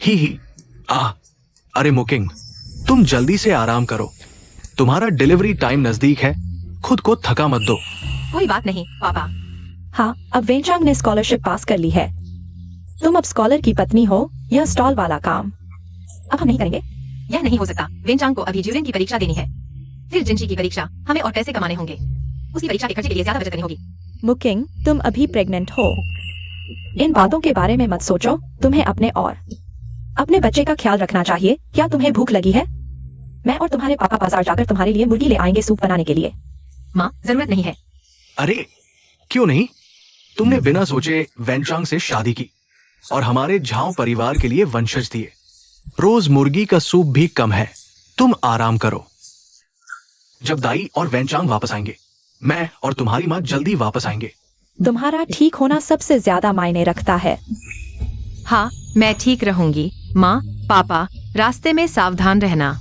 ही आ अरे मुकिंग, तुम जल्दी से आराम करो, तुम्हारा डिलीवरी टाइम नजदीक है, खुद को थका मत दो। कोई बात नहीं पापा। हाँ, अब वेंचांग ने स्कॉलरशिप पास कर ली है। तुम अब स्कॉलर की पत्नी हो। यह स्टॉल वाला काम अब हम नहीं करेंगे। यह नहीं हो सकता। वेंचांग को अभी ज्यूरेन की परीक्षा देनी है, फिर जिनशी की परीक्षा, हमें और पैसे कमाने होंगे। उसकी परीक्षा के खर्चे के लिए ज्यादा बचत करनी होगी। मुकिंग, तुम अभी प्रेग्नेंट हो। इन बातों के बारे में मत सोचो। तुम्हें अपने और अपने बच्चे का ख्याल रखना चाहिए। क्या तुम्हें भूख लगी है? मैं और तुम्हारे पापा बाजार जाकर तुम्हारे लिए मुर्गी ले आएंगे सूप बनाने के लिए। माँ, जरूरत नहीं है। अरे क्यों नहीं? तुमने बिना सोचे वेंचांग से शादी की और हमारे झाओ परिवार के लिए वंशज दिए। रोज मुर्गी का सूप भी कम है। तुम आराम करो। जब दाई और वेंचांग वापस आएंगे, मैं और तुम्हारी माँ जल्दी वापस आएंगे। तुम्हारा ठीक होना सबसे ज्यादा मायने रखता है। हाँ, मैं ठीक रहूंगी। माँ, पापा, रास्ते में सावधान रहना।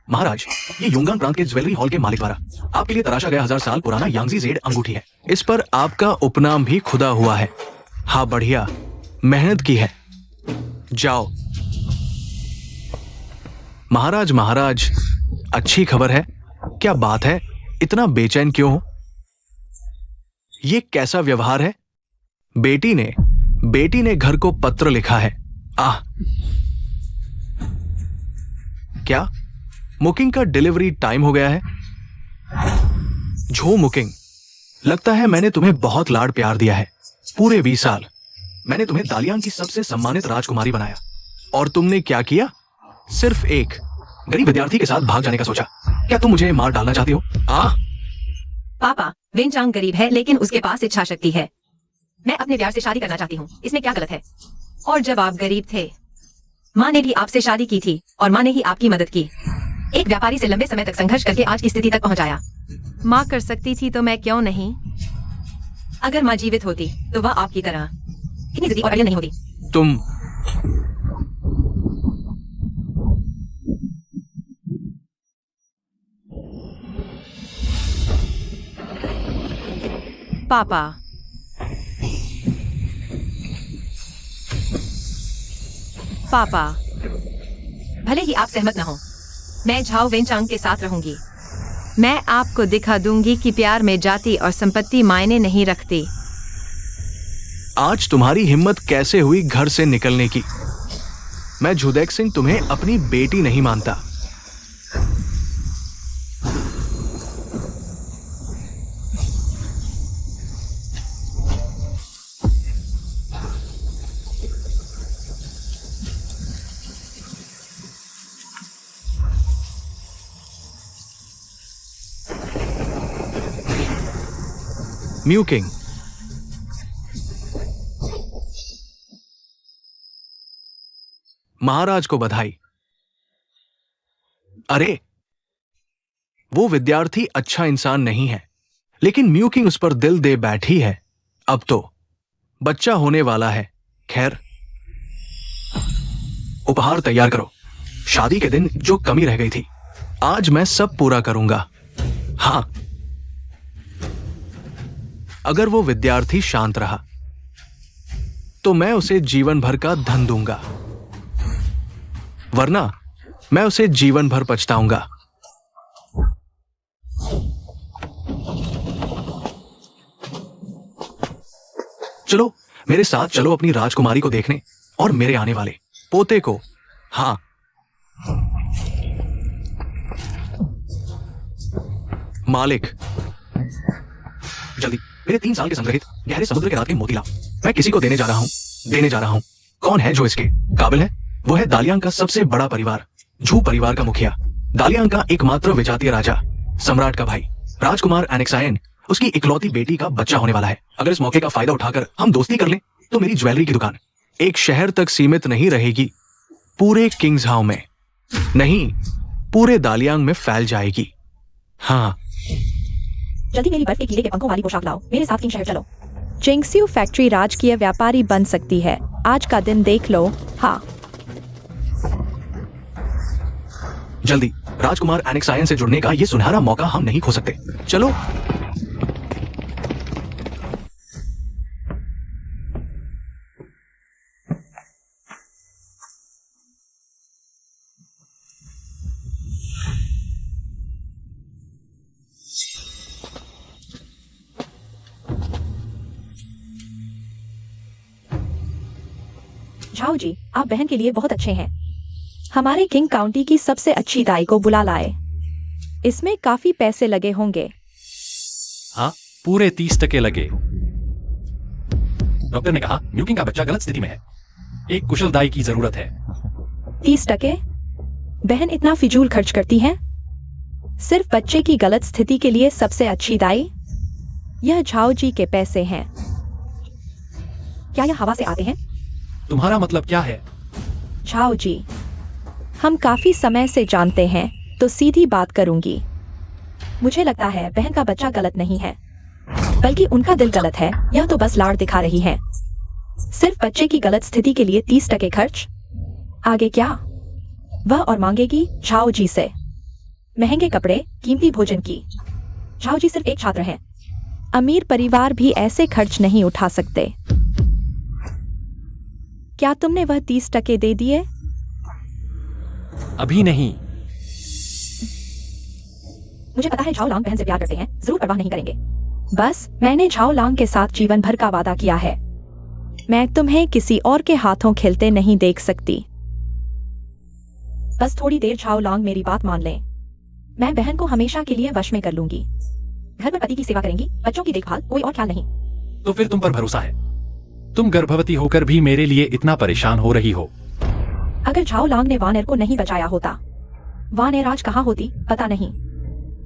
महाराज, ये योंगान प्रांत के ज्वेलरी हॉल के मालिक द्वारा आपके लिए तराशा गया 1000 साल पुराना यांगजी जेड अंगूठी है। इस पर आपका उपनाम भी खुदा हुआ है। हाँ, बढ़िया मेहनत की है। जाओ। महाराज, महाराज, अच्छी खबर है। क्या बात है, इतना बेचैन क्यों हो? ये कैसा व्यवहार है? बेटी ने घर को पत्र लिखा है। आह, क्या मुकिंग का डिलीवरी टाइम हो गया है? झो मुकिंग, लगता है मैंने तुम्हें बहुत लाड प्यार दिया है। पूरे 20 साल मैंने तुम्हें दालियांग की सबसे सम्मानित राजकुमारी बनाया, और तुमने क्या किया? सिर्फ एक गरीब विद्यार्थी के साथ भाग जाने का सोचा। क्या तुम मुझे मार डालना चाहती हो? पापा, वेंचांग गरीब है, लेकिन उसके पास इच्छा शक्ति है। मैं अपने प्यार से शादी करना चाहती हूँ। इसमें क्या गलत है? और जब आप गरीब थे, माँ ने भी आपसे शादी की थी और माँ ने ही आपकी मदद की। एक व्यापारी से लंबे समय तक संघर्ष करके आज की स्थिति तक पहुंचाया। माँ कर सकती थी तो मैं क्यों नहीं? अगर माँ जीवित होती तो वह आपकी तरह इतनी जिद्दी और अड़ियल नहीं होती। तुम पापा, पापा, भले ही आप सहमत न हो, मैं झाओ वेंचांग के साथ रहूंगी। मैं आपको दिखा दूंगी कि प्यार में जाति और संपत्ति मायने नहीं रखती। आज तुम्हारी हिम्मत कैसे हुई घर से निकलने की? मैं झुदैक सिंह तुम्हें अपनी बेटी नहीं मानता। म्यूकिंग, महाराज को बधाई। अरे, वो विद्यार्थी अच्छा इंसान नहीं है, लेकिन म्यूकिंग उस पर दिल दे बैठी है। अब तो बच्चा होने वाला है। खैर, उपहार तैयार करो। शादी के दिन जो कमी रह गई थी, आज मैं सब पूरा करूंगा। हाँ, अगर वो विद्यार्थी शांत रहा तो मैं उसे जीवन भर का धन दूंगा, वरना मैं उसे जीवन भर पछताऊंगा। चलो मेरे साथ चलो अपनी राजकुमारी को देखने और मेरे आने वाले पोते को। हाँ, मालिक, जल्दी मेरे 3 साल के संग्रहित गहरे समुद्र के रात के मोती लाओ। मैं किसी को देने जा रहा हूं। कौन है जो इसके काबिल है? वो है दालियांग का सबसे बड़ा परिवार, झू परिवार का मुखिया, दालियांग का एकमात्र विजातीय राजा, सम्राट का भाई, राजकुमार एनेक्सायन। उसकी इकलौती बेटी का बच्चा होने वाला है। अगर इस मौके का फायदा उठाकर हम दोस्ती कर लें तो मेरी ज्वेलरी की दुकान एक शहर तक सीमित नहीं रहेगी, पूरे किंग्सहाउ में नहीं, पूरे दालियांग में फैल जाएगी। हाँ, जल्दी मेरी बर्फ के कीड़े के पंखों वाली पोशाक लाओ। मेरे साथ किंग शहर चलो। चिंगस्यू फैक्ट्री राजकीय व्यापारी बन सकती है। आज का दिन देख लो। हाँ, जल्दी, राजकुमार एनेक्सायन से जुड़ने का ये सुनहरा मौका हम नहीं खो सकते। चलो। झाओ जी, आप बहन के लिए बहुत अच्छे हैं। हमारे किंग काउंटी की सबसे अच्छी दाई को बुला लाए। इसमें काफी पैसे लगे होंगे। हाँ, पूरे 30% लगे। डॉक्टर ने कहा म्यूकिंग का बच्चा गलत स्थिति में है। एक कुशल दाई की जरूरत है। 30%? बहन इतना फिजूल खर्च करती है? सिर्फ बच्चे की गलत स्थिति के लिए सबसे अच्छी दाई? यह झाओ जी के पैसे हैं। क्या यह हवा से आते हैं? तुम्हारा मतलब क्या है? झाओ जी, हम काफी समय से जानते हैं, तो सीधी बात करूंगी। मुझे लगता है बहन का बच्चा गलत नहीं है, बल्कि उनका दिल गलत है। यह तो बस लाड़ दिखा रही है। सिर्फ बच्चे की गलत स्थिति के लिए 30% खर्च। आगे क्या? वह और मांगेगी झाओ जी से महंगे कपड़े, कीमती भोजन की। झाओ जी सिर्फ एक छात्र हैं। अमीर परिवार भी ऐसे खर्च नहीं उठा सकते। क्या तुमने वह 30% दे दिए? अभी नहीं। मुझे पता है झाओ लांग बहन से प्यार करते हैं, जरूर परवाह नहीं करेंगे। बस मैंने झाओ लांग के साथ जीवन भर का वादा किया है। मैं तुम्हें किसी और के हाथों खेलते नहीं देख सकती। बस थोड़ी देर झाओ लांग मेरी बात मान लें। मैं बहन को हमेशा के लिए वश में कर लूंगी। घर में पति की सेवा करेंगी, बच्चों की देखभाल, कोई और ख्याल नहीं। तो फिर तुम पर भरोसा है। तुम गर्भवती होकर भी मेरे लिए इतना परेशान हो रही हो। अगर झाओ लांग ने वानेर को नहीं बचाया होता, वानेर आज कहाँ होती पता नहीं।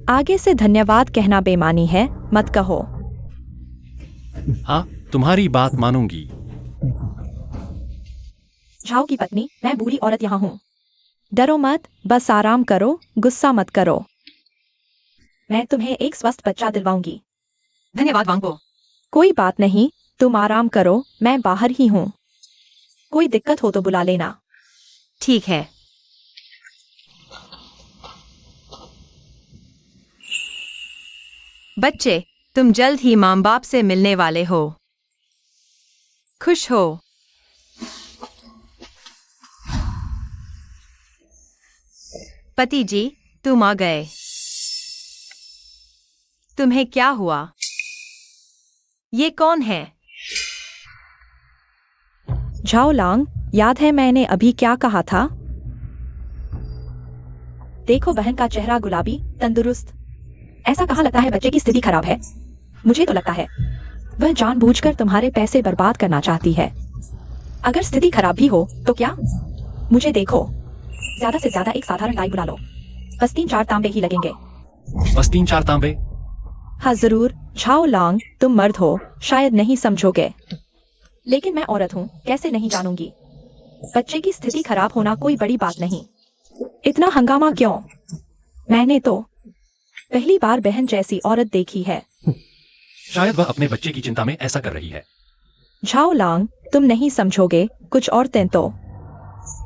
आगे से धन्यवाद कहना बेमानी है, मत कहो। हाँ, तुम्हारी बात मानूंगी। झाओ की पत्नी, मैं बूढ़ी औरत यहाँ हूँ। डरो मत, बस आराम करो, गुस्सा मत करो। मैं तुम्हें एक स्वस्थ बच्चा दिलवाऊंगी। धन्यवाद वांगपो। कोई बात नहीं, तुम आराम करो, मैं बाहर ही हूँ। कोई दिक्कत हो तो बुला लेना। ठीक है। बच्चे, तुम जल्द ही माँ बाप से मिलने वाले हो। खुश हो। पति जी, तुम आ गए। तुम्हें क्या हुआ? ये कौन है? झाओ लांग, याद है मैंने अभी क्या कहा था? देखो बहन का चेहरा गुलाबी, तंदुरुस्त। ऐसा कहाँ लगता है बच्चे की स्थिति खराब है? मुझे तो लगता है वह जानबूझकर तुम्हारे पैसे बर्बाद करना चाहती है। अगर स्थिति खराब भी हो तो क्या? मुझे देखो, ज्यादा से ज्यादा एक साधारण दाई बुला लो। बस 3-4 तांबे ही लगेंगे। बस 3-4 तांबे? हाँ जरूर। झाओ लांग, तुम मर्द हो, शायद नहीं समझोगे, लेकिन मैं औरत हूँ, कैसे नहीं जानूंगी। बच्चे की स्थिति खराब होना कोई बड़ी बात नहीं। इतना हंगामा क्यों? मैंने तो पहली बार बहन जैसी औरत देखी है। शायद वह अपने बच्चे की चिंता में ऐसा कर रही है। झाओ लांग, तुम नहीं समझोगे। कुछ औरतें तो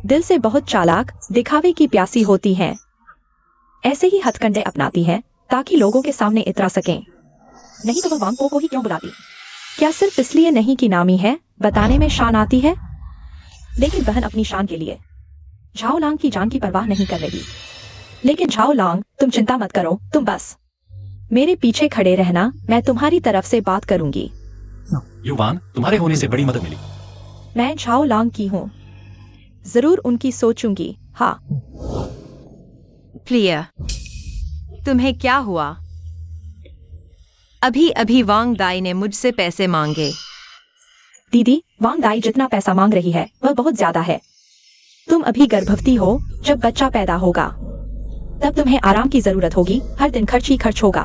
दिल से बहुत चालाक, दिखावे की प्यासी होती हैं। ऐसे ही हथकंडे अपनाती हैं ताकि लोगों के सामने इतरा सकें। नहीं तो वह वांगपो को ही क्यों बुलाती? क्या सिर्फ इसलिए नहीं कि नामी है, बताने में शान आती है? लेकिन बहन अपनी शान के लिए झाओ लांग की जान की परवाह नहीं कर रही। लेकिन झाओ लांग, तुम चिंता मत करो, तुम बस मेरे पीछे खड़े रहना, मैं तुम्हारी तरफ से बात करूंगी। युवान, तुम्हारे होने से बड़ी मदद मिली। मैं झाओ लांग की हूँ, जरूर उनकी सोचूंगी। हाँ। प्लिया, तुम्हें क्या हुआ? अभी अभी वांग दाई ने मुझसे पैसे मांगे। दीदी, वांग दाई जितना पैसा मांग रही है वह बहुत ज्यादा है। तुम अभी गर्भवती हो, जब बच्चा पैदा होगा तब तुम्हें आराम की जरूरत होगी। हर दिन खर्च ही खर्च होगा।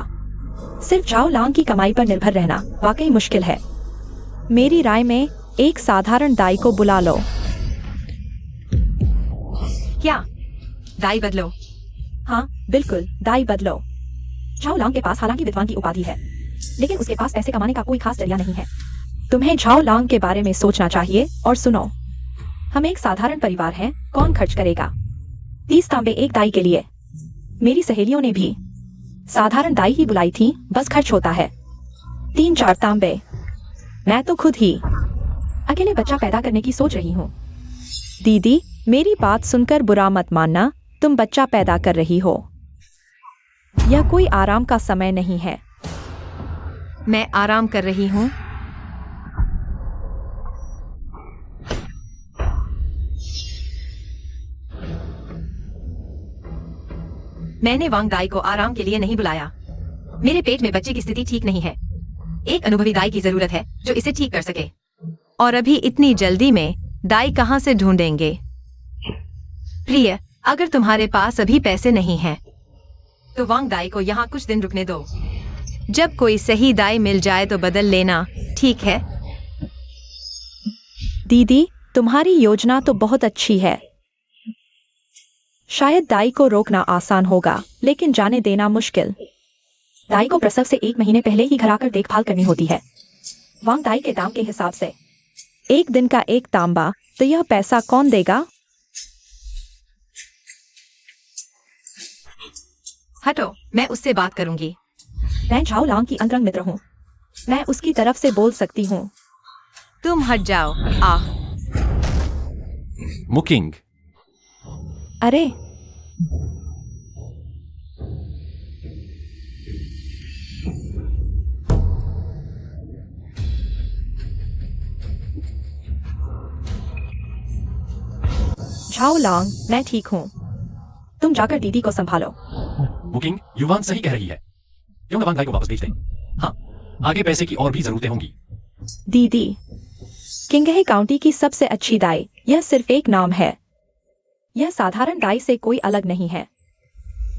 सिर्फ झाओ लांग की कमाई पर निर्भर रहना वाकई मुश्किल है। मेरी राय में एक साधारण दाई को बुला लो। क्या? दाई बदलो? हाँ बिल्कुल, दाई बदलो। झाओ लांग के पास हालांकि विद्वान की उपाधि है, लेकिन उसके पास पैसे कमाने का कोई खास जरिया नहीं है। तुम्हें झाओ लांग के बारे में सोचना चाहिए और सुनो। हम एक साधारण परिवार हैं, कौन खर्च करेगा 30 तांबे एक दाई के लिए? मेरी सहेलियों ने भी साधारण दाई ही बुलाई थी, बस खर्च होता है 3-4 तांबे। मैं तो खुद ही अकेले बच्चा पैदा करने की सोच रही हूँ। दीदी, मेरी बात सुनकर बुरा मत मानना, तुम बच्चा पैदा कर रही हो। यह कोई आराम का समय नहीं है। मैं आराम कर रही हूँ। मैंने वांग दाई को आराम के लिए नहीं बुलाया। मेरे पेट में बच्चे की स्थिति ठीक नहीं है। एक अनुभवी दाई की जरूरत है जो इसे ठीक कर सके। और अभी इतनी जल्दी में दाई कहाँ से ढूंढेंगे? प्रिय, अगर तुम्हारे पास अभी पैसे नहीं हैं, तो वांग दाई को यहाँ कुछ दिन रुकने दो। जब कोई सही दाई मिल जाए तो बदल लेना, ठीक है? दीदी, तुम्हारी योजना तो बहुत अच्छी है। शायद दाई को रोकना आसान होगा, लेकिन जाने देना मुश्किल। दाई को प्रसव से 1 महीने पहले ही घर आकर देखभाल करनी होती है। वांग दाई के दाम के हिसाब से 1 दिन का 1 तांबा, तो यह पैसा कौन देगा? हटो, मैं उससे बात करूंगी। मैं झाओ लांग की अंतरंग मित्र हूँ। मैं उसकी तरफ से बोल सकती हूँ। तुम हट जाओ। मुकिंग। अरे, झाओ लांग, मैं ठीक हूँ। तुम जाकर दीदी को संभालो। मुकिंग, युवान सही कह रही है। क्यों ना वांग दाई को वापस भेज दें? हाँ, आगे पैसे की और भी जरूरतें होंगी। दीदी, किंगहे काउंटी की सबसे अच्छी दाई, यह सिर्फ एक नाम है। यह साधारण दाई से कोई अलग नहीं है।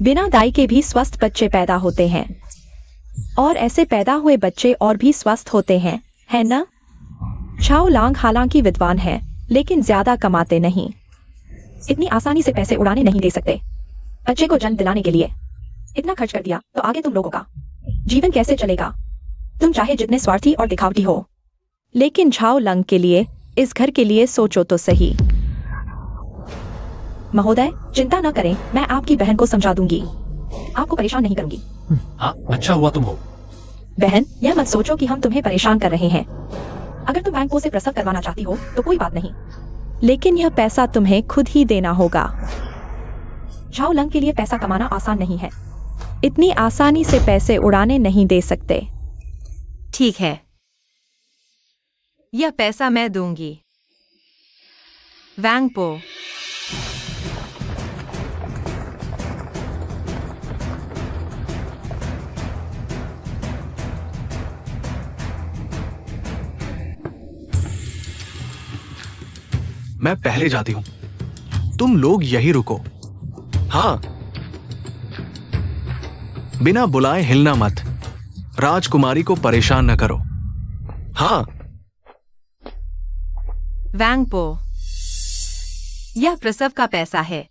बिना दाई के भी स्वस्थ बच्चे पैदा होते हैं, और ऐसे पैदा हुए बच्चे और भी स्वस्थ होते हैं, है ना? झाओ लांग हालांकि विद्वान है, लेकिन ज्यादा कमाते नहीं। इतनी आसानी से पैसे उड़ाने नहीं दे सकते। बच्चे को जन्म दिलाने के लिए इतना खर्च कर दिया तो आगे तुम लोगों का जीवन कैसे चलेगा? तुम चाहे जितने स्वार्थी और दिखावटी हो, लेकिन झाओ लंग के लिए, इस घर के लिए सोचो तो सही। महोदय, चिंता न करें, मैं आपकी बहन को समझा दूंगी। आपको परेशान नहीं करूंगी। हाँ, अच्छा हुआ तुम हो। बहन, यह मत सोचो कि हम तुम्हें परेशान कर रहे हैं। अगर तुम बैंकों से प्रसव करवाना चाहती हो तो कोई बात नहीं, लेकिन यह पैसा तुम्हें खुद ही देना होगा। झाओ लंग के लिए पैसा कमाना आसान नहीं है। इतनी आसानी से पैसे उड़ाने नहीं दे सकते। ठीक है, यह पैसा मैं दूंगी। वांग पो, मैं पहले जाती हूं, तुम लोग यही रुको। हाँ, बिना बुलाए हिलना मत। राजकुमारी को परेशान न करो। हाँ, वांग पो, यह प्रसव का पैसा है।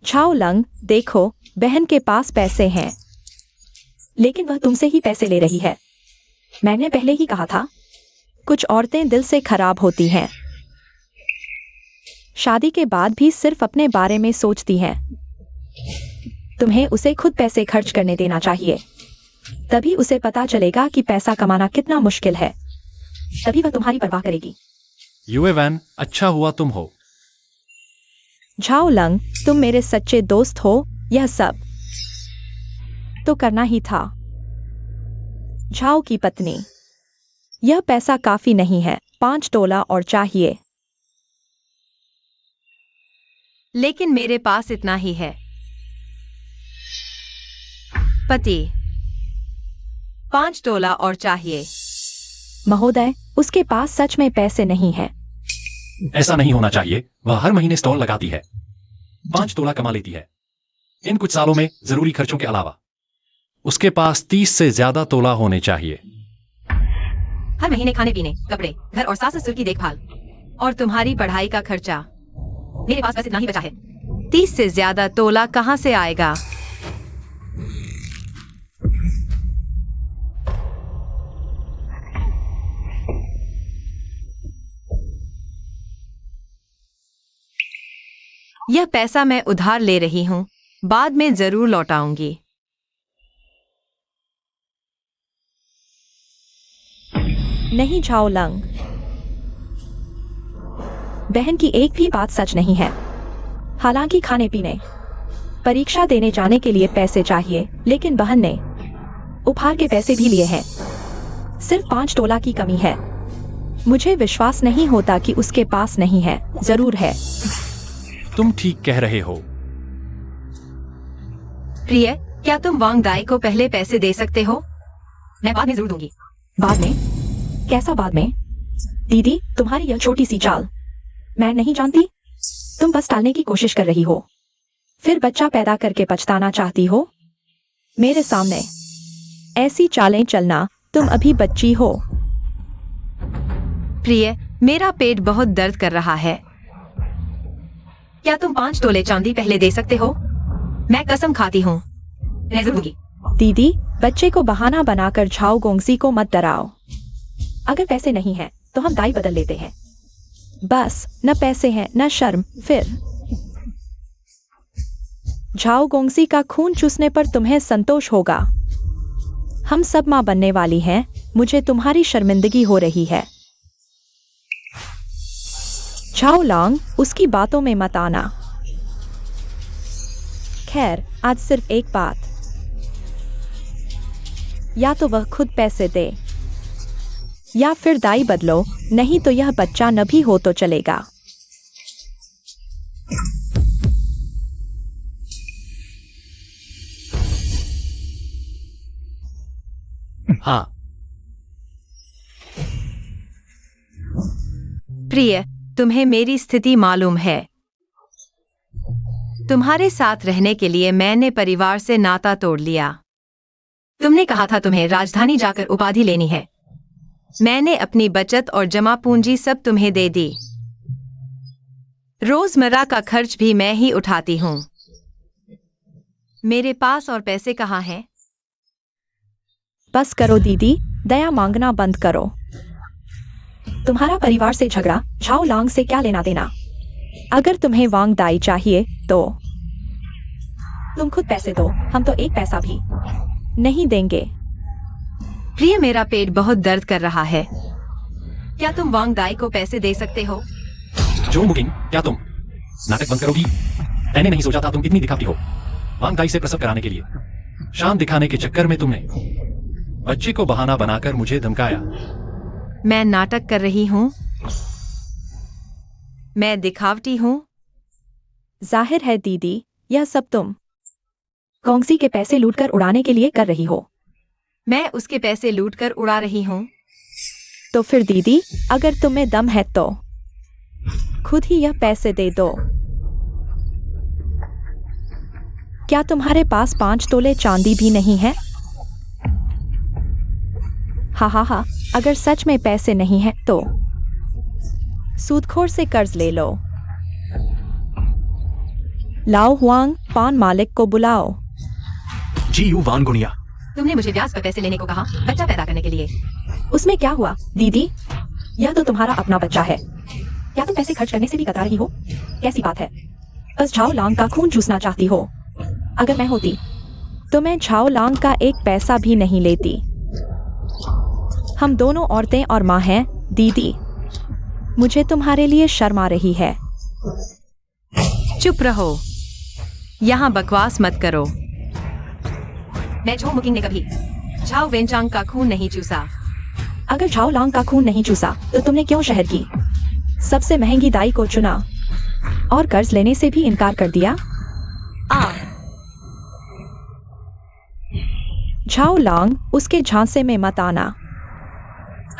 झाओ लंग, देखो, बहन के पास पैसे हैं, लेकिन वह तुमसे ही पैसे ले रही है। मैंने पहले ही कहा था, कुछ औरतें दिल से खराब होती हैं। शादी के बाद भी सिर्फ अपने बारे में सोचती हैं। तुम्हें उसे खुद पैसे खर्च करने देना चाहिए, तभी उसे पता चलेगा कि पैसा कमाना कितना मुश्किल है। तभी वह तुम्हारी परवाह करेगी। युए वैन, अच्छा हुआ तुम हो। झाओ लंग, तुम मेरे सच्चे दोस्त हो। यह सब तो करना ही था। झाओ की पत्नी, यह पैसा काफी नहीं है, 5 तोला और चाहिए। लेकिन मेरे पास इतना ही है। पति, 5 तोला और चाहिए। महोदय, उसके पास सच में पैसे नहीं है। ऐसा नहीं होना चाहिए। वह हर महीने स्टॉल लगाती है, 5 तोला कमा लेती है। इन कुछ सालों में जरूरी खर्चों के अलावा उसके पास 30 से ज्यादा तोला होने चाहिए। हर महीने खाने पीने, कपड़े, घर और सास ससुर की देखभाल और तुम्हारी पढ़ाई का खर्चा। मेरे पास बस इतना ही बचा है। 30 से ज्यादा तोला कहां से आएगा? यह पैसा मैं उधार ले रही हूँ, बाद में जरूर लौटाऊंगी। नहीं झाओ लंग, बहन की एक भी बात सच नहीं है। हालांकि खाने पीने, परीक्षा देने जाने के लिए पैसे चाहिए, लेकिन बहन ने उपहार के पैसे भी लिए हैं। सिर्फ 5 तोला की कमी है। मुझे विश्वास नहीं होता कि उसके पास नहीं है। जरूर है। तुम ठीक कह रहे हो। प्रिय, क्या तुम वांग दाई को पहले पैसे दे सकते हो? मैं बाद में जरूर दूंगी। बाद में? कैसा बाद में? दीदी, तुम्हारी यह छोटी सी चाल मैं नहीं जानती। तुम बस टालने की कोशिश कर रही हो, फिर बच्चा पैदा करके पछताना चाहती हो। मेरे सामने ऐसी चालें चलना, तुम अभी बच्ची हो। प्रिय, मेरा पेट बहुत दर्द कर रहा है। क्या तुम 5 तोले चांदी पहले दे सकते हो? मैं कसम खाती हूँ, मैं जरूर दूंगी। दीदी, बच्चे को बहाना बनाकर झाओ गोंगसी को मत डराओ। अगर पैसे नहीं हैं, तो हम दाई बदल लेते हैं। बस, न पैसे हैं न शर्म। फिर झाओ गोंगसी का खून चूसने पर तुम्हें संतोष होगा। हम सब मां बनने वाली हैं। मुझे तुम्हारी शर्मिंदगी हो रही है। झाओ लांग, उसकी बातों में मत आना। खैर, आज सिर्फ एक बात, या तो वह खुद पैसे दे या फिर दाई बदलो, नहीं तो यह बच्चा न भी हो तो चलेगा। हाँ, प्रिय, तुम्हें मेरी स्थिति मालूम है। तुम्हारे साथ रहने के लिए मैंने परिवार से नाता तोड़ लिया। तुमने कहा था तुम्हें राजधानी जाकर उपाधि लेनी है। मैंने अपनी बचत और जमा पूंजी सब तुम्हें दे दी। रोजमर्रा का खर्च भी मैं ही उठाती हूँ। मेरे पास और पैसे कहाँ हैं? बस करो दीदी, दया मांगना बंद करो। तुम्हारा परिवार से झगड़ा झाओ लांग से क्या लेना देना? अगर तुम्हें वांग दाई चाहिए तो तुम खुद पैसे दो, हम तो एक पैसा भी नहीं देंगे। प्रिय, मेरा पेट बहुत दर्द कर रहा है। क्या तुम वांग दाई को पैसे दे सकते हो? जो मुकिंग, क्या तुम नाटक बंद करोगी? मैंने नहीं सोचा था तुम इतनी दिखाती हो। वांग दाई से प्रसव कराने के लिए शान दिखाने के चक्कर में तुमने बच्चे को बहाना बनाकर मुझे धमकाया। मैं नाटक कर रही हूँ? मैं दिखावटी हूँ? जाहिर है दीदी, यह सब तुम गोंगसी के पैसे लूटकर उड़ाने के लिए कर रही हो। मैं उसके पैसे लूटकर उड़ा रही हूँ? तो फिर दीदी, अगर तुम्हें दम है तो खुद ही यह पैसे दे दो। क्या तुम्हारे पास 5 तोले चांदी भी नहीं है? हा, अगर सच में पैसे नहीं है तो सूदखोर से कर्ज ले लो। लाओ हुआंग, पान मालिक को बुलाओ। जी यू वान गुनिया। तुमने मुझे ब्याज पर पैसे लेने को कहा, बच्चा पैदा करने के लिए। उसमें क्या हुआ दीदी? यह तो तुम्हारा अपना बच्चा है। क्या तुम पैसे खर्च करने से भी कतरा रही हो? कैसी बात है? बस झाओ लांग का खून चूसना चाहती हो। अगर मैं होती तो मैं झाओ लांग का एक पैसा भी नहीं लेती। हम दोनों औरतें और माँ हैं दीदी। मुझे तुम्हारे लिए शर्म आ रही है। चुप रहो, यहाँ बकवास मत करो। मैं झो मुकिंग ने कभी झाओ वेंचांग का खून नहीं चूसा। अगर झाओ लांग का खून नहीं चूसा तो तुमने क्यों शहर की सबसे महंगी दाई को चुना और कर्ज लेने से भी इनकार कर दिया? झाओ लांग, उसके झांसे में मत आना।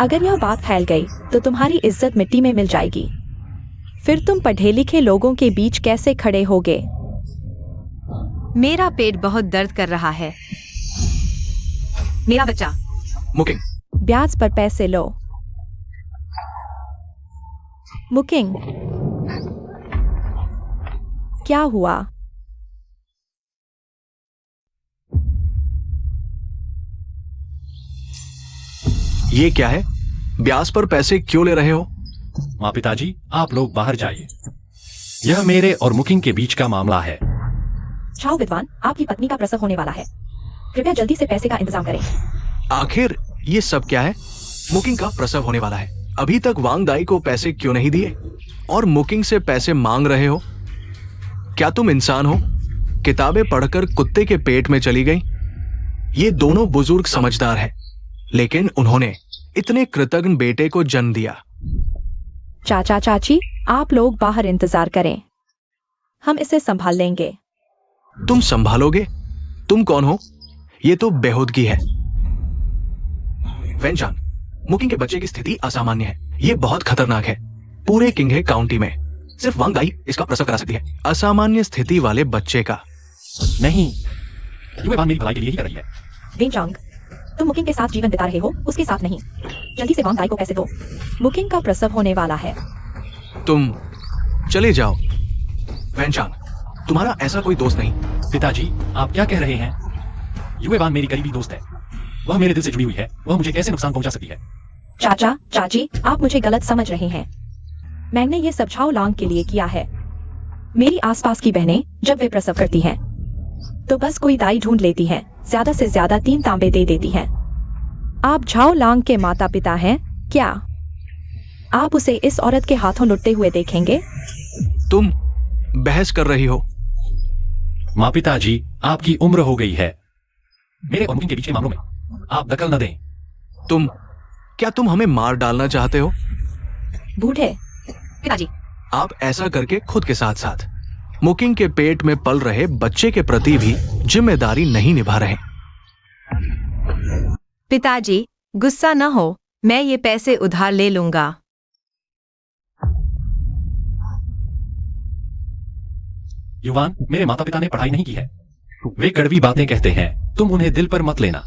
अगर यह बात फैल गई तो तुम्हारी इज्जत मिट्टी में मिल जाएगी। फिर तुम पढ़े लिखे लोगों के बीच कैसे खड़े होगे? मेरा पेट बहुत दर्द कर रहा है। मेरा बच्चा। मुकिंग, ब्याज पर पैसे लो। मुकिंग, क्या हुआ? ये क्या है? ब्याज पर पैसे क्यों ले रहे हो? माँ पिताजी, आप लोग बाहर जाइए। यह मेरे और मुकिंग के बीच का मामला है। छाओ विद्वान, आपकी पत्नी का प्रसव होने वाला है। कृपया जल्दी से पैसे का इंतजाम करें। आखिर ये सब क्या है? मुकिंग का प्रसव होने वाला है, अभी तक वांग दाई को पैसे क्यों नहीं दिए और मुकिंग से पैसे मांग रहे हो? क्या तुम इंसान हो? किताबें पढ़कर कुत्ते के पेट में चली गई। ये दोनों बुजुर्ग समझदार हैं, लेकिन उन्होंने इतने कृतज्ञ बेटे को जन्म दिया। चाचा चाची, आप लोग बाहर इंतजार करें, हम इसे संभाल लेंगे। तुम संभालोगे? तुम कौन हो? ये तो बेहूदगी है। वेंचान, मुकिंग के बच्चे की स्थिति असामान्य है। ये बहुत खतरनाक है। पूरे किंगहे काउंटी में सिर्फ वांग दाई इसका प्रसव करा सकती है। असामान्य स्थिति वाले बच्चे का। नहीं, युवे वांग मेरी भलाई के लिए ही कर रही है। वेंचांग, तुम मुकिंग के साथ जीवन बिता रहे हो, उसके साथ नहीं। जल्दी से वांग दाई को पैसे दो। मुकिंग का प्रसव होने वाला है। तुम चले जाओ। वेंचान, तुम्हारा ऐसा कोई दोस्त नहीं। पिताजी, आप क्या कह रहे हैं? युवे वांग मेरी करीबी दोस्त है। वह मेरे दिल से जुड़ी हुई है। वह मुझे कैसे नुकसान पहुंचा सकती है? चाचा चाची, आप मुझे गलत समझ रहे हैं। मैंने ये सब छाओ लांग के लिए किया है। मेरी आसपास की बहनें जब वे प्रसव करती हैं, तो बस कोई दाई ढूंढ लेती हैं, ज्यादा से ज्यादा 3 तांबे दे देती हैं। आप झाओ लांग के माता पिता हैं क्या? आप उसे इस औरत के हाथों लुटते हुए देखेंगे? तुम बहस कर रही हो। माँ पिताजी, आपकी उम्र हो गई है। मेरे और मुकिंग के बीच के मामलों में आप दखल न दें। क्या तुम हमें मार डालना चाहते हो? बूढ़े, पिताजी, आप ऐसा करके खुद के साथ साथ मुकिंग के पेट में पल रहे बच्चे के प्रति भी जिम्मेदारी नहीं निभा रहे। पिताजी, गुस्सा न हो, मैं ये पैसे उधार ले लूंगा। युवान, मेरे माता पिता ने पढ़ाई नहीं की है। वे कड़वी बातें कहते हैं, तुम उन्हें दिल पर मत लेना।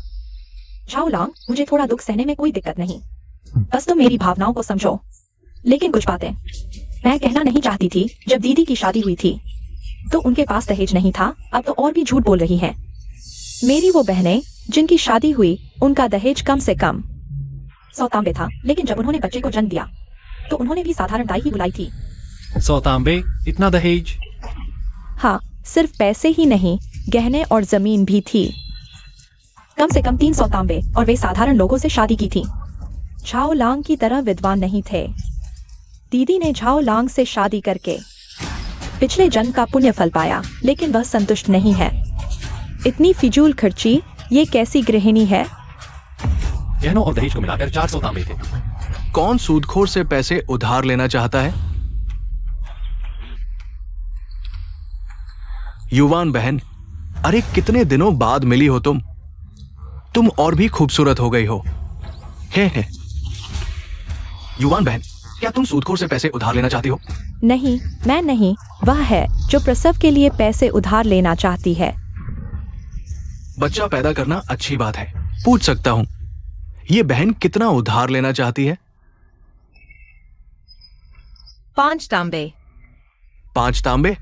झाओ लांग, मुझे थोड़ा दुख सहने में कोई दिक्कत नहीं, बस तुम मेरी भावनाओं को समझो। लेकिन कुछ बातें मैं कहना नहीं चाहती थी। जब दीदी की शादी हुई थी तो उनके पास दहेज नहीं था। अब तो और भी झूठ बोल रही हैं। मेरी वो बहनें जिनकी शादी हुई, उनका दहेज कम से कम 100 तांबे था। लेकिन जब उन्होंने बच्चे को जन्म दिया तो उन्होंने भी साधारण दाई ही बुलाई थी। 100 तांबे, इतना दहेज? हाँ, सिर्फ पैसे ही नहीं, गहने और जमीन भी थी। कम से कम 300 तांबे, और वे साधारण लोगों से शादी की थी। झाओ लांग की तरह विद्वान नहीं थे। दीदी ने झाओ लांग से शादी करके पिछले जन्म का पुण्य फल पाया, लेकिन वह संतुष्ट नहीं है। इतनी फिजूल खर्ची, ये कैसी गृहिणी है? गहनों और दहेज को मिलाकर 400 तांबे थे। कौन सूदखोर से पैसे उधार लेना चाहता है? युवान बहन, अरे कितने दिनों बाद मिली हो तुम। तुम और भी खूबसूरत हो गई हो। है। युवान बहन, क्या तुम सूदखोर से पैसे उधार लेना चाहती हो? नहीं, मैं नहीं। वह है जो प्रसव के लिए पैसे उधार लेना चाहती है। बच्चा पैदा करना अच्छी बात है, पूछ सकता हूं ये बहन कितना उधार लेना चाहती है? 5 तांबे। 5 तांबे?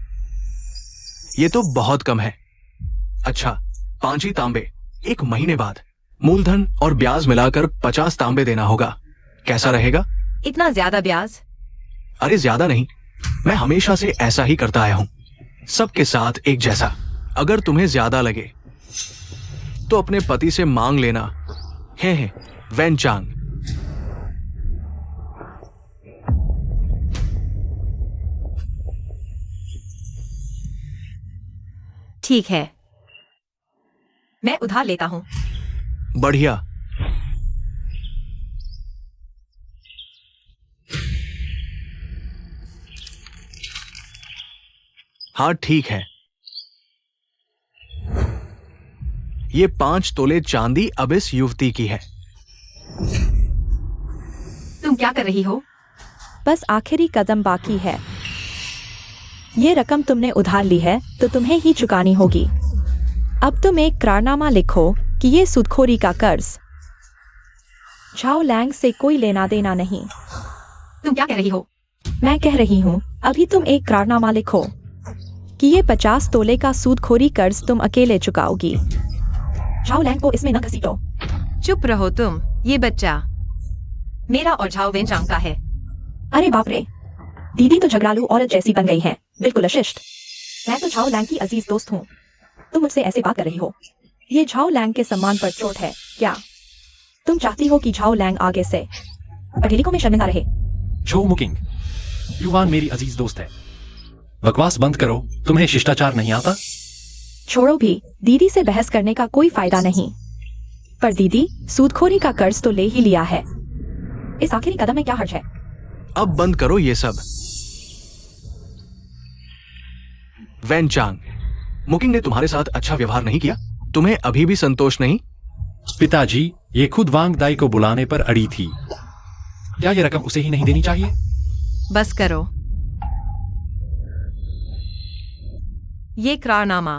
ये तो बहुत कम है। अच्छा, 5 ही तांबे। 1 महीने बाद मूलधन और ब्याज मिलाकर 50 तांबे देना होगा। कैसा रहेगा? इतना ज्यादा ब्याज? अरे ज्यादा नहीं, मैं हमेशा से ऐसा ही करता आया हूं, सबके साथ एक जैसा। अगर तुम्हें ज्यादा लगे तो अपने पति से मांग लेना। है वेनचांग। ठीक है, मैं उधार लेता हूँ। बढ़िया। हाँ ठीक है। ये 5 तोले चांदी अब इस युवती की है। तुम क्या कर रही हो? बस आखिरी कदम बाकी है। ये रकम तुमने उधार ली है तो तुम्हें ही चुकानी होगी। अब तुम एक करारनामा लिखो कि ये सूदखोरी का कर्ज झाओ लैंग से कोई लेना देना नहीं। तुम क्या कह रही हो? मैं कह रही हूँ, अभी तुम एक करारनामा लिखो कि ये 50 तोले का सूदखोरी कर्ज तुम अकेले चुकाओगी। झाओ लैंग को इसमें न घसीटो। चुप रहो तुम। ये बच्चा मेरा और झाओ वेनचांग का है। अरे बाप रे, दीदी तो झगड़ालू औरत जैसी बन गई है। बिल्कुल अशिष्ट। मैं तो झाओ लैंग की अजीज दोस्त हूँ। तुम मुझसे ऐसे बात कर रही हो। ये झाओ लैंग के सम्मान पर चोट है क्या? तुम चाहती हो कि झाओ लैंग आगे से पहेलिकों में शर्मिंदा रहे? जो मुकिंग, युवान मेरी अजीज दोस्त है। बकवास बंद करो, तुम्हें शिष्टाचार नहीं आता? छोड़ो भी, दीदी से बहस करने का कोई फायदा नहीं। पर दीदी, सूदखोरी का कर्ज तो ले ही लिया है। इस आखिरी कदम में क्या हर्ज है? अब बंद करो ये सब। वैन चांग, मुकिंग ने तुम्हारे साथ अच्छा व्यवहार नहीं किया? तुम्हें अभी भी संतोष नहीं? पिताजी, ये खुद वांग दाई को बुलाने पर अड़ी थी। क्या ये रकम उसे ही नहीं देनी चाहिए? बस करो। ये करारनामा।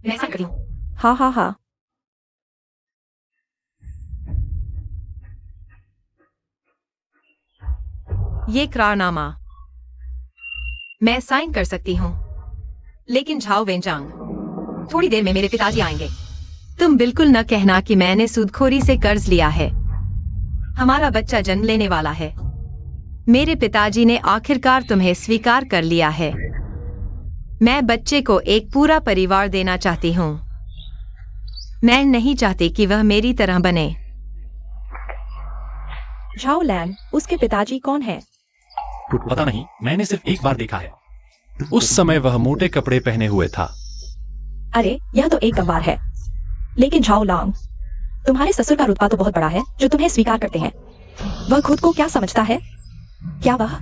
मैं ऐसा करी हूँ। हाँ हाँ हाँ। ये करारनामा मैं साइन कर सकती हूँ, लेकिन झाओ वेंचांग, थोड़ी देर में मेरे पिताजी आएंगे। तुम बिल्कुल न कहना कि मैंने सूदखोरी से कर्ज लिया है। हमारा बच्चा जन्म लेने वाला है। मेरे पिताजी ने आखिरकार तुम्हें स्वीकार कर लिया है। मैं बच्चे को एक पूरा परिवार देना चाहती हूँ। मैं नहीं चाहती कि वह मेरी तरह बने। झाओ लैंग, उसके पिताजी कौन है? पता नहीं, मैंने सिर्फ एक बार देखा है। उस समय वह मोटे कपड़े पहने हुए था। अरे, यह तो एक गंवार है। लेकिन झाओ लैंग, तुम्हारे ससुर का रुतबा तो बहुत बड़ा है जो तुम्हें स्वीकार करते हैं। वह खुद को क्या समझता है? क्या वह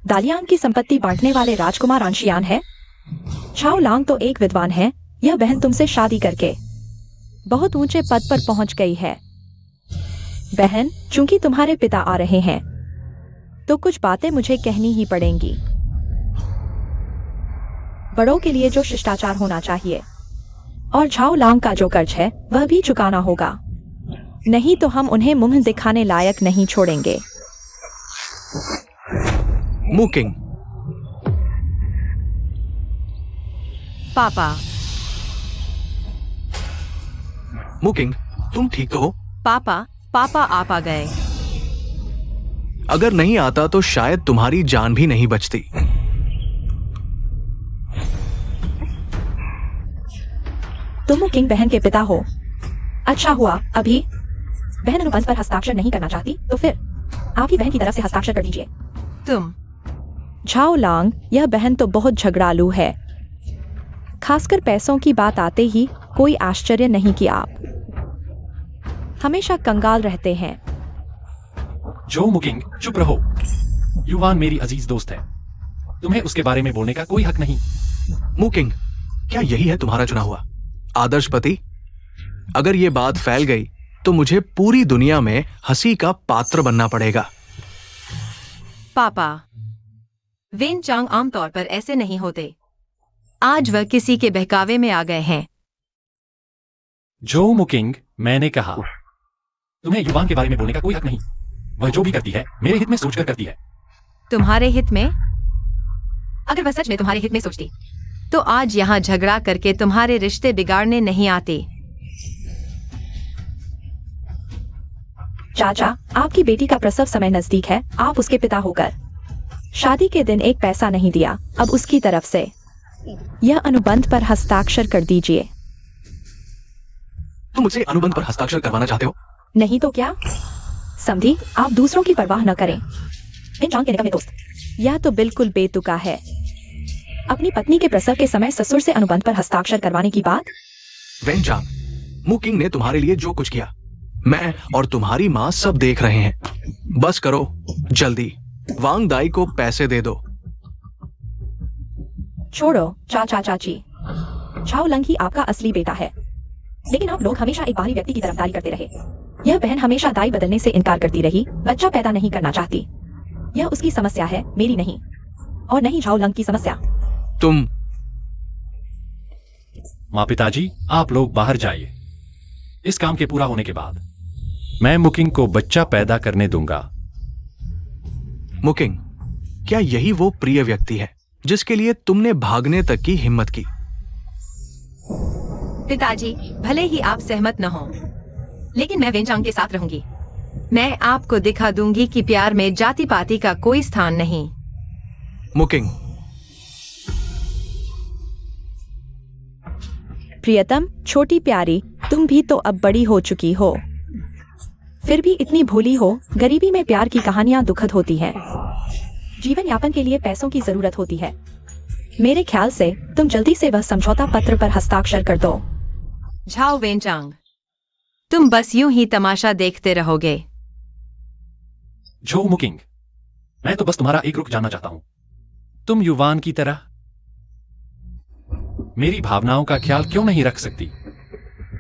दालियांग की संपत्ति बांटने वाले राजकुमार आंशियान है? झाओ लैंग तो एक विद्वान है। यह बहन तुमसे शादी करके बहुत ऊंचे पद पर पहुंच गई है। बहन, चूंकि तुम्हारे पिता आ रहे हैं तो कुछ बातें मुझे कहनी ही पड़ेंगी। बड़ों के लिए जो शिष्टाचार होना चाहिए, और झाओ लैंग का जो कर्ज है वह भी चुकाना होगा। नहीं तो हम उन्हें मुंह दिखाने लायक नहीं छोड़ेंगे। मुकिंग, पापा। मुकिंग, तुम ठीक तो हो? पापा, पापा आप आ गए। अगर नहीं आता तो शायद तुम्हारी जान भी नहीं बचती। तुम मुकिंग बहन के पिता हो। अच्छा हुआ अभी बहन अनुबंध पर हस्ताक्षर नहीं करना चाहती तो फिर आप ही बहन की तरफ से हस्ताक्षर कर दीजिए। तुम। झाओ लैंग, यह बहन तो बहुत झगड़ालू है। खासकर पैसों की बात आते ही कोई आश्चर्य नहीं कि आप हमेशा कंगाल रहते हैं। जो मुकिंग, चुप रहो। युवान मेरी अजीज दोस्त है। तुम्हें उसके बारे में बोलने का कोई हक नहीं। मुकिंग, क्या यही है तुम्हारा चुना हुआ आदर्श पति? अगर ये बात फैल गई तो मुझे पूरी दुनिया में हंसी का पात्र बनना पड़ेगा। पापा, वेन चांग आमतौर पर ऐसे नहीं होते। आज वह किसी के बहकावे में आ गए हैं। जो मुकिंग, मैंने कहा तुम्हें युवान के बारे में बोलने का कोई हक नहीं। वह जो भी करती है मेरे हित में सोचकर करती है। तुम्हारे हित में? अगर वह सच में तुम्हारे हित में सोचती तो आज यहाँ झगड़ा करके तुम्हारे रिश्ते बिगाड़ने नहीं आते। चाचा, आपकी बेटी का प्रसव समय नजदीक है। आप उसके पिता होकर शादी के दिन एक पैसा नहीं दिया। अब उसकी तरफ से यह अनुबंध पर हस्ताक्षर कर दीजिए। तुम मुझसे अनुबंध पर हस्ताक्षर करवाना चाहते हो? नहीं तो क्या? समझी, आप दूसरों की परवाह न करें। वेन चांग के निकट में दोस्त। यह तो बिल्कुल बेतुका है। अपनी पत्नी के प्रसव के समय ससुर से अनुबंध पर हस्ताक्षर करवाने की बात। वेन चांग, मुकिंग ने तुम्हारे लिए जो कुछ किया, मैं और तुम्हारी माँ सब देख रहे हैं। बस करो जल्दी। वांग दाई को पैसे दे दो। छोड़ो चाचा चाची, झाओ लैंग ही आपका असली बेटा है। लेकिन आप लोग हमेशा एक बाहरी व्यक्ति की तरफदारी करते रहे। यह बहन हमेशा दाई बदलने से इनकार करती रही। बच्चा पैदा नहीं करना चाहती। यह उसकी समस्या है, मेरी नहीं। और नहीं झाओ लैंग की समस्या। तुम। माँ, पिताजी, आप लोग बाहर जाइए। इस काम के पूरा होने के बाद मैं मुकिंग को बच्चा पैदा करने दूंगा। मुकिंग, क्या यही वो प्रिय व्यक्ति है जिसके लिए तुमने भागने तक की हिम्मत की? पिताजी, भले ही आप सहमत न हो, लेकिन मैं वेन चांग के साथ रहूंगी। मैं आपको दिखा दूंगी कि प्यार में जाति पाति का कोई स्थान नहीं। मुकिंग, प्रियतम, छोटी प्यारी, तुम भी तो अब बड़ी हो चुकी हो, फिर भी इतनी भोली हो। गरीबी में प्यार की कहानियां दुखद होती हैं। जीवन यापन के लिए पैसों की जरूरत होती है। मेरे ख्याल से तुम जल्दी से वह समझौता पत्र पर हस्ताक्षर कर दो। झाओ वेनचांग, तुम बस यूं ही तमाशा देखते रहोगे। झो मुकिंग, मैं तो बस तुम्हारा एक रुख जानना चाहता हूं। तुम युवान की तरह मेरी भावनाओं का ख्याल क्यों नहीं रख सकती?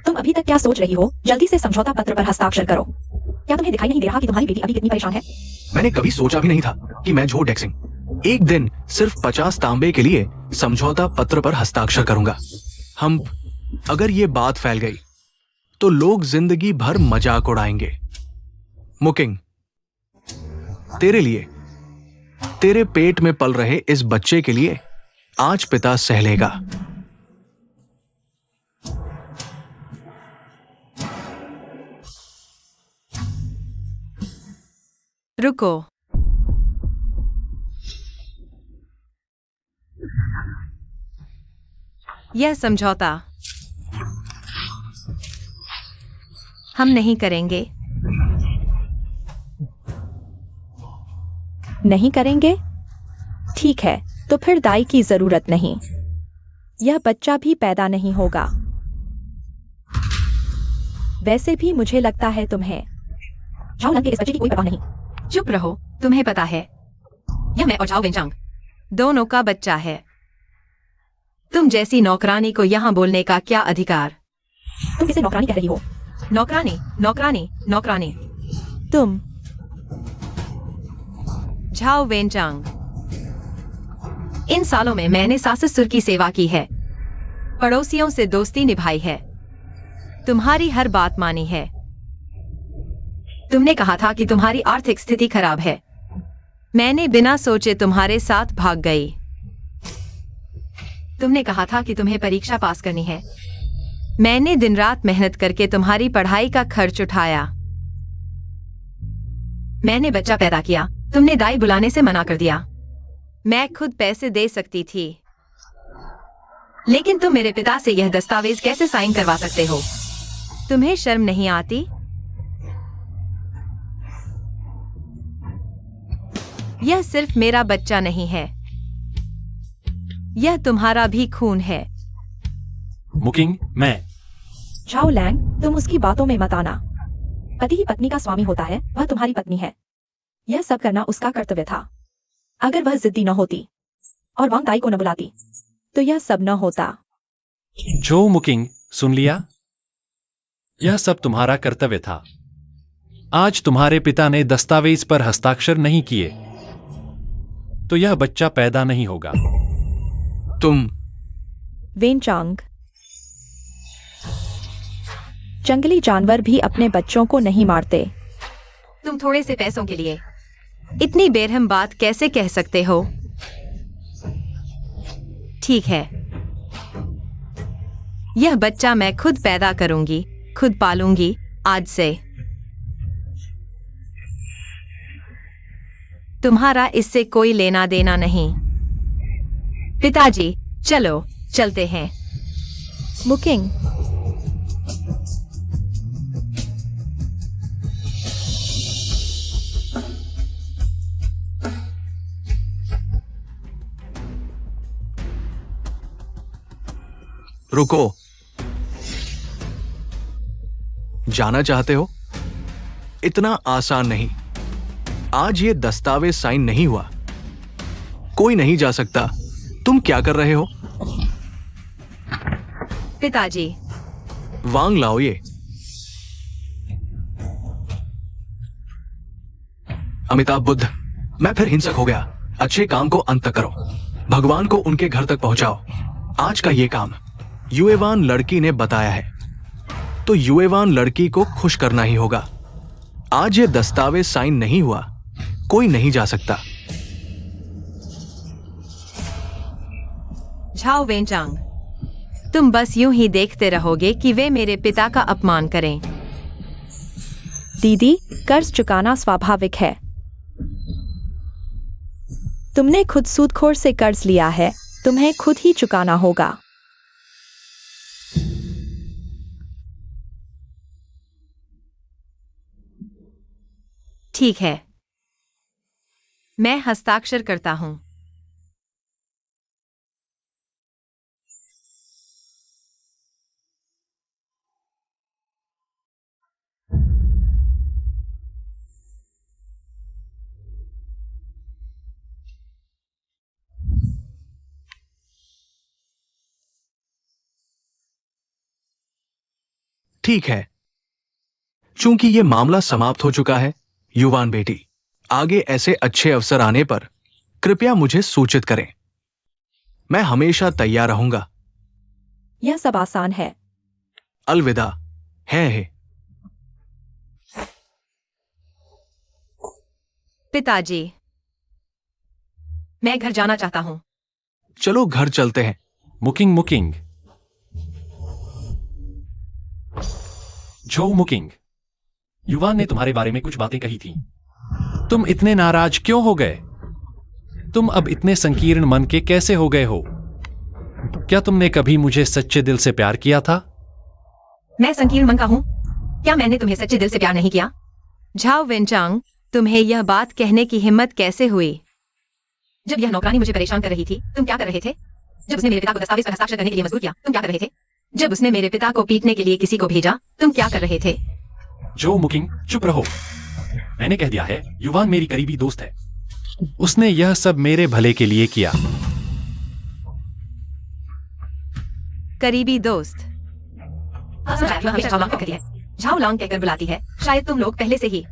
तुम अभी तक क्या सोच रही हो? जल्दी से समझौता पत्र पर हस्ताक्षर करो। क्या तुम्हें दिखाई नहीं दे रहा कि तुम्हारी बेटी अभी कितनी परेशान है? मैंने कभी सोचा भी नहीं था कि मैं झो डेक्सिंग एक दिन सिर्फ 50 तांबे के लिए समझौता पत्र पर हस्ताक्षर करूंगा। अगर ये बात फैल गई तो लोग जिंदगी भर मजाक उड़ाएंगे। मुकिंग, तेरे लिए, तेरे पेट में पल रहे इस बच्चे के लिए आज पिता सह लेगा। रुको, यह समझौता हम नहीं करेंगे। नहीं करेंगे? ठीक है, तो फिर दाई की जरूरत नहीं। यह बच्चा भी पैदा नहीं होगा। वैसे भी मुझे लगता है तुम्हें झाओ लंग के इस बच्चे की कोई परवाह नहीं। चुप रहो, तुम्हें पता है यह मैं और झाओ वेनचांग दोनों का बच्चा है। तुम जैसी नौकरानी को यहाँ बोलने का क्या अधिकार? तुम किसे नौकरानी कह रही हो? नौकरानी, नौकरानी, नौकरानी। तुम झाओ वेनचांग, इन सालों में मैंने सास ससुर की सेवा की है, पड़ोसियों से दोस्ती निभाई है, तुम्हारी हर बात मानी है। तुमने कहा था कि तुम्हारी आर्थिक स्थिति खराब है, मैंने बिना सोचे तुम्हारे साथ भाग गई। तुमने कहा था कि तुम्हें परीक्षा पास करनी है, मैंने दिन रात मेहनत करके तुम्हारी पढ़ाई का खर्च उठाया। मैंने बच्चा पैदा किया, तुमने दाई बुलाने से मना कर दिया। मैं खुद पैसे दे सकती थी, लेकिन तुम मेरे पिता से यह दस्तावेज कैसे साइन करवा सकते हो? तुम्हें शर्म नहीं आती? यह सिर्फ मेरा बच्चा नहीं है, यह तुम्हारा भी खून है। मुकिंग, मैं झाओ लैंग, तुम उसकी बातों में मत आना। पति ही पत्नी का स्वामी होता है, वह तुम्हारी पत्नी है। यह सब करना उसका कर्तव्य था। अगर वह जिद्दी न होती और वांग दाई को न बुलाती तो यह सब न होता। झो मुकिंग, सुन लिया? यह सब तुम्हारा कर्तव्य था। आज तुम्हारे पिता ने दस्तावेज पर हस्ताक्षर नहीं किए तो यह बच्चा पैदा नहीं होगा। तुम वेनचांग, जंगली जानवर भी अपने बच्चों को नहीं मारते। तुम थोड़े से पैसों के लिए इतनी बेरहम बात कैसे कह सकते हो? ठीक है, यह बच्चा मैं खुद पैदा करूंगी, खुद पालूंगी आज से। तुम्हारा इससे कोई लेना देना नहीं। पिताजी, चलो चलते हैं। मुकिंग, रुको, जाना चाहते हो? इतना आसान नहीं। आज ये दस्तावेज साइन नहीं हुआ, कोई नहीं जा सकता। तुम क्या कर रहे हो? पिताजी, वांग लाओ ये। अमिताभ बुद्ध, मैं फिर हिंसक हो गया। अच्छे काम को अंत करो, भगवान को उनके घर तक पहुंचाओ। आज का ये काम युएवान लड़की ने बताया है, तो युएवान लड़की को खुश करना ही होगा। आज ये दस्तावेज साइन नहीं हुआ, कोई नहीं जा सकता। झाओ वेनचांग, तुम बस यूं ही देखते रहोगे कि वे मेरे पिता का अपमान करें। दीदी, कर्ज चुकाना स्वाभाविक है। तुमने खुद सूदखोर से कर्ज लिया है, तुम्हें खुद ही चुकाना होगा। ठीक है, मैं हस्ताक्षर करता हूँ। ठीक है, चूंकि ये मामला समाप्त हो चुका है, युवान बेटी, आगे ऐसे अच्छे अवसर आने पर कृपया मुझे सूचित करें। मैं हमेशा तैयार रहूंगा। यह सब आसान है। अलविदा। है। पिताजी, मैं घर जाना चाहता हूँ। चलो घर चलते हैं। मुकिंग मुकिंग। जो मुकिंग, युवान ने तुम्हारे बारे में कुछ बातें कही थी। तुम इतने नाराज क्यों हो गए? तुम अब इतने संकीर्ण मन के कैसे हो गए हो? क्या तुमने कभी मुझे सच्चे दिल से प्यार किया था? मैं संकीर्ण मन का हूँ? क्या मैंने तुम्हें सच्चे दिल से प्यार नहीं किया? झाओ वेनचांग, तुम्हें यह बात कहने की हिम्मत कैसे हुई? जब यह नौकरानी मुझे परेशान कर रही थी, तुम क्या कर रहे थे? जब उसने मेरे पिता को दस्तावेज पर हस्ताक्षर करने के लिए मजबूर किया, तुम क्या कर रहे थे? जब उसने मेरे पिता को पीटने के लिए किसी को भेजा, तुम क्या कर रहे थे? जो मुकिंग, चुप रहो। मैंने कह दिया है, युवान मेरी करीबी दोस्त है। उसने यह सब मेरे भले के लिए किया। करीबी दोस्त? हमेशा झाओ लांग कहती है। झाओ लांग कहकर बुलाती है। शायद तुम लोग पहले से ही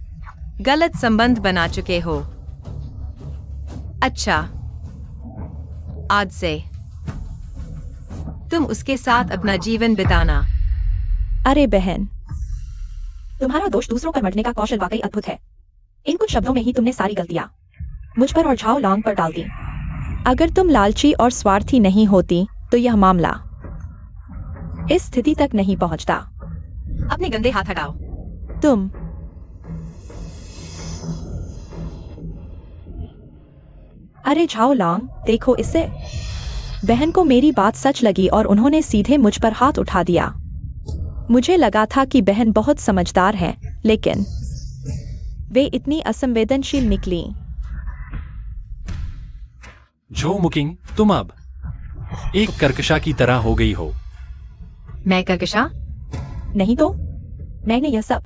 गलत संबंध बना चुके हो। अच्छा, आज से तुम उसके साथ अपना जीवन बिताना। अरे बहन, तुम्हारा दोष दूसरों पर मरने का कौशल वाकई अद्भुत है। इन कुछ शब्दों में ही तुमने सारी गलतियां मुझ पर और झाओ लांग पर डाल दी। अगर तुम लालची और स्वार्थी नहीं होती तो यह मामला इस स्थिति तक नहीं पहुंचता। अपने गंदे हाथ हटाओ। तुम अरे झाओ लांग, देखो इसे। बहन को मेरी बात सच लगी और उन्होंने सीधे मुझ पर हाथ उठा दिया। मुझे लगा था कि बहन बहुत समझदार है, लेकिन वे इतनी असंवेदनशील निकली। जो मुकिंग, तुम अब एक कर्कशा की तरह हो गई हो। मैं कर्कशा नहीं तो मैंने यह सब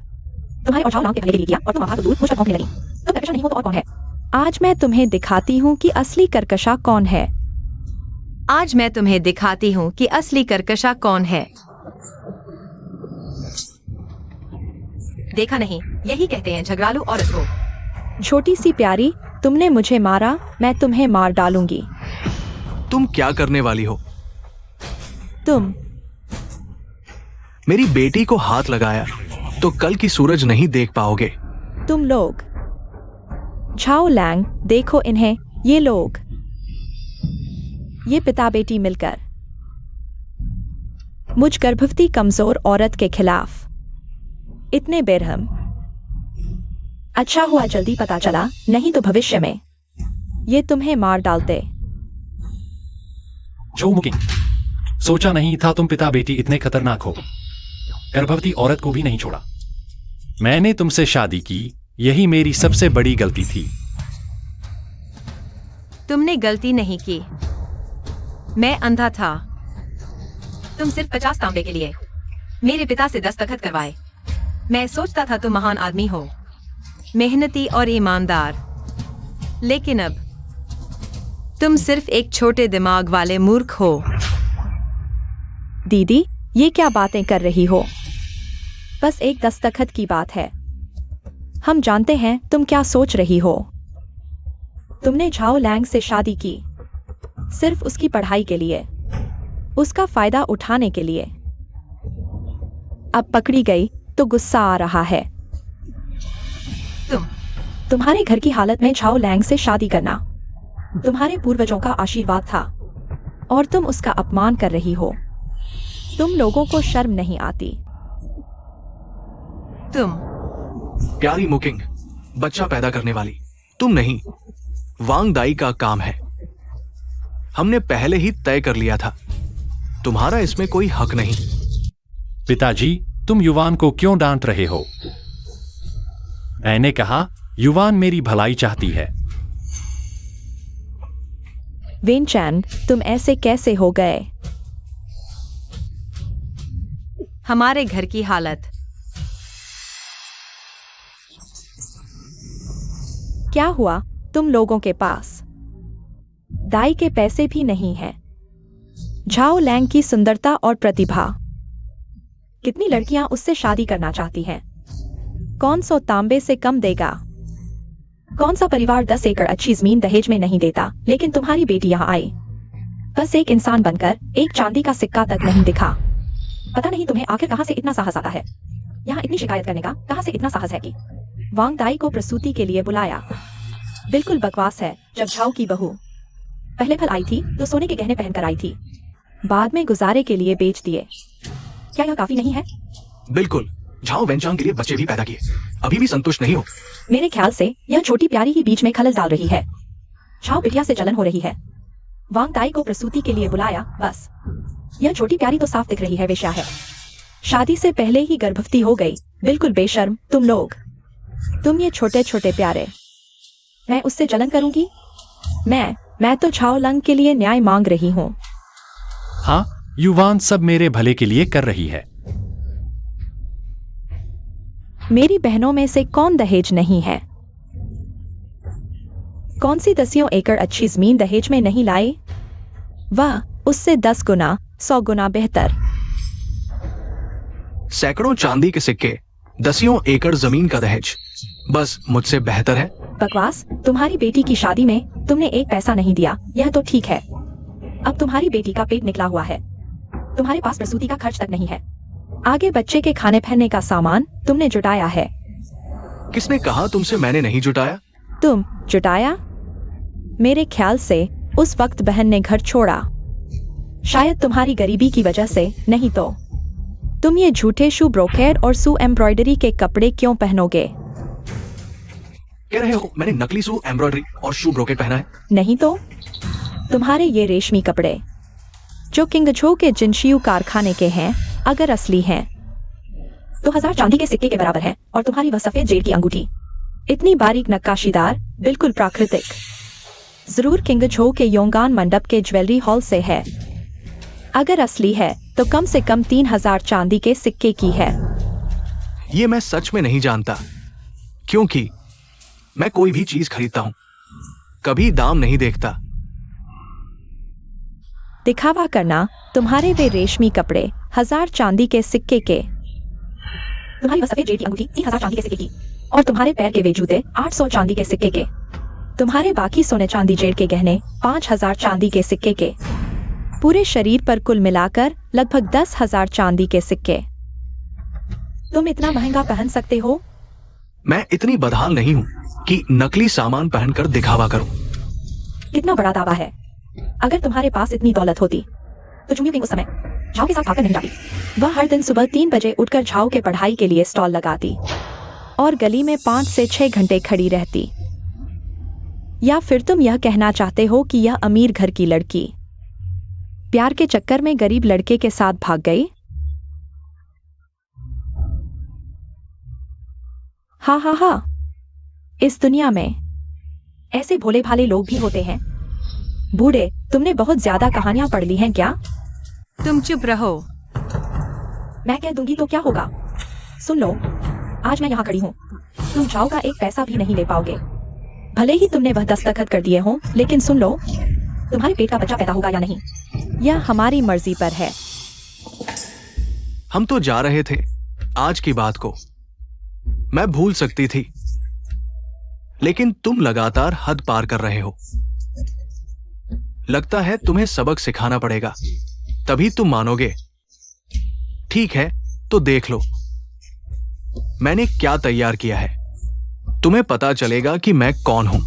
तुम्हारे और झाओ लांग के भले के लिए किया और तुम आभार दूर मुझ पर भौंकने लगी। तुम कर्कशा नहीं हो तो और कौन है? आज मैं तुम्हें दिखाती हूँ कि असली कर्कशा कौन है। आज मैं तुम्हें दिखाती हूँ कि असली कर्कशा कौन है। देखा नहीं, यही कहते हैं झगड़ालू औरत को। छोटी सी प्यारी, तुमने मुझे मारा, मैं तुम्हें मार डालूंगी। तुम क्या करने वाली हो? तुम मेरी बेटी को हाथ लगाया तो कल की सूरज नहीं देख पाओगे। तुम लोग झाओ लैंग, देखो इन्हें, ये लोग, ये पिता बेटी मिलकर मुझ गर्भवती कमजोर औरत के खिलाफ इतने बेरहम। अच्छा हुआ जल्दी पता चला, नहीं तो भविष्य में ये तुम्हें मार डालते। जो मुकिंग, सोचा नहीं था तुम पिता बेटी इतने खतरनाक हो। गर्भवती औरत को भी नहीं छोड़ा। मैंने तुमसे शादी की, यही मेरी सबसे बड़ी गलती थी। तुमने गलती नहीं की, मैं अंधा था। तुम सिर्फ 50 तांबे के लिए मेरे पिता से दस्तखत करवाए। मैं सोचता था तुम महान आदमी हो, मेहनती और ईमानदार, लेकिन अब तुम सिर्फ एक छोटे दिमाग वाले मूर्ख हो। दीदी, ये क्या बातें कर रही हो? बस एक दस्तखत की बात है। हम जानते हैं तुम क्या सोच रही हो। तुमने झाओ लैंग से शादी की सिर्फ उसकी पढ़ाई के लिए, उसका फायदा उठाने के लिए। अब पकड़ी गई तो गुस्सा आ रहा है। तुम्हारे घर की हालत में झाओ लैंग से शादी करना तुम्हारे पूर्वजों का आशीर्वाद था और तुम उसका अपमान कर रही हो। तुम लोगों को शर्म नहीं आती? तुम प्यारी मुकिंग, बच्चा पैदा करने वाली तुम नहीं, वांग दाई का काम है। हमने पहले ही तय कर लिया था, तुम्हारा इसमें कोई हक नहीं। पिताजी, तुम युवान को क्यों डांट रहे हो? मैंने कहा युवान मेरी भलाई चाहती है। वेनचैन, तुम ऐसे कैसे हो गए? हमारे घर की हालत। क्या हुआ तुम लोगों के पास? दाई के पैसे भी नहीं है। झाओ लैंग की सुंदरता और प्रतिभा, कितनी लड़कियां उससे शादी करना चाहती हैं। कौन सौ तांबे से कम देगा? कौन सा परिवार 10 एकड़ अच्छी जमीन दहेज में नहीं देता? लेकिन तुम्हारी बेटी यहाँ आई, बस एक इंसान बनकर, एक चांदी का सिक्का तक नहीं दिखा। पता नहीं तुम्हें आखिर कहां से इतना साहस आता है। यहाँ इतनी शिकायत करने का कहां से इतना साहस है कि वांग दाई को प्रसूति के लिए बुलाया। बिल्कुल बकवास है। जब झाओ की बहू पहले फल आई थी तो सोने के गहने पहनकर आई थी, बाद में गुजारे के लिए बेच दिए। क्या यह काफी नहीं है? बिल्कुल। झाओ वेनचांग के लिए बच्चे भी पैदा किए, अभी भी संतुष्ट नहीं हो। मेरे ख्याल से यह छोटी प्यारी ही बीच में खलल डाल रही है। झाओ बिटिया से जलन हो रही है। वांग दाई को प्रसूति के लिए बुलाया, बस। यह छोटी प्यारी तो साफ दिख रही है वेश्या है। शादी से पहले ही गर्भवती हो गई। बिल्कुल बेशर्म तुम लोग। तुम ये छोटे छोटे प्यारे। मैं उससे जलन करूंगी? मैं तो झाओ लंग के लिए न्याय मांग रही हूँ। हाँ, युवान सब मेरे भले के लिए कर रही है। मेरी बहनों में से कौन दहेज नहीं है? कौन सी 10 एकड़ अच्छी जमीन दहेज में नहीं लाई? वाह, उससे 10 गुना 100 गुना बेहतर। सैकड़ों चांदी के सिक्के, 10 एकड़ जमीन का दहेज, बस मुझसे बेहतर है। बकवास। तुम्हारी बेटी की शादी में तुमने एक पैसा नहीं दिया, यह तो ठीक है। अब तुम्हारी बेटी का पेट निकला हुआ है, तुम्हारे पास प्रसूति का खर्च तक नहीं है। आगे बच्चे के खाने पहनने का सामान तुमने जुटाया है। किसने कहा तुमसे मैंने नहीं जुटाया? तुम जुटाया? मेरे ख्याल से उस वक्त बहन ने घर छोड़ा, शायद तुम्हारी गरीबी की वजह से, नहीं तो। तुम ये झूठे शू ब्रोकेड और सू एम्ब्रॉयडरी के कपड़े क्यों पहनोगे? कह रहे हो मैंने नकली सू एम्ब्रॉयडरी और शू ब्रोकेट पहना है? नहीं तो। तुम्हारे ये रेशमी कपड़े जो किंगझो के जिनशियू कारखाने के हैं, अगर असली हैं तो 1000 चांदी के सिक्के के बराबर है। और तुम्हारी वह सफेद जेड की अंगूठी, इतनी बारीक नक्काशीदार, बिल्कुल प्राकृतिक, जरूर किंगझो के योंगान मंडप के ज्वेलरी हॉल से है। अगर असली है तो कम से कम 3000 चांदी के सिक्के की है। ये मैं सच में नहीं जानता, क्योंकि मैं कोई भी चीज खरीदता हूं, कभी दाम नहीं देखता। दिखावा करना। तुम्हारे वे रेशमी कपड़े 1000 चांदी के सिक्के के, तुम्हारी वह सफेद जेड की अंगूठी 3000 चांदी के सिक्के की, और तुम्हारे पैर के वे जूते 800 चांदी के सिक्के के। तुम्हारे बाकी सोने चांदी जेड के गहने 5000 चांदी के सिक्के के। पूरे शरीर पर कुल मिलाकर लगभग 10,000 चांदी के सिक्के। तुम इतना महंगा पहन सकते हो? मैं इतनी बदहाल नहीं हूं कि नकली सामान पहनकर दिखावा करूं। कितना बड़ा दावा है। अगर तुम्हारे पास इतनी दौलत होती तो जुमियो किंग उस समय झाओ के साथ भागकर नहीं जाती। वह हर दिन सुबह 3 बजे उठकर झाओ के पढ़ाई के लिए स्टॉल लगाती और गली में 5 से 6 घंटे खड़ी रहती। या फिर तुम यह कहना चाहते हो कि यह अमीर घर की लड़की प्यार के चक्कर में गरीब लड़के के साथ भाग गई? हाँ हाँ हाँ, इस दुनिया में ऐसे भोले भाले लोग भी होते हैं। बूढ़े, तुमने बहुत ज्यादा कहानियां पढ़ ली हैं क्या? तुम चुप रहो। मैं कह दूंगी तो क्या होगा? सुन लो, आज मैं यहाँ खड़ी हूँ, तुम झाओ का एक पैसा भी नहीं ले पाओगे। भले ही तुमने वह दस्तखत कर दिए हो, लेकिन सुन लो, तुम्हारे पेट का बच्चा पैदा होगा या नहीं, यह हमारी मर्जी पर है। हम तो जा रहे थे आज की बात को, मैं भूल सकती थी, लेकिन तुम लगातार हद पार कर रहे हो। लगता है तुम्हें सबक सिखाना पड़ेगा, तभी तुम मानोगे। ठीक है, तो देख लो मैंने क्या तैयार किया है, तुम्हें पता चलेगा कि मैं कौन हूं।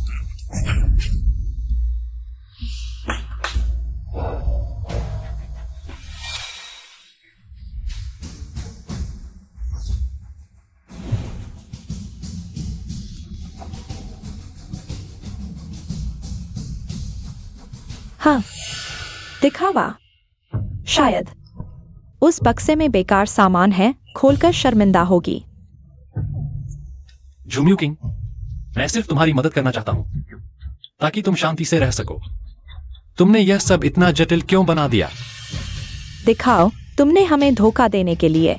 हाँ, दिखावा। शायद उस बक्से में बेकार सामान है, खोलकर शर्मिंदा होगी। झुमियो किंग, मैं सिर्फ तुम्हारी मदद करना चाहता हूं ताकि तुम शांति से रह सको। तुमने यह सब इतना जटिल क्यों बना दिया? दिखाओ, तुमने हमें धोखा देने के लिए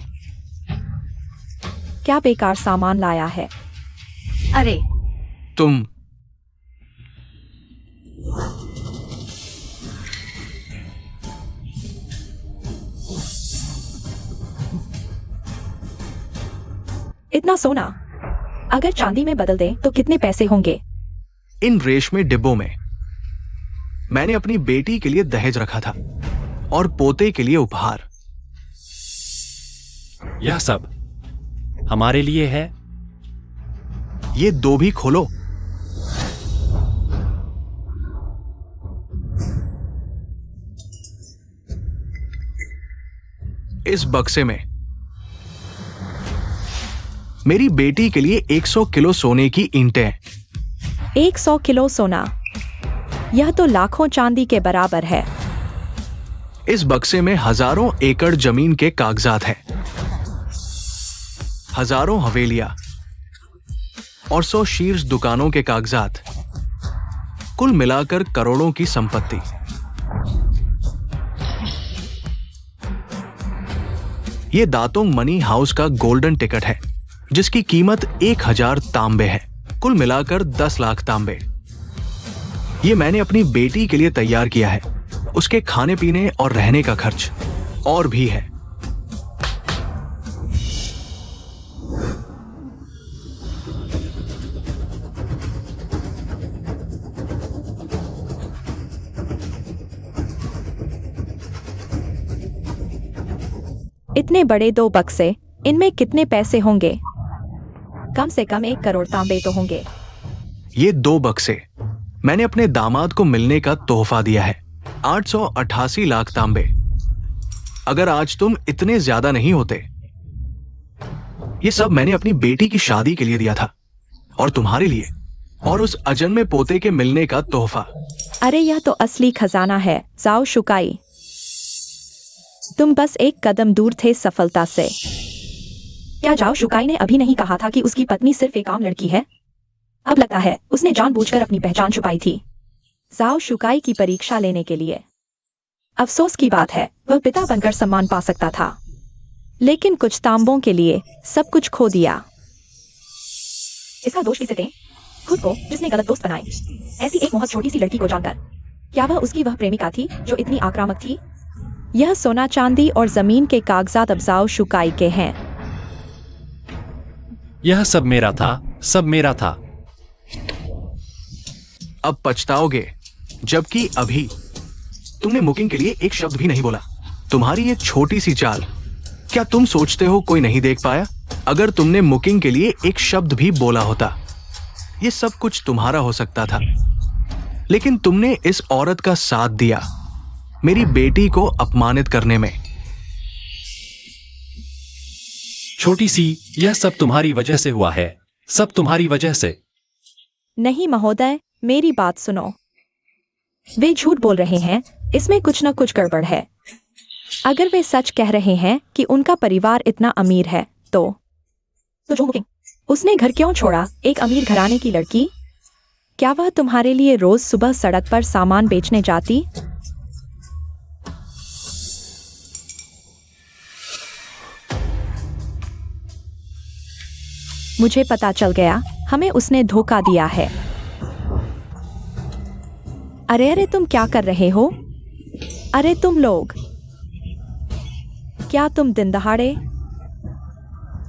क्या बेकार सामान लाया है। अरे तुम इतना सोना अगर चांदी में बदल दे तो कितने पैसे होंगे? इन रेशमी डिब्बों में मैंने अपनी बेटी के लिए दहेज रखा था और पोते के लिए उपहार। यह सब हमारे लिए है। ये दो भी खोलो। इस बक्से में मेरी बेटी के लिए 100 किलो सोने की ईंटें। 100 किलो सोना, यह तो लाखों चांदी के बराबर है। इस बक्से में हजारों एकड़ जमीन के कागजात हैं, हजारों हवेलियां और 100 शीर्ष दुकानों के कागजात, कुल मिलाकर करोड़ों की संपत्ति। यह दातोंग मनी हाउस का गोल्डन टिकट है जिसकी कीमत 1000 तांबे है, कुल मिलाकर 10 लाख तांबे। ये मैंने अपनी बेटी के लिए तैयार किया है, उसके खाने पीने और रहने का खर्च और भी है। इतने बड़े 2 बक्से, इनमें कितने पैसे होंगे? कम से कम 1 करोड़ तांबे तो होंगे। ये 2 बक्से मैंने अपने दामाद को मिलने का तोहफा दिया है, 888 लाख तांबे। अगर आज तुम इतने ज्यादा नहीं होते। ये सब मैंने अपनी बेटी की शादी के लिए दिया था और तुम्हारे लिए और उस अजन्मे पोते के मिलने का तोहफा। अरे यह तो असली खजाना है, जाओ शुकाई। तुम बस 1 कदम दूर थे सफलता से। क्या जाओ शुकाई ने अभी नहीं कहा था कि उसकी पत्नी सिर्फ एक आम लड़की है? अब लगता है उसने जानबूझकर अपनी पहचान छुपाई थी जाओ शुकाई की परीक्षा लेने के लिए। अफसोस की बात है वह पिता बनकर सम्मान पा सकता था, लेकिन कुछ तांबों के लिए सब कुछ खो दिया। इसका दोष किसे दें? खुद को जिसने गलत दोस्त बनाए। ऐसी एक बहुत छोटी सी लड़की को जानकर। क्या वह उसकी वह प्रेमिका थी जो इतनी आक्रामक थी? यह सोना चांदी और जमीन के कागजात अब जाओ शुकाई के हैं। यह सब मेरा था, सब मेरा था। अब पछताओगे, जबकि अभी तुमने मुकिंग के लिए एक शब्द भी नहीं बोला। तुम्हारी ये छोटी सी चाल, क्या तुम सोचते हो कोई नहीं देख पाया? अगर तुमने मुकिंग के लिए एक शब्द भी बोला होता, ये सब कुछ तुम्हारा हो सकता था। लेकिन तुमने इस औरत का साथ दिया, मेरी बेटी को अपमानित करने में। छोटी सी, यह सब तुम्हारी वजह से हुआ है, सब तुम्हारी वजह से। नहीं महोदय, मेरी बात सुनो। वे झूठ बोल रहे हैं, इसमें कुछ न कुछ गड़बड़ है। अगर वे सच कह रहे हैं कि उनका परिवार इतना अमीर है तो उसने घर क्यों छोड़ा? एक अमीर घराने की लड़की, क्या वह तुम्हारे लिए रोज सुबह सड़क पर सामान बेचने जाती? मुझे पता चल गया, हमें उसने धोखा दिया है। अरे अरे तुम क्या कर रहे हो? अरे तुम लोग, क्या तुम दिन दहाड़े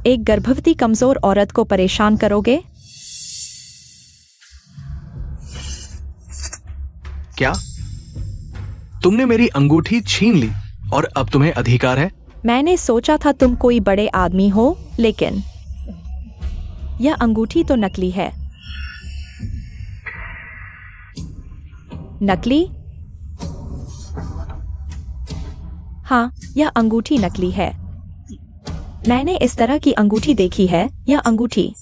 एक गर्भवती कमजोर औरत को परेशान करोगे? क्या तुमने मेरी अंगूठी छीन ली और अब तुम्हें अधिकार है? मैंने सोचा था तुम कोई बड़े आदमी हो, लेकिन यह अंगूठी तो नकली है। नकली? हाँ, यह अंगूठी नकली है। मैंने इस तरह की अंगूठी देखी है। यह अंगूठी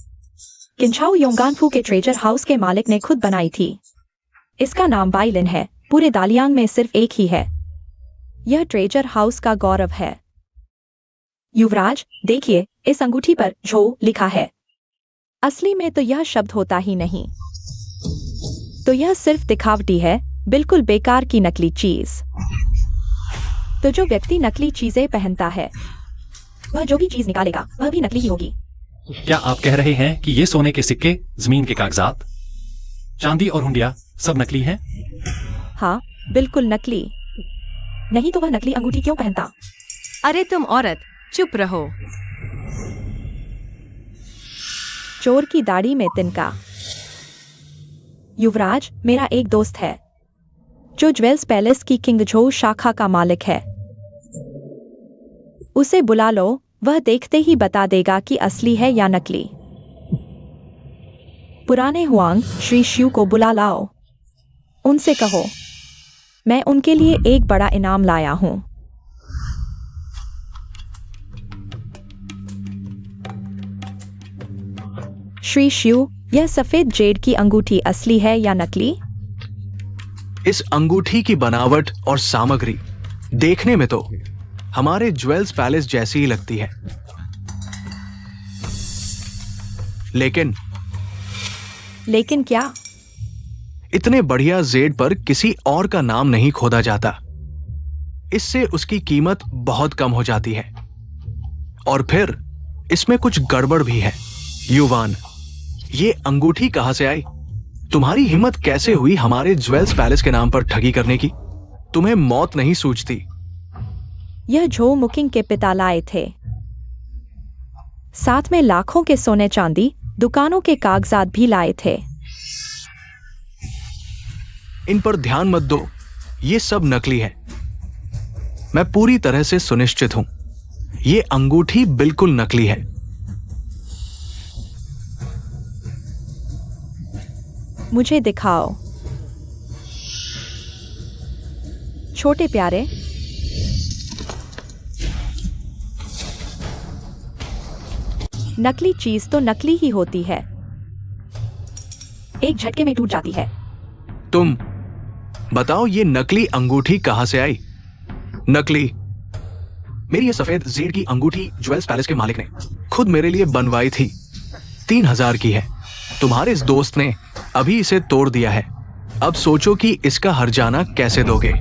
किंचाओ योंगानफू के ट्रेजर हाउस के मालिक ने खुद बनाई थी। इसका नाम वाइलिन है। पूरे दालियांग में सिर्फ एक ही है। यह ट्रेजर हाउस का गौरव है। युवराज, देखिए, इस अंगूठी पर झो लिखा है। असली में तो यह शब्द होता ही नहीं। तो यह सिर्फ दिखावटी है, बिल्कुल बेकार की नकली चीज। तो जो व्यक्ति नकली चीजें पहनता है, वह जो भी चीज निकालेगा वह भी नकली ही होगी। क्या आप कह रहे हैं कि ये सोने के सिक्के, जमीन के कागजात, चांदी और हुंडिया सब नकली हैं? हाँ, बिल्कुल नकली। नहीं तो वह नकली अंगूठी क्यों पहनता? अरे तुम औरत, चुप रहो। चोर की दाढ़ी में तिनका। युवराज मेरा एक दोस्त है जो ज्वेल्स पैलेस की किंग झो शाखा का मालिक है। उसे बुला लो, वह देखते ही बता देगा कि असली है या नकली। पुराने हुआंग श्री शिव को बुला लाओ। उनसे कहो मैं उनके लिए एक बड़ा इनाम लाया हूं। श्री शिव, यह सफेद जेड की अंगूठी असली है या नकली? इस अंगूठी की बनावट और सामग्री देखने में तो हमारे ज्वेल्स पैलेस जैसी ही लगती है, लेकिन क्या? इतने बढ़िया जेड पर किसी और का नाम नहीं खोदा जाता। इससे उसकी कीमत बहुत कम हो जाती है। और फिर इसमें कुछ गड़बड़ भी है। युवान, ये अंगूठी कहां से आई? तुम्हारी हिम्मत कैसे हुई हमारे ज्वेल्स पैलेस के नाम पर ठगी करने की? तुम्हें मौत नहीं सूझती? यह झो मुकिंग के पिता लाए थे, साथ में लाखों के सोने चांदी, दुकानों के कागजात भी लाए थे। इन पर ध्यान मत दो, ये सब नकली है। मैं पूरी तरह से सुनिश्चित हूं, ये अंगूठी बिल्कुल नकली है। मुझे दिखाओ। छोटे प्यारे, नकली चीज तो नकली ही होती है, एक झटके में टूट जाती है। तुम बताओ, ये नकली अंगूठी कहां से आई? नकली? मेरी ये सफेद जेड की अंगूठी ज्वेल्स पैलेस के मालिक ने खुद मेरे लिए बनवाई थी। 3000 की है। तुम्हारे इस दोस्त ने अभी इसे तोड़ दिया है। अब सोचो कि इसका हर्जाना कैसे दोगे?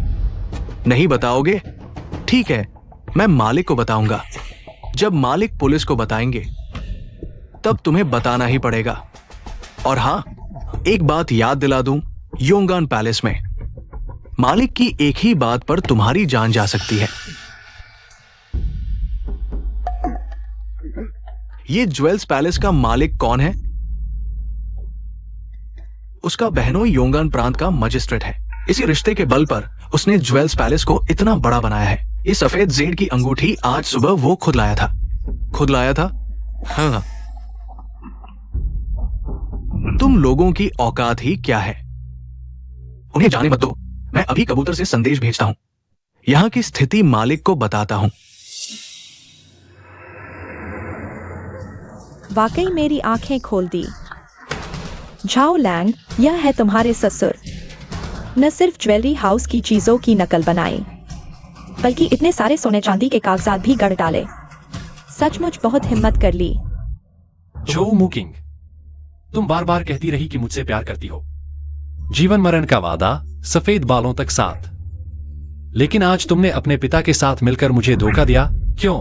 नहीं बताओगे? ठीक है, मैं मालिक को बताऊंगा। जब मालिक पुलिस को बताएंगे तब तुम्हें बताना ही पड़ेगा। और हां, एक बात याद दिला दूं, योंगान पैलेस में मालिक की एक ही बात पर तुम्हारी जान जा सकती है। ये ज्वेल्स पैलेस का मालिक कौन है? उसका बहनोई योंगान प्रांत का मजिस्ट्रेट है। इसी रिश्ते के बल पर उसने ज्वेल्स पैलेस को इतना बड़ा बनाया है। ये सफेद जेड की अंगूठी आज सुबह वो खुद लाया था। खुद लाया था? हाँ। तुम लोगों की औकात ही क्या है? उन्हें जाने मत दो। मैं अभी कबूतर से संदेश भेजता हूं। यहां की स्थिति मालिक को बताता हूं। वाकई मेरी आंखें खोल दी। झाओ लैंग, यह है तुम्हारे ससुर। न सिर्फ ज्वेलरी हाउस की चीजों की नकल बनाई, बल्कि इतने सारे सोने चांदी के कागजात भी गढ़ डाले। सचमुच बहुत हिम्मत कर ली। झो मुकिंग, तुम बार बार कहती रही कि मुझसे प्यार करती हो। जीवन मरण का वादा, सफेद बालों तक साथ। लेकिन आज तुमने अपने पिता के साथ मिलकर मुझे धोखा दिया। क्यों?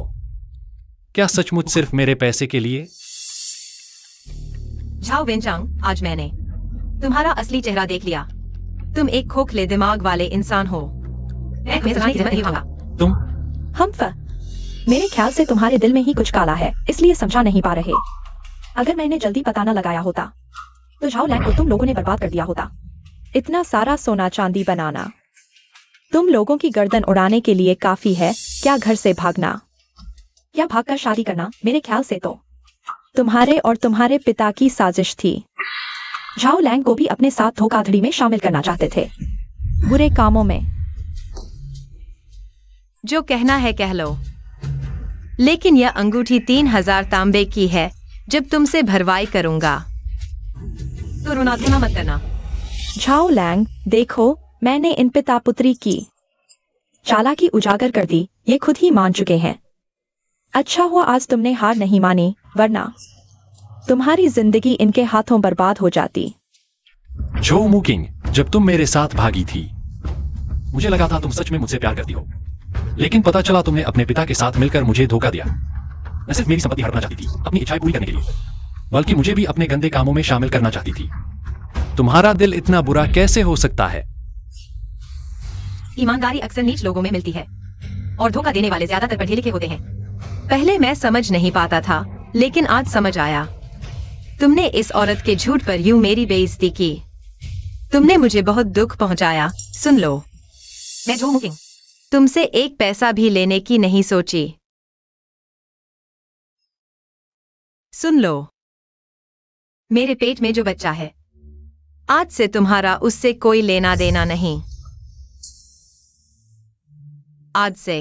क्या सचमुच सिर्फ मेरे पैसे के लिए? झाओ वेनचांग, आज मैंने तुम्हारा असली चेहरा देख लिया। तुम एक खोखले दिमाग वाले इंसान हो। मैं तुम्हें समझाने की जरूरत नहीं दूंगा। तुम मेरे ख्याल से तुम्हारे दिल में ही कुछ काला है, इसलिए समझा नहीं पा रहे। अगर मैंने जल्दी पता न लगाया होता तो झाओ लैंग को तुम लोगों ने बर्बाद कर दिया होता। इतना सारा सोना चांदी बनाना तुम लोगों की गर्दन उड़ाने के लिए काफी है क्या? घर से भागना या भागकर शादी करना, मेरे ख्याल से तो तुम्हारे और तुम्हारे पिता की साजिश थी। झाओ लैंग को भी अपने साथ धोखाधड़ी में शामिल करना चाहते थे, बुरे कामों में। जो कहना है कह लो, लेकिन यह अंगूठी 3000 तांबे की है। जब तुमसे भरवाई करूंगा तो रोना धोना मत करना। झाओ लैंग, देखो, मैंने इन पिता पुत्री की चालाकी उजागर कर दी। ये खुद ही मान चुके हैं। अच्छा हुआ आज तुमने हार नहीं मानी, वरना तुम्हारी जिंदगी इनके हाथों बर्बाद हो जाती। जो मुकिंग, जब तुम मेरे साथ भागी थी मुझे लगा था तुम सच में मुझसे प्यार करती हो, लेकिन पता चला तुमने अपने पिता के साथ मिलकर मुझे धोखा दिया। न सिर्फ मेरी संपत्ति हड़पना चाहती थी अपनी इच्छाएं पूरी करने के लिए, बल्कि मुझे भी अपने गंदे कामों में शामिल करना चाहती थी। तुम्हारा दिल इतना बुरा कैसे हो सकता है? ईमानदारी अक्सर नीच लोगों में मिलती है और धोखा देने वाले ज्यादातर पढ़े लिखे होते हैं। पहले मैं समझ नहीं पाता था, लेकिन आज समझ आया। तुमने इस औरत के झूठ पर यूं मेरी बेइज्जती की। तुमने मुझे बहुत दुख पहुंचाया। सुन लो, मैं जो मुकिंग तुमसे एक पैसा भी लेने की नहीं सोची। सुन लो, मेरे पेट में जो बच्चा है, आज से तुम्हारा उससे कोई लेना देना नहीं। आज से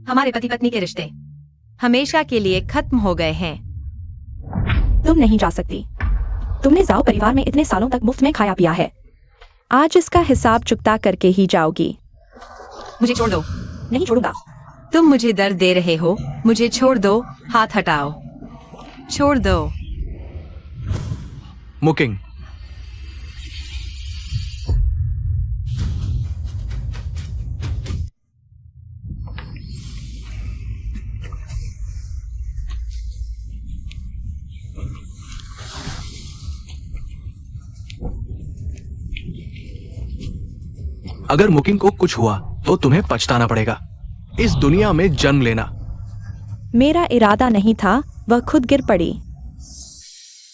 हमारे पति पत्नी के रिश्ते हमेशा के लिए खत्म हो गए हैं। तुम नहीं जा सकती। तुमने जाओ परिवार में इतने सालों तक मुफ्त में खाया पिया है। आज इसका हिसाब चुकता करके ही जाओगी। मुझे छोड़ दो। नहीं छोड़ूंगा। तुम मुझे दर्द दे रहे हो। मुझे छोड़ दो। हाथ हटाओ। छोड़ दो। मुकिंग, अगर मुकिंग को कुछ हुआ तो तुम्हें पछताना पड़ेगा। इस दुनिया में जन्म लेना मेरा इरादा नहीं था, वह खुद गिर पड़ी।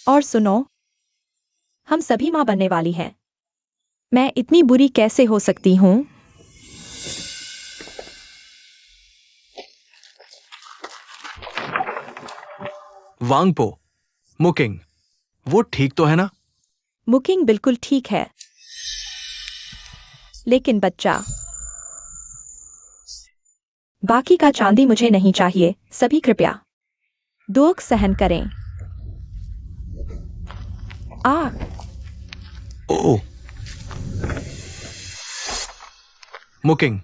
और सुनो, हम सभी मां बनने वाली हैं। मैं इतनी बुरी कैसे हो सकती हूं? वांगपो, मुकिंग, वो ठीक तो है ना? मुकिंग बिल्कुल ठीक है, लेकिन बच्चा, बाकी का चांदी मुझे नहीं चाहिए। सभी कृपया दुख सहन करें। ओ, मुकिंग,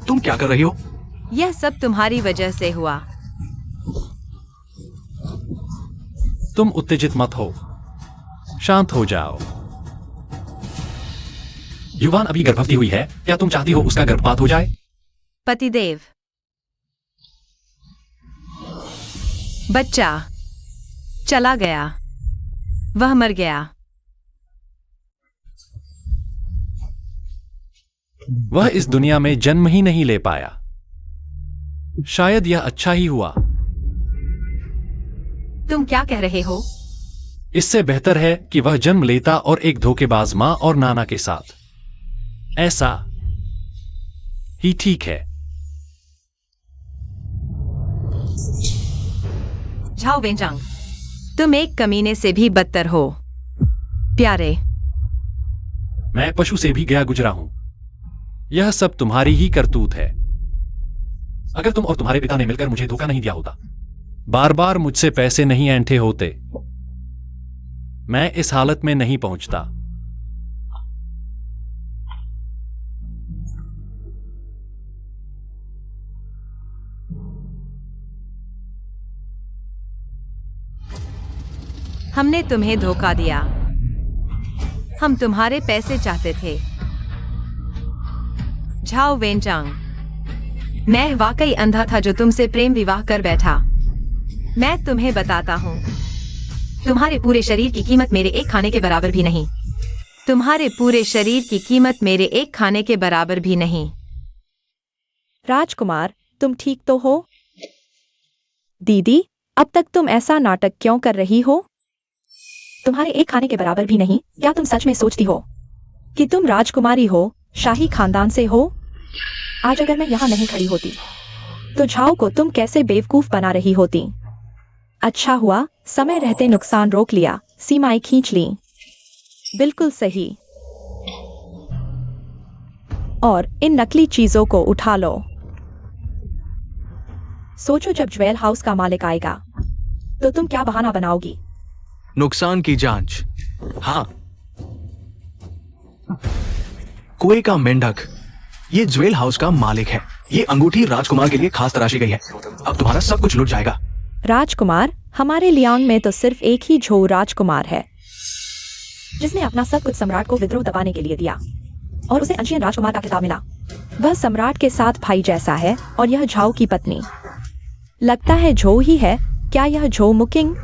तुम क्या कर रही हो? यह सब तुम्हारी वजह से हुआ। तुम उत्तेजित मत हो, शांत हो जाओ। युवान अभी गर्भवती हुई है। क्या तुम चाहती हो उसका गर्भपात हो जाए? पतिदेव, बच्चा चला गया। वह मर गया। वह इस दुनिया में जन्म ही नहीं ले पाया। शायद यह अच्छा ही हुआ। तुम क्या कह रहे हो? इससे बेहतर है कि वह जन्म लेता और एक धोखेबाज मां और नाना के साथ। ऐसा ही ठीक है। झाओ वेंजांग, तुम एक कमीने से भी बदतर हो। प्यारे, मैं पशु से भी गया गुजरा हूं। यह सब तुम्हारी ही करतूत है। अगर तुम और तुम्हारे पिता ने मिलकर मुझे धोखा नहीं दिया होता, बार बार मुझसे पैसे नहीं ऐंठे होते, मैं इस हालत में नहीं पहुंचता। हमने तुम्हें धोखा दिया। हम तुम्हारे पैसे चाहते थे। झाओ वेंचांग, मैं वाकई अंधा था जो तुमसे प्रेम विवाह कर बैठा। मैं तुम्हें बताता हूँ, तुम्हारे पूरे शरीर की कीमत मेरे एक खाने के बराबर भी नहीं। तुम्हारे पूरे शरीर की कीमत मेरे एक खाने के बराबर भी नहीं। राजकुमार, तुम ठीक तो हो? दीदी, अब तक तुम ऐसा नाटक क्यों कर रही हो? तुम्हारे एक खाने के बराबर भी नहीं। क्या तुम सच में सोचती हो कि तुम राजकुमारी हो, शाही खानदान से हो? आज अगर मैं यहाँ नहीं खड़ी होती तो झाओ को तुम कैसे बेवकूफ बना रही होती। अच्छा हुआ समय रहते नुकसान रोक लिया, सीमाएं खींच ली। बिल्कुल सही। और इन नकली चीजों को उठा लो। सोचो जब ज्वेल हाउस का मालिक आएगा तो तुम क्या बहाना बनाओगी? नुकसान की जांच। हाँ, कुएं का मेंढक ये ज्वेल हाउस का मालिक है। ये अंगूठी राजकुमार के लिए खास तराशी गई है। अब तुम्हारा सब कुछ लुट जाएगा। राजकुमार, हमारे लियांग में तो सिर्फ एक ही झो राजकुमार है जिसने अपना सब कुछ सम्राट को विद्रोह दबाने के लिए दिया और उसे अंशियन राजकुमार का खिताब मिला। वह सम्राट के साथ भाई जैसा है और यह झाओ की पत्नी लगता है झो ही है। क्या यह झो मुकिंग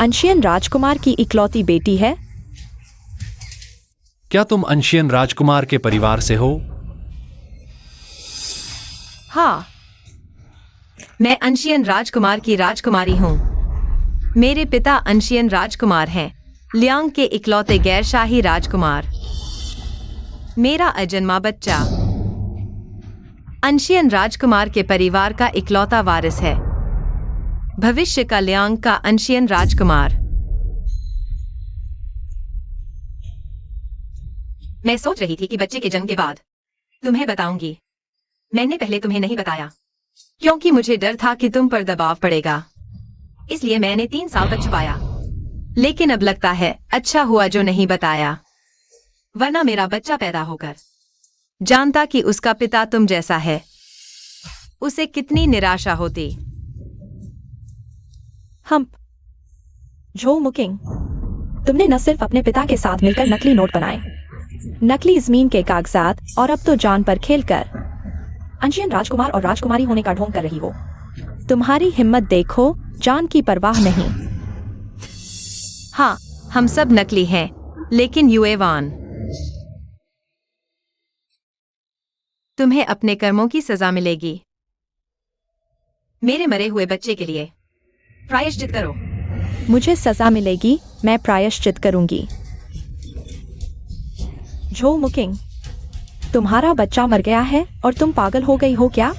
अंशियन राजकुमार की इकलौती बेटी है? क्या तुम अंशियन राजकुमार के परिवार से हो? हाँ, मैं अंशियन राजकुमार की राजकुमारी हूँ। मेरे पिता अंशियन राजकुमार हैं, लियांग के इकलौते गैरशाही राजकुमार। मेरा अजन्मा बच्चा अंशियन राजकुमार के परिवार का इकलौता वारिस है, भविष्य का लियांग का अंशियन राजकुमार। मैं सोच रही थी कि बच्चे के जन्म के बाद तुम्हें बताऊंगी। मैंने पहले तुम्हें नहीं बताया क्योंकि मुझे डर था कि तुम पर दबाव पड़ेगा, इसलिए मैंने 3 साल तक छुपाया। लेकिन अब लगता है अच्छा हुआ जो नहीं बताया, वरना मेरा बच्चा पैदा होकर जानता कि उसका पिता तुम जैसा है, उसे कितनी निराशा होती। हम झो मुकिंग, तुमने न सिर्फ अपने पिता के साथ मिलकर नकली नोट बनाए, नकली जमीन के कागजात और अब तो जान पर खेलकर अंशियन राजकुमार और राजकुमारी होने का ढोंग कर रही हो। तुम्हारी हिम्मत देखो, जान की परवाह नहीं। हाँ, हम सब नकली हैं, लेकिन युएवान, तुम्हें अपने कर्मों की सजा मिलेगी। मेरे मरे हुए बच्चे के लिए प्रायश्चित करो। मुझे सजा मिलेगी, मैं प्रायश्चित करूंगी। झो मुकिंग, तुम्हारा बच्चा मर गया है और तुम पागल हो गई हो क्या?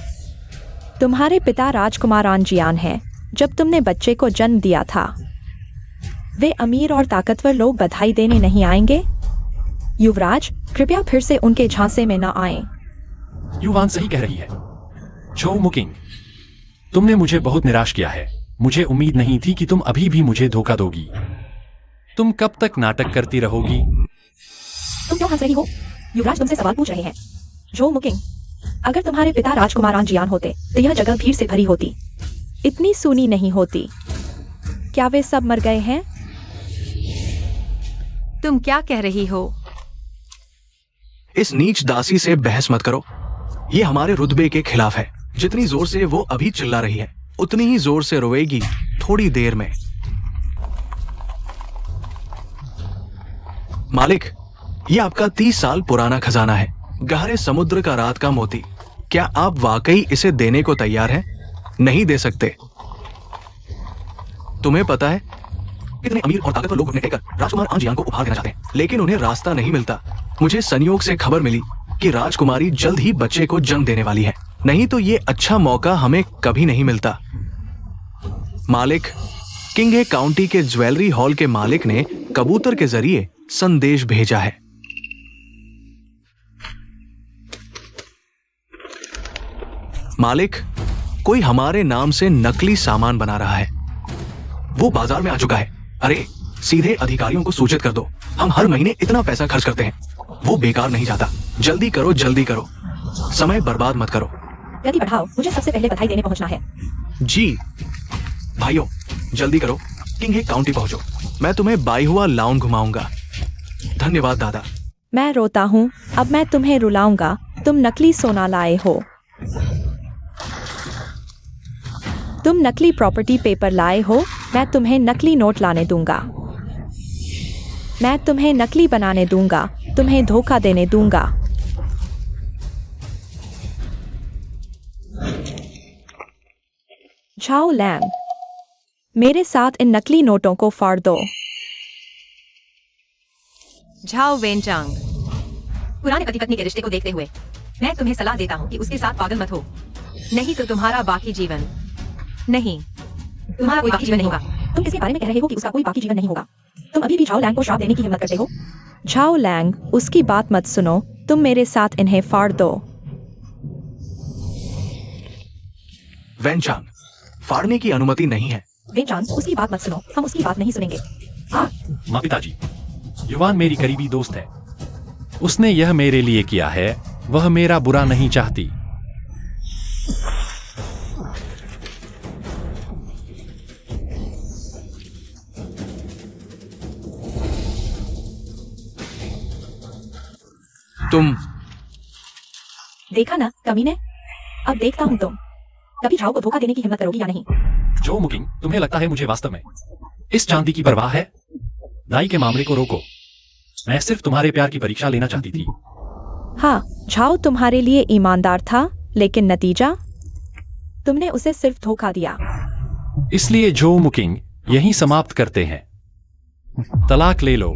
तुम्हारे पिता राजकुमार आंजियान हैं। जब तुमने बच्चे को जन्म दिया था, वे अमीर और ताकतवर लोग बधाई देने नहीं आएंगे? युवराज, कृपया फिर से उनके झांसे में न आएं। युवान सही कह रही है। झो मुकिंग, तुमने मुझे बहुत निराश किया है। मुझे उम्मीद नहीं थी कि तुम अभी भी मुझे धोखा दोगी। तुम कब तक नाटक करती रहोगी? तुम क्यों हंस रही हो? युवराज तुमसे सवाल पूछ रहे हैं। झो मुकिंग, अगर तुम्हारे पिता राजकुमार आंजियान होते तो यह जगह भीड़ से भरी होती, इतनी सूनी नहीं होती। क्या वे सब मर गए हैं? तुम क्या कह रही हो? इस नीच दासी से बहस मत करो। ये हमारे रुतबे के खिलाफ है। जितनी जोर से वो अभी चिल्ला रही है, उतनी ही जोर से रोएगी थोड़ी देर में। मालिक, ये आपका 30 साल पुराना खजाना है, गहरे समुद्र का रात का मोती। क्या आप वाकई इसे देने को तैयार हैं? नहीं दे सकते। तुम्हें पता है कितने अमीर और ताकतवर लोग अपने टेकर राजकुमार आंजियान को उपहार देना चाहते हैं, लेकिन उन्हें रास्ता नहीं मिलता। मुझे संयोग से खबर मिली कि राजकुमारी जल्द ही बच्चे को जन्म देने वाली है, नहीं तो ये अच्छा मौका हमें कभी नहीं मिलता। मालिक, किंग काउंटी के ज्वेलरी हॉल के मालिक ने कबूतर के जरिए संदेश भेजा है। मालिक, कोई हमारे नाम से नकली सामान बना रहा है। वो बाजार में आ चुका है। अरे, सीधे अधिकारियों को सूचित कर दो। हम हर महीने इतना पैसा खर्च करते हैं, वो बेकार नहीं जाता। जल्दी करो, जल्दी करो, समय बर्बाद मत करो। गति बढ़ाओ, मुझे सबसे पहले बधाई देने पहुंचना है। जी भाइयों, जल्दी करो, किंग काउंटी पहुंचो। मैं तुम्हें बाईहुआ लाउन घुमाऊंगा। धन्यवाद दादा। मैं रोता हूँ, अब मैं तुम्हें रुलाऊंगा। तुम नकली सोना लाए हो, तुम नकली प्रॉपर्टी पेपर लाए हो। मैं तुम्हें नकली नोट लाने दूंगा, मैं तुम्हें नकली बनाने दूंगा, तुम्हें धोखा देने दूंगा। झाओ लैंग, मेरे साथ इन नकली नोटों को फाड़ दो। झाओ वेनचांग, पुराने पति पत्नी के रिश्ते को देखते हुए मैं तुम्हें सलाह देता हूँ कि उसके साथ पागल मत हो, नहीं तो तुम्हारा बाकी जीवन नहीं, तुम्हारा कोई बाकी जीवन नहीं होगा। तुम किसके बारे में कह रहे हो कि उसका कोई बाकी जीवन नहीं होगा? तुम अभी भी झाओ लैंग को श्राप देने की हिम्मत करते हो? झाओ लैंग, उसकी बात मत सुनो, तुम मेरे साथ इन्हें फाड़ दो। वैनचांग, फाड़ने की अनुमति नहीं है। वेनचांग, उसकी बात मत सुनो, हम उसकी बात नहीं सुनेंगे। हाँ, माँ पिताजी, युवान मेरी करीबी दोस्त है। उसने यह मेरे लिए किया है, वह मेरा बुरा नहीं चाहती। तुम देखा ना कमीने, अब देखता हूँ तुम कभी झाओ को धोखा देने की हिम्मत करोगी या नहीं। जो मुकिंग, तुम्हें लगता है मुझे वास्तव में इस चांदी की परवाह है? दाई के मामले को रोको। मैं सिर्फ तुम्हारे प्यार की परीक्षा लेना चाहती थी। हाँ, झाओ तुम्हारे लिए ईमानदार था, लेकिन नतीजा, तुमने उसे सिर्फ धोखा दिया। इसलिए जो मुकिंग, यहीं समाप्त करते हैं। तलाक ले लो।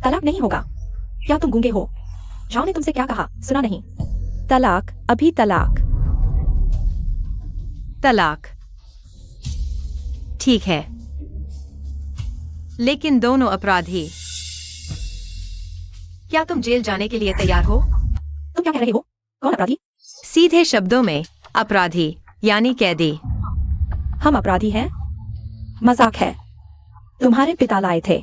तलाक नहीं होगा। क्या तुम गूंगे हो? झाओ ने तुमसे क्या कहा, सुना नहीं? तलाक, अभी तलाक। तलाक ठीक है, लेकिन दोनों अपराधी। क्या तुम जेल जाने के लिए तैयार हो? तुम क्या कह रहे हो? कौन अपराधी? सीधे शब्दों में अपराधी यानी कैदी। हम अपराधी हैं? मजाक है। तुम्हारे पिता लाए थे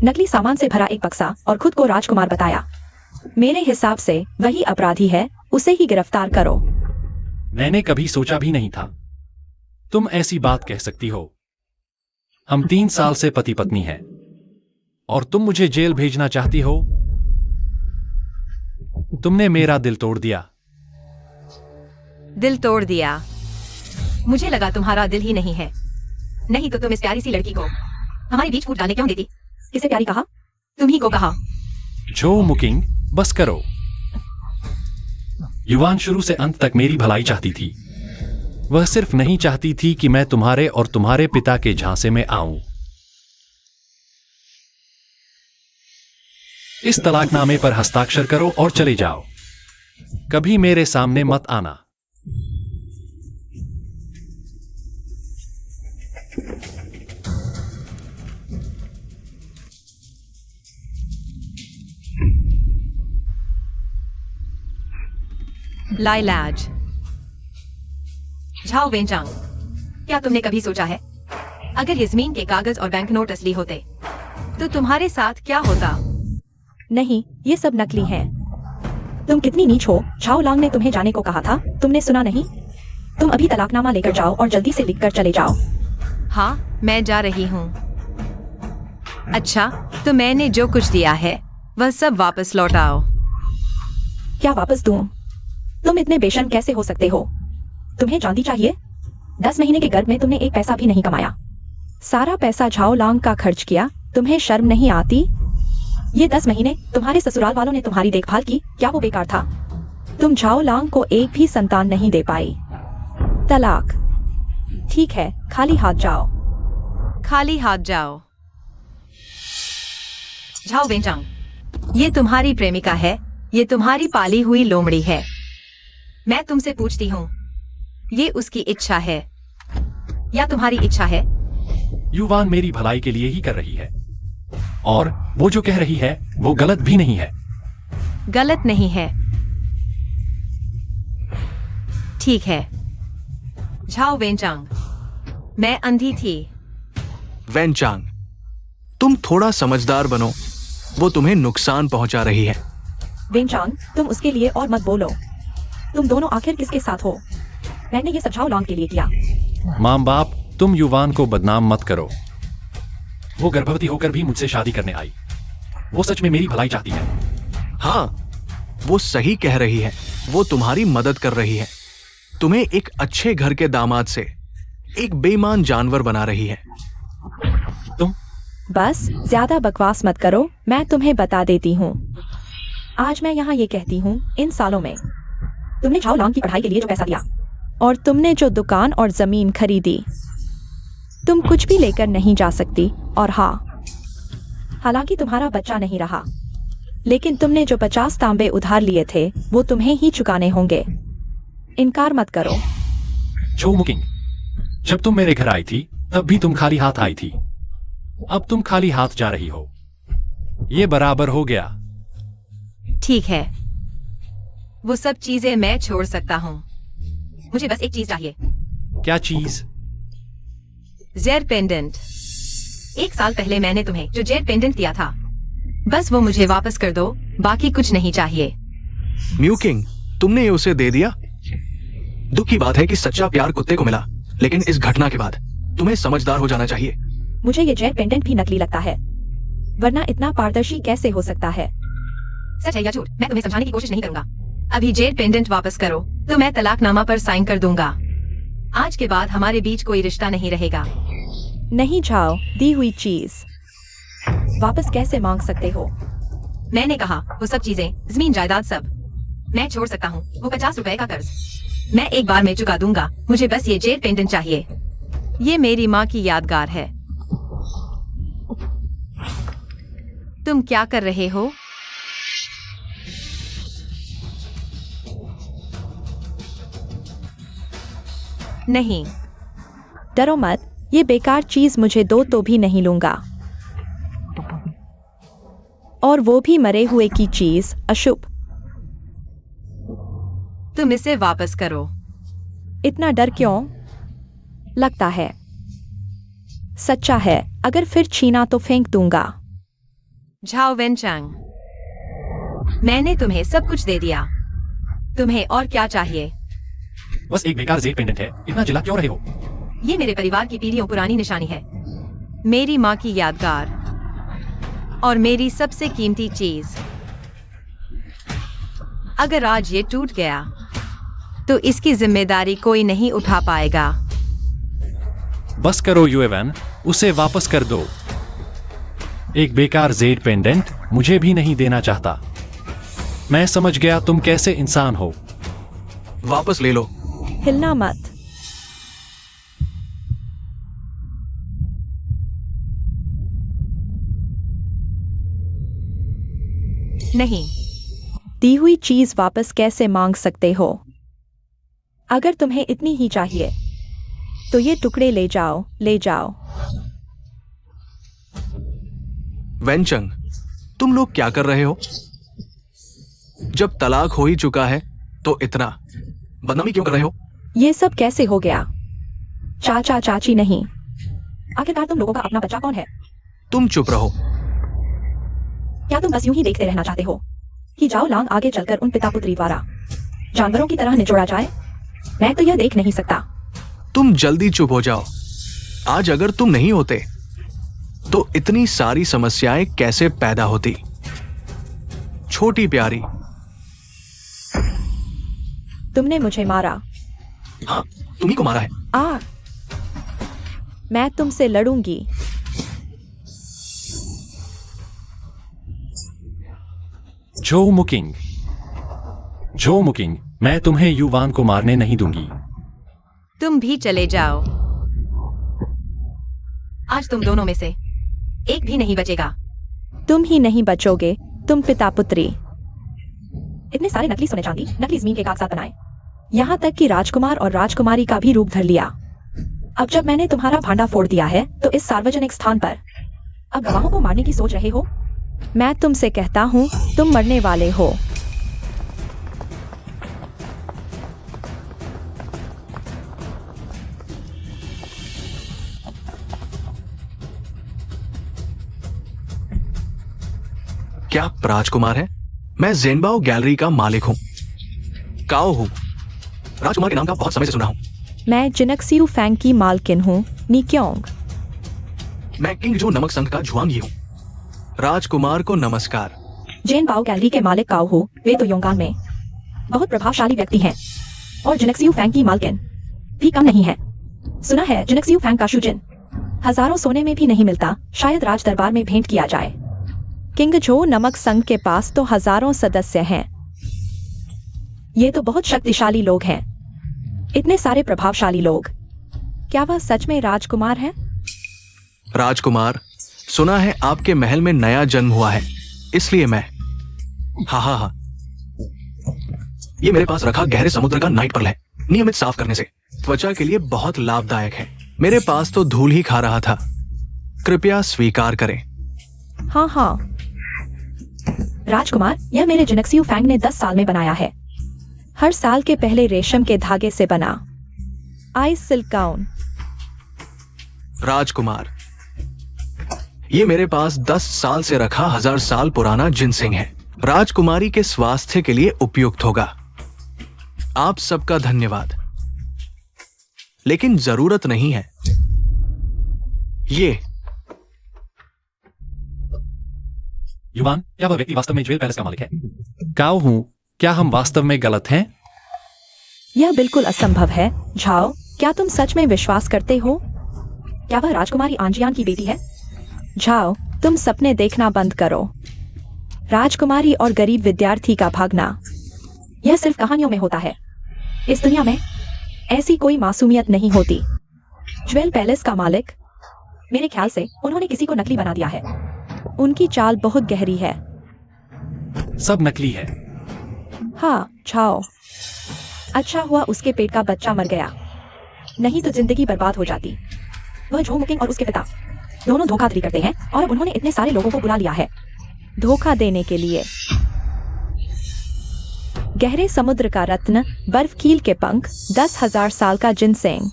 नकली सामान से भरा एक बक्सा और खुद को राजकुमार बताया। मेरे हिसाब से वही अपराधी है, उसे ही गिरफ्तार करो। मैंने कभी सोचा भी नहीं था तुम ऐसी बात कह सकती हो। हम 3 साल से पति पत्नी हैं और तुम मुझे जेल भेजना चाहती हो? तुमने मेरा दिल तोड़ दिया। दिल तोड़ दिया? मुझे लगा तुम्हारा दिल ही नहीं है, नहीं तो तुम इस प्यारी सी लड़की को हमारे बीच फूट डालने क्यों देती? किसे प्यारी कहा? तुम ही को कहा। जो मुकिंग, बस करो। युवान शुरू से अंत तक मेरी भलाई चाहती थी। वह सिर्फ नहीं चाहती थी कि मैं तुम्हारे और तुम्हारे पिता के झांसे में आऊं। इस तलाकनामे पर हस्ताक्षर करो और चले जाओ। कभी मेरे सामने मत आना। लाइलाज। झाओ वेनचांग, क्या तुमने कभी सोचा है अगर ये जमीन के कागज और बैंक नोट असली होते तो तुम्हारे साथ क्या होता? नहीं, ये सब नकली हैं। तुम कितनी नीच हो। झाओ लांग ने तुम्हें जाने को कहा था, तुमने सुना नहीं? तुम अभी तलाकनामा लेकर जाओ और जल्दी से लिखकर चले जाओ। हाँ, मैं जा रही हूँ। अच्छा, तो मैंने जो कुछ दिया है वह सब वापस लौटाओ। क्या वापस दूं? तुम इतने बेशर्म कैसे हो सकते हो? तुम्हें चांदी चाहिए? 10 महीने के गर्भ में तुमने एक पैसा भी नहीं कमाया। सारा पैसा झाओ लांग का खर्च किया। तुम्हें शर्म नहीं आती? ये 10 महीने तुम्हारे ससुराल वालों ने तुम्हारी देखभाल की, क्या वो बेकार था? तुम झाओ लांग को एक भी संतान नहीं दे पाई। तलाक। ठीक है, खाली हाथ जाओ। खाली हाथ जाओ। झाओ वेनचांग, ये तुम्हारी प्रेमिका है, ये तुम्हारी पाली हुई लोमड़ी है। मैं तुमसे पूछती हूँ, ये उसकी इच्छा है या तुम्हारी इच्छा है? युवान मेरी भलाई के लिए ही कर रही है और वो जो कह रही है वो गलत भी नहीं है। गलत नहीं है। ठीक है। झाओ वेनचांग, मैं अंधी थी। वैनचांग, तुम थोड़ा समझदार बनो, वो तुम्हें नुकसान पहुंचा रही है। वेनचांग, तुम उसके लिए और मत बोलो। तुम दोनों आखिर किसके साथ हो? मैंने ये सब झाओ लांग के लिए किया। मां बाप, तुम युवान को बदनाम मत करो। वो गर्भवती होकर भी मुझसे शादी करने आई। वो सच में मेरी भलाई चाहती है। हाँ, वो सही कह रही है। वो तुम्हारी मदद कर रही है। तुम्हें एक अच्छे घर के दामाद से एक बेईमान जानवर बना रही है। तुम बस ज्यादा बकवास मत करो, मैं तुम्हें बता देती हूँ। आज मैं यहाँ ये कहती हूँ, इन सालों में तुमने झाओ लांग की पढ़ाई के लिए जो पैसा दिया और तुमने जो दुकान और जमीन खरीदी, तुम कुछ भी लेकर नहीं जा सकती। और हाँ, हालांकि तुम्हारा बच्चा नहीं रहा, लेकिन तुमने जो 50 तांबे उधार लिए थे वो तुम्हें ही चुकाने होंगे। इनकार मत करो। जो मुकिंग, जब तुम मेरे घर आई थी तब भी तुम खाली हाथ आई थी। अब तुम खाली हाथ जा रही हो। ये बराबर हो गया। ठीक है, वो सब चीजें मैं छोड़ सकता हूँ, मुझे बस एक चीज चाहिए। क्या चीज? Z pendant. 1 साल पहले मैंने तुम्हें जो जेड पेंडेंट दिया था, बस वो मुझे वापस कर दो, बाकी कुछ नहीं चाहिए। म्यू किंग, तुमने ये उसे दे दिया? दुख की बात है कि सच्चा प्यार कुत्ते को मिला, लेकिन इस घटना के बाद तुम्हें समझदार हो जाना चाहिए। मुझे ये जेड पेंडेंट भी नकली लगता है, वरना इतना पारदर्शी कैसे हो सकता है? सच है या झूठ, मैं तुम्हें समझाने की कोशिश नहीं करूंगा। अभी जेड पेंडेंट वापस करो तो मैं तलाकनामा पर साइन कर दूंगा। आज के बाद हमारे बीच कोई रिश्ता नहीं रहेगा। नहीं जाओ, दी हुई चीज वापस कैसे मांग सकते हो? मैंने कहा वो सब चीजें, जमीन जायदाद सब मैं छोड़ सकता हूँ। वो 50 रुपए का कर्ज मैं एक बार में चुका दूंगा। मुझे बस ये जेड पेंडेंट चाहिए। ये मेरी माँ की यादगार है। तुम क्या कर रहे हो? नहीं, डरो मत, ये बेकार चीज मुझे दो तो भी नहीं लूंगा, और वो भी मरे हुए की चीज, अशुभ। तुम इसे वापस करो। इतना डर क्यों? लगता है सच्चा है, अगर फिर छीना तो फेंक दूंगा। झाओ वेनचांग, मैंने तुम्हें सब कुछ दे दिया, तुम्हें और क्या चाहिए? बस एक बेकार जेड पेंडेंट है, इतना चिल्ला क्यों रहे हो? ये मेरे परिवार की पीढ़ियों पुरानी निशानी है, मेरी माँ की यादगार और मेरी सबसे कीमती चीज। अगर आज ये टूट गया तो इसकी जिम्मेदारी कोई नहीं उठा पाएगा। बस करो युएवन, उसे वापस कर दो। एक बेकार जेड पेंडेंट मुझे भी नहीं देना चाहता। मैं समझ गया तुम कैसे इंसान हो। वापस ले लो। हिलना मत। नहीं, दी हुई चीज वापस कैसे मांग सकते हो? अगर तुम्हें इतनी ही चाहिए तो ये टुकड़े ले जाओ, ले जाओ। वेनचंग, तुम लोग क्या कर रहे हो? जब तलाक हो ही चुका है तो इतना बदनामी क्यों कर रहे हो? ये सब कैसे हो गया? चाचा चाची नहीं, आखिरकार तुम लोगों का अपना बच्चा कौन है? तुम चुप रहो। क्या तुम बस यूं ही देखते रहना चाहते हो कि जाओ लांग आगे चलकर उन पिता पुत्री द्वारा जानवरों की तरह निचोड़ा जाए? मैं तो यह देख नहीं सकता। तुम जल्दी चुप हो जाओ। आज अगर तुम नहीं होते तो इतनी सारी समस्याएं कैसे पैदा होती? छोटी प्यारी, तुमने मुझे मारा। हाँ, तुम्ही को मारा है। मैं तुमसे लड़ूंगी। जो मुकिंग, मैं तुम्हें युवान को मारने नहीं दूंगी। तुम भी चले जाओ। आज तुम दोनों में से एक भी नहीं बचेगा। तुम ही नहीं बचोगे, तुम पिता पुत्री। इतने सारे नकली सोने चांदी, नकली जमीन के कागजात बनाए, यहाँ तक कि राजकुमार और राजकुमारी का भी रूप धर लिया। अब जब मैंने तुम्हारा भांडा फोड़ दिया है तो इस सार्वजनिक स्थान पर अब गवाहों को मारने की सोच रहे हो? मैं तुमसे कहता हूँ, तुम मरने वाले हो। क्या राजकुमार है? मैं जेनबाओ गैलरी का मालिक हूं, काओ हूं। राजकुमार के नाम का बहुत समय से सुना हूं। मैं जिनक्सियू फैंग की मालकिन हूँ, निक्योंग। मैं किंग जो नमक संघ का झुआंगी हूं। राजकुमार को नमस्कार। जेन बाओ गैलरी के मालिक काओ हो, वे तो योंगान में बहुत प्रभावशाली व्यक्ति हैं, और जिनक्सियू फैंग की मालकिन भी कम नहीं है। सुना है जिनक्सियू फैंग का शुजिन हजारों सोने में भी नहीं मिलता, शायद राज दरबार में भेंट किया जाए। किंग जो नमक संघ के पास तो हजारों सदस्य हैं। ये तो बहुत शक्तिशाली लोग हैं, इतने सारे प्रभावशाली लोग। क्या वह सच में राजकुमार है? राजकुमार, सुना है आपके महल में नया जन्म हुआ है, इसलिए मैं हाँ, ये मेरे पास रखा गहरे समुद्र का नाइट पर्ल है। नियमित साफ करने से त्वचा के लिए बहुत लाभदायक है। मेरे पास तो धूल ही खा रहा था, कृपया स्वीकार करें। हाँ, राजकुमार, यह मेरे जिनक्सियू फैंग ने 10 साल में बनाया है। हर साल के पहले रेशम के धागे से बना आइस सिल्क गाउन। राजकुमार, ये मेरे पास 10 साल से रखा 1000 साल पुराना जिनसिंग है। राजकुमारी के स्वास्थ्य के लिए उपयुक्त होगा। आप सबका धन्यवाद, लेकिन जरूरत नहीं है। ये युवान, क्या वह व्यक्ति वास्तव में ज्वेल पैलेस का मालिक है? काऊ हूं, क्या हम वास्तव में गलत हैं? यह बिल्कुल असंभव है। झाओ, क्या तुम सच में विश्वास करते हो? क्या वह राजकुमारी आंजियान की बेटी है? झाओ, तुम सपने देखना बंद करो। राजकुमारी और गरीब विद्यार्थी का भागना, यह सिर्फ कहानियों में होता है। इस दुनिया में ऐसी कोई मासूमियत नहीं होती। ज्वेल पैलेस का मालिक, मेरे ख्याल से उन्होंने किसी को नकली बना दिया है। उनकी चाल बहुत गहरी है। सब नकली है। हाँ झाओ, अच्छा हुआ उसके पेट का बच्चा मर गया, नहीं तो जिंदगी बर्बाद हो जाती। वह झो मुकिंग और उसके पिता दोनों धोखाधड़ी करते हैं और अब उन्होंने इतने सारे लोगों को बुला लिया है धोखा देने के लिए। गहरे समुद्र का रत्न, बर्फ कील के पंख, 10,000 साल का जिनसेंग।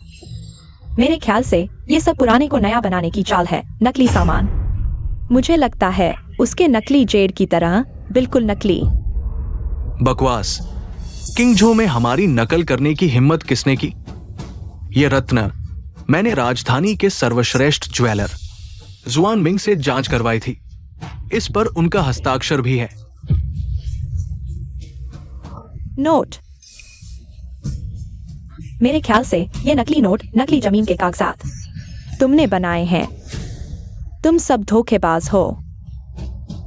मेरे ख्याल से ये सब पुराने को नया बनाने की चाल है। नकली सामान, मुझे लगता है उसके नकली जेड की तरह, बिल्कुल नकली। बकवास। किंग झो में हमारी नकल करने की हिम्मत किसने की? यह रत्न मैंने राजधानी के सर्वश्रेष्ठ ज्वेलर जुआन मिंग से जांच करवाई थी। इस पर उनका हस्ताक्षर भी है। नोट, मेरे ख्याल से ये नकली नोट नकली जमीन के कागजात तुमने बनाए हैं। तुम सब धोखेबाज हो।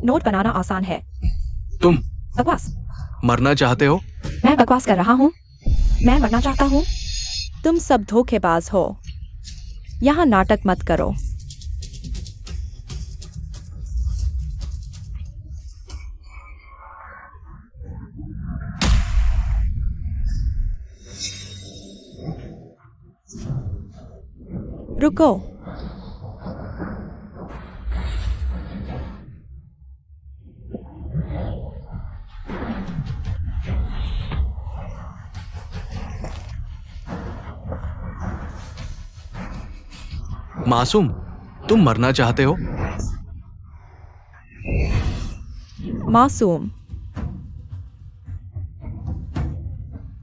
नोट बनाना आसान है। तुम बकवास। मरना चाहते हो? मैं बकवास कर रहा हूँ? मैं मरना चाहता हूँ? तुम सब धोखेबाज हो। यहाँ नाटक मत करो। रुको, मासूम, तुम मरना चाहते हो? मासूम,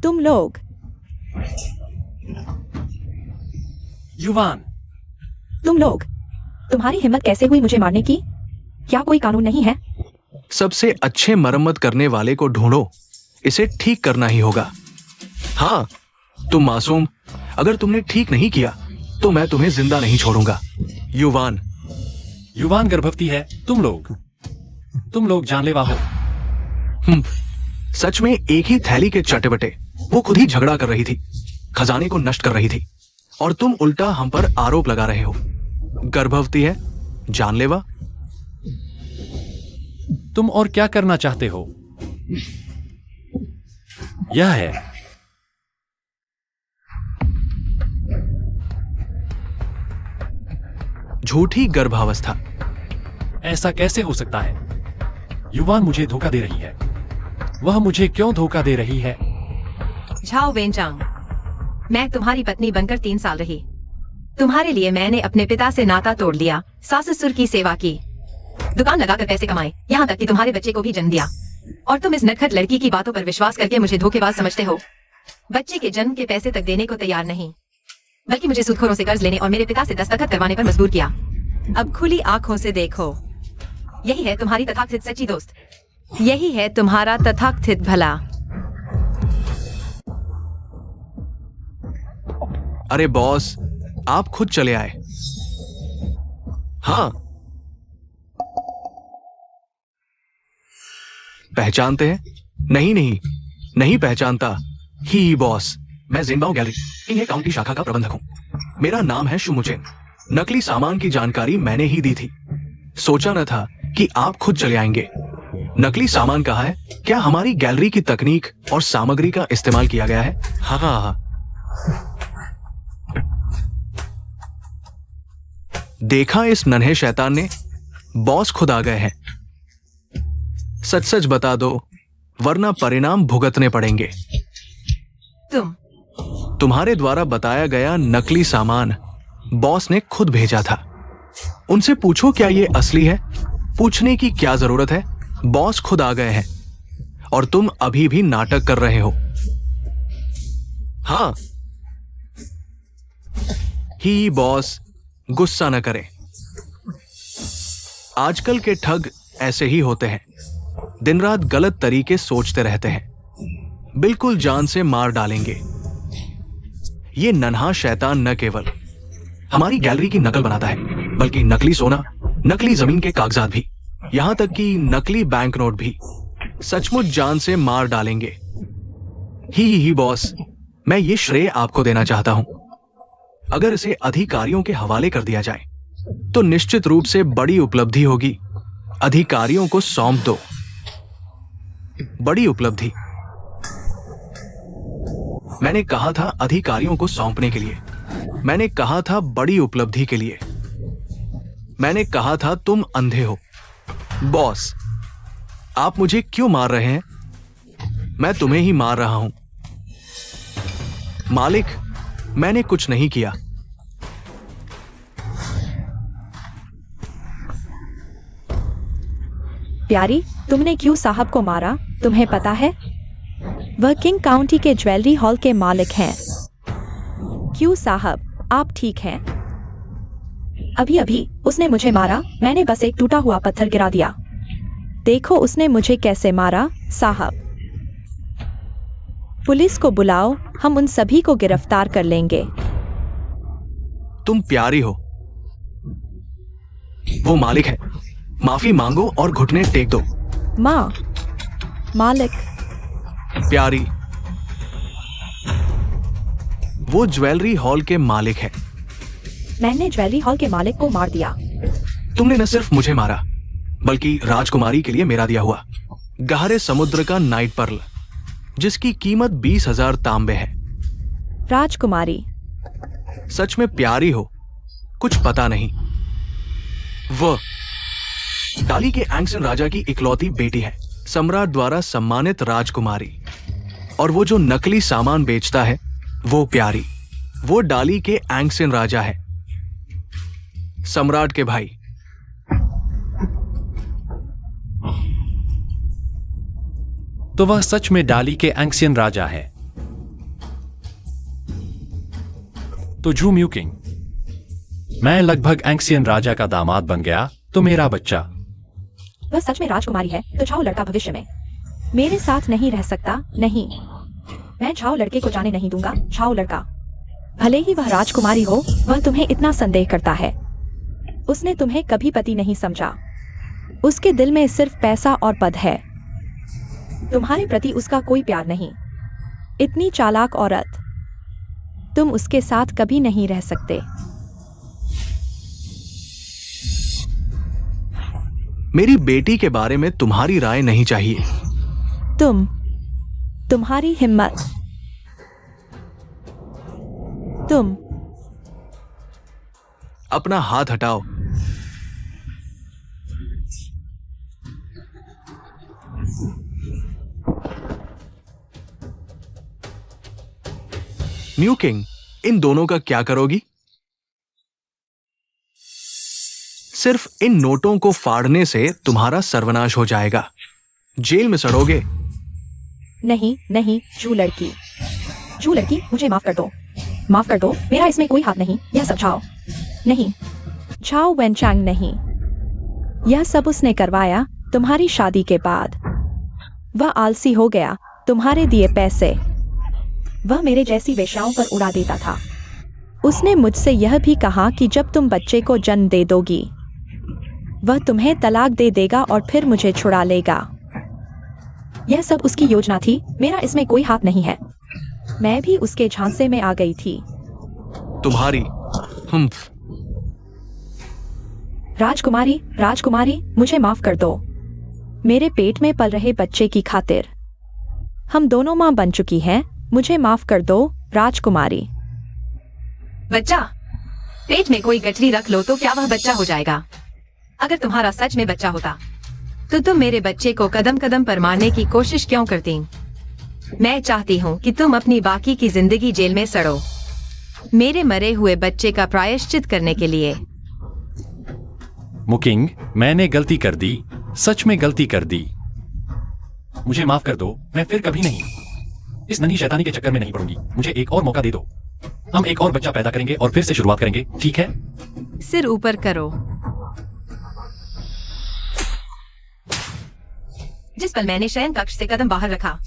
तुम लोग युवान, तुम्हारी हिम्मत कैसे हुई मुझे मारने की? क्या कोई कानून नहीं है? सबसे अच्छे मरम्मत करने वाले को ढूंढो। इसे ठीक करना ही होगा। हाँ, तुम मासूम, अगर तुमने ठीक नहीं किया तो मैं तुम्हें जिंदा नहीं छोड़ूंगा। युवान गर्भवती है। तुम लोग जानलेवा हो। सच में एक ही थैली के चटे-बटे। वो खुद ही झगड़ा कर रही थी, खजाने को नष्ट कर रही थी, और तुम उल्टा हम पर आरोप लगा रहे हो। गर्भवती है, जानलेवा। तुम और क्या करना चाहते हो? यह है। झूठी गर्भावस्था। ऐसा कैसे हो सकता है? युवान मुझे धोखा दे रही है। वह मुझे क्यों धोखा दे रही है? झाओ वेनचांग, मैं तुम्हारी पत्नी बनकर 3 साल रही। तुम्हारे लिए मैंने अपने पिता से नाता तोड़ लिया, सास ससुर की सेवा की, दुकान लगाकर पैसे कमाए, यहाँ तक कि तुम्हारे बच्चे को भी जन्म दिया। और तुम इस नटखट लड़की की बातों पर विश्वास करके मुझे धोखेबाज समझते हो। बच्चे के जन्म के पैसे तक देने को तैयार नहीं, बल्कि मुझे सूदखोरों से कर्ज लेने और मेरे पिता से दस्तखत करवाने पर मजबूर किया। अब खुली आंखों से देखो, यही है तुम्हारी तथाकथित सच्ची दोस्त, यही है तुम्हारा तथाकथित भला। अरे बॉस, आप खुद चले आए। हाँ, पहचानते हैं? नहीं पहचानता। ही बॉस, मैं जिनबाओ गैलरी इंगे काउंटी शाखा का प्रबंधक हूं। मेरा नाम है शुमुचेन। नकली सामान की जानकारी मैंने ही दी थी। सोचा न था कि आप खुद चले आएंगे। नकली सामान कहाँ है? क्या हमारी गैलरी की तकनीक और सामग्री का इस्तेमाल किया गया है? हाँ। देखा इस नन्हे शैतान ने? बॉस खुद आ गए हैं। सच सच बता दो, वरना परिणाम भुगतने पड़ेंगे। तुम तुम्हारे द्वारा बताया गया नकली सामान बॉस ने खुद भेजा था। उनसे पूछो क्या ये असली है। पूछने की क्या जरूरत है, बॉस खुद आ गए हैं और तुम अभी भी नाटक कर रहे हो। हाँ ही बॉस, गुस्सा न करें। आजकल के ठग ऐसे ही होते हैं, दिन रात गलत तरीके सोचते रहते हैं, बिल्कुल जान से मार डालेंगे। ये नन्हा शैतान न केवल हमारी गैलरी की नकल बनाता है, बल्कि नकली सोना, नकली जमीन के कागजात भी, यहां तक कि नकली बैंक नोट भी सचमुच जान से मार डालेंगे। ही बॉस, मैं ये श्रेय आपको देना चाहता हूं। अगर इसे अधिकारियों के हवाले कर दिया जाए तो निश्चित रूप से बड़ी उपलब्धि होगी। अधिकारियों को सौंप दो। बड़ी उपलब्धि, मैंने कहा था अधिकारियों को सौंपने के लिए। मैंने कहा था बड़ी उपलब्धि के लिए। मैंने कहा था तुम अंधे हो। बॉस, आप मुझे क्यों मार रहे हैं? मैं तुम्हें ही मार रहा हूं। मालिक, मैंने कुछ नहीं किया। प्यारी, तुमने क्यू साहब को मारा, तुम्हें पता है? वह किंग काउंटी के ज्वेलरी हॉल के मालिक हैं। क्यू साहब, आप ठीक हैं? अभी अभी उसने मुझे मारा, मैंने बस एक टूटा हुआ पत्थर गिरा दिया। देखो उसने मुझे कैसे मारा, साहब। पुलिस को बुलाओ, हम उन सभी को गिरफ्तार कर लेंगे। तुम प्यारी हो, वो मालिक है। माफी मांगो और घुटने टेक दो। माँ, मालिक। प्यारी, वो ज्वेलरी हॉल के मालिक है। मैंने ज्वेलरी हॉल के मालिक को मार दिया। तुमने न सिर्फ मुझे मारा, बल्कि राजकुमारी के लिए मेरा दिया हुआ गहरे समुद्र का नाइट पर्ल, जिसकी कीमत 20,000 तांबे है। राजकुमारी, सच में प्यारी हो, कुछ पता नहीं। वह डाली के एंगसन राजा की इकलौती बेटी है, सम्राट द्वारा सम्मानित राजकुमारी। और वो जो नकली सामान बेचता है, वो प्यारी, वो डाली के एंगसन राजा है, सम्राट के भाई। तो वह सच में डाली के एंक्सियन राजा है। तो झू म्यूकिंग, मैं लगभग एंक्सियन राजा का दामाद बन गया, तो मेरा बच्चा। वह सच में राजकुमारी है, तो झाओ लड़का भविष्य में मेरे साथ नहीं रह सकता। नहीं, मैं झाओ लड़के को जाने नहीं दूंगा। झाओ लड़का, भले ही वह राजकुमारी हो, वह तुम्हें इतना संदेह करता है। उसने तुम्हें कभी पति नहीं समझा। उसके दिल में सिर्फ पैसा और पद है। तुम्हारे प्रति उसका कोई प्यार नहीं। इतनी चालाक औरत, तुम उसके साथ कभी नहीं रह सकते। मेरी बेटी के बारे में तुम्हारी राय नहीं चाहिए। तुम्हारी हिम्मत। तुम अपना हाथ हटाओ। म्यूकिंग, इन दोनों का क्या करोगी? सिर्फ इन नोटों को फाड़ने से तुम्हारा सर्वनाश हो जाएगा। जेल में सड़ोगे। नहीं नहीं, जू लड़की, जू लड़की, मुझे माफ कर दो। माफ कर दो, मेरा इसमें कोई हाथ नहीं। यह सब झाओ नहीं, झाओ वेनचांग नहीं। यह सब उसने करवाया तुम्हारी शादी के बाद। वह आलसी हो गया, तुम्हारे दिए पैसे वह मेरे जैसी वेश्याओं पर उड़ा देता था। उसने मुझसे यह भी कहा कि जब तुम बच्चे को जन्म दे दोगी, वह तुम्हें तलाक दे देगा और फिर मुझे छुड़ा लेगा। यह सब उसकी योजना थी, मेरा इसमें कोई हाथ नहीं है। मैं भी उसके झांसे में आ गई थी। तुम्हारी राजकुमारी, राजकुमारी, मुझे माफ कर दो। मेरे पेट में पल रहे बच्चे की खातिर हम दोनों मां बन चुकी हैं। मुझे माफ कर दो, राजकुमारी। बच्चा, पेट में कोई गठरी रख लो तो क्या वह बच्चा हो जाएगा? अगर तुम्हारा सच में बच्चा होता तो तुम मेरे बच्चे को कदम कदम पर मारने की कोशिश क्यों करती? मैं चाहती हूँ कि तुम अपनी बाकी की जिंदगी जेल में सड़ो, मेरे मरे हुए बच्चे का प्रायश्चित करने के लिए। मुकिंग, मैंने गलती कर दी, सच में गलती कर दी। मुझे माफ कर दो, मैं फिर कभी नहीं इस नन्ही शैतानी के चक्कर में नहीं पड़ूंगी। मुझे एक और मौका दे दो। हम एक और बच्चा पैदा करेंगे और फिर से शुरुआत करेंगे, ठीक है? सिर ऊपर करो। जिस पल मैंने शयन कक्ष से कदम बाहर रखा,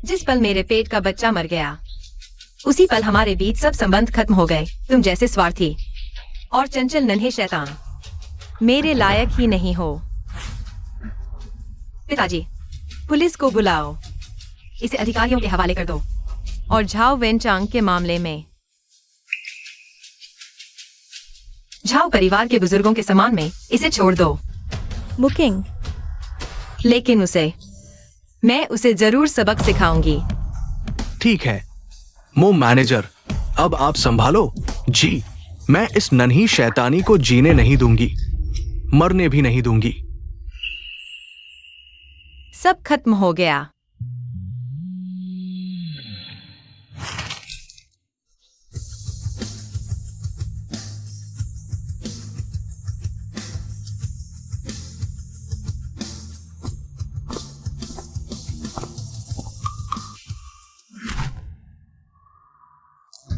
जिस पल मेरे पेट का बच्चा मर गया, उसी पल हमारे बीच सब संबंध खत्म हो गए। तुम जैसे स्वार्थी और चंचल नन्हे शैतान मेरे लायक ही नहीं हो। पिताजी, पुलिस को बुलाओ, इसे अधिकारियों के हवाले कर दो और झाओ वेनचांग के मामले में झाओ परिवार के बुजुर्गों के सम्मान में इसे छोड़ दो। मुकिंग, लेकिन मैं उसे जरूर सबक सिखाऊंगी। ठीक है मो मैनेजर, अब आप संभालो। जी, मैं इस नन्ही शैतानी को जीने नहीं दूंगी, मरने भी नहीं दूंगी। सब खत्म हो गया।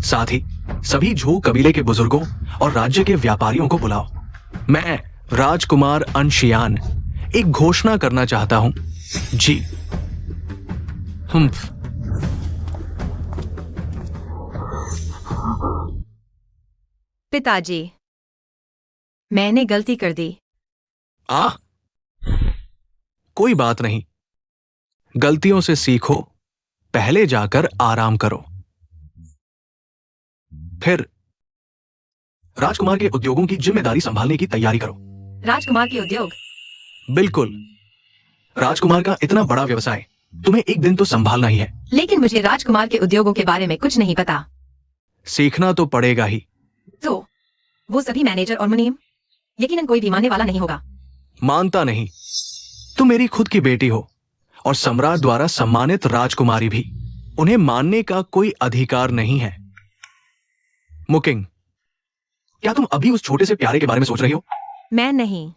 साथ ही सभी झू कबीले के बुजुर्गों और राज्य के व्यापारियों को बुलाओ। मैं राजकुमार अनशियान एक घोषणा करना चाहता हूं। जी। पिताजी, मैंने गलती कर दी। कोई बात नहीं, गलतियों से सीखो, पहले जाकर आराम करो। फिर राजकुमार के उद्योगों की जिम्मेदारी संभालने की तैयारी करो। राजकुमार के उद्योग? बिल्कुल, राजकुमार का इतना बड़ा व्यवसाय तुम्हें एक दिन तो संभालना ही है। लेकिन मुझे राजकुमार के उद्योगों के बारे में कुछ नहीं पता। सीखना तो पड़ेगा ही। तो वो सभी मैनेजर और मुनीम, यकीनन कोई भी मानने वाला नहीं होगा। मानता नहीं, तुम मेरी खुद की बेटी हो और सम्राट द्वारा सम्मानित राजकुमारी भी। उन्हें मानने का कोई अधिकार नहीं है। मुकिंग, क्या तुम अभी उस छोटे से प्यारे के बारे में सोच रही हो? मैं नहीं,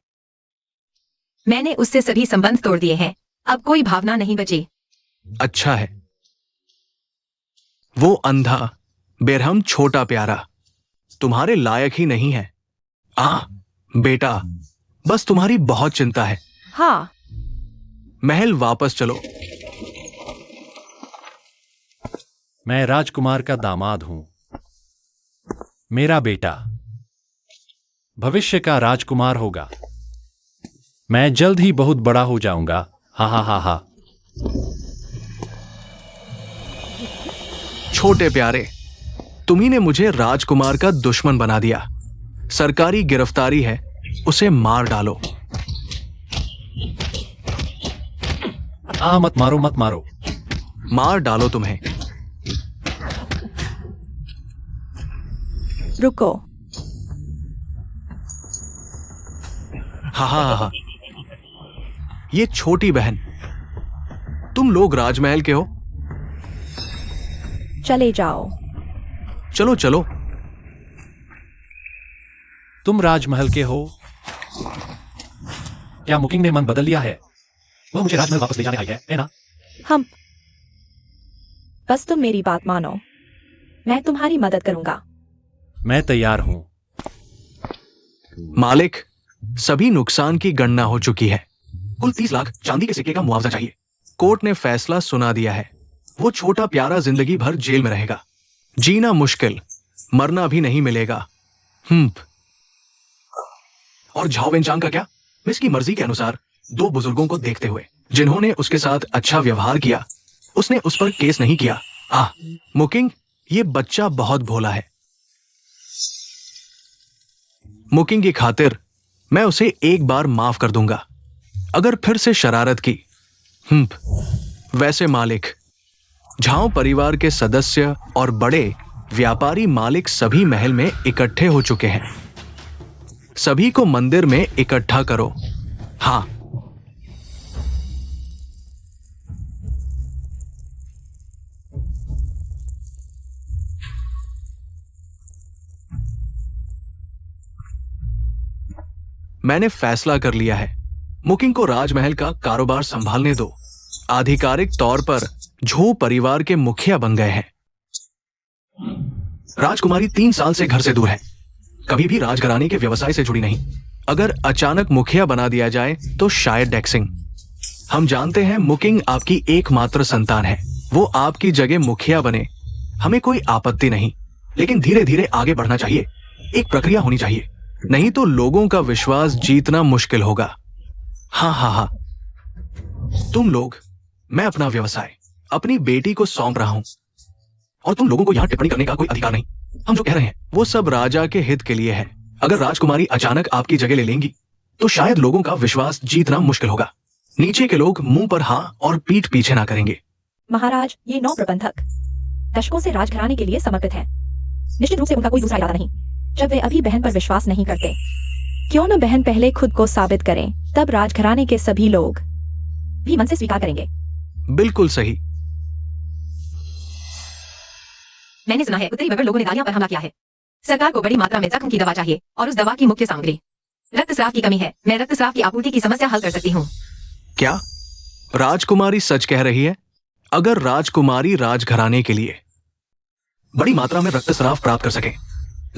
मैंने उससे सभी संबंध तोड़ दिए हैं। अब कोई भावना नहीं बची। अच्छा है। वो अंधा बेरहम छोटा प्यारा तुम्हारे लायक ही नहीं है। बेटा, बस तुम्हारी बहुत चिंता है। हाँ। महल वापस चलो। मैं राजकुमार का दामाद हूं। मेरा बेटा भविष्य का राजकुमार होगा। मैं जल्द ही बहुत बड़ा हो जाऊंगा। हा हा हा हा। छोटे प्यारे, तुम्ही ने मुझे राजकुमार का दुश्मन बना दिया। सरकारी गिरफ्तारी है, उसे मार डालो। मत मारो, मत मारो। मार डालो तुम्हें। रुको। हा। ये छोटी बहन, तुम लोग राजमहल के हो? चले जाओ। चलो चलो। तुम राजमहल के हो? क्या मुकिंग ने मन बदल लिया है? वह मुझे राजमहल वापस ले जाने आई है ना? हम बस तुम मेरी बात मानो, मैं तुम्हारी मदद करूंगा। मैं तैयार हूं। मालिक, सभी नुकसान की गणना हो चुकी है। कुल 30 लाख चांदी के सिक्के का मुआवजा चाहिए। कोर्ट ने फैसला सुना दिया है। वो छोटा प्यारा जिंदगी भर जेल में रहेगा। जीना मुश्किल, मरना भी नहीं मिलेगा। और झाओ वेनचांग का क्या? मिस की मर्जी के अनुसार 2 बुजुर्गों को देखते हुए जिन्होंने उसके साथ अच्छा व्यवहार किया, उसने उस पर केस नहीं किया। मुकिंग, ये बच्चा बहुत भोला है। मुकिंग की खातिर मैं उसे एक बार माफ कर दूंगा। अगर फिर से शरारत की। वैसे मालिक, झाओ परिवार के सदस्य और बड़े व्यापारी मालिक सभी महल में इकट्ठे हो चुके हैं। सभी को मंदिर में इकट्ठा करो। हाँ। मैंने फैसला कर लिया है। मुकिंग को राजमहल का कारोबार संभालने दो। आधिकारिक तौर पर झू परिवार के मुखिया बन गए हैं। राजकुमारी 3 साल से घर से दूर है, कभी भी राजघराने के व्यवसाय से जुड़ी नहीं। अगर अचानक मुखिया बना दिया जाए तो शायद डेक्सिंग। हम जानते हैं मुकिंग आपकी एकमात्र संतान है, वो आपकी जगह मुखिया बने, हमें कोई आपत्ति नहीं, लेकिन धीरे धीरे आगे बढ़ना चाहिए। एक प्रक्रिया होनी चाहिए, नहीं तो लोगों का विश्वास जीतना मुश्किल होगा। हाँ हाँ हाँ, तुम लोग, मैं अपना व्यवसाय अपनी बेटी को सौंप रहा हूं और तुम लोगों को यहां टिप्पणी करने का कोई अधिकार नहीं। हम जो कह रहे हैं वो सब राजा के हित के लिए है। अगर राजकुमारी अचानक आपकी जगह ले लेंगी तो शायद लोगों का विश्वास जीतना मुश्किल होगा। नीचे के लोग मुंह पर हाँ और पीठ पीछे ना करेंगे। महाराज, ये 9 प्रबंधक दशकों से राजघराने के लिए समर्पित हैं। निश्चित रूप से उनका कोई दूसरा इरादा नहीं। जब वे अभी बहन पर विश्वास नहीं करते, क्यों न बहन पहले खुद को साबित करें, तब राजघराने के सभी लोग भी मन से स्वीकार करेंगे। बिल्कुल सही। मैंने सुना है उत्तरी बर्बर लोगों ने दालियां पर हमला किया है। सरकार को बड़ी मात्रा में जख्म की दवा चाहिए और उस दवा की मुख्य सामग्री रक्तस्राव की कमी है। मैं रक्तस्राव की आपूर्ति की समस्या हल कर सकती हूँ। क्या राजकुमारी सच कह रही है? अगर राजकुमारी राजघराने के लिए बड़ी मात्रा में रक्तस्राव प्राप्त कर सके,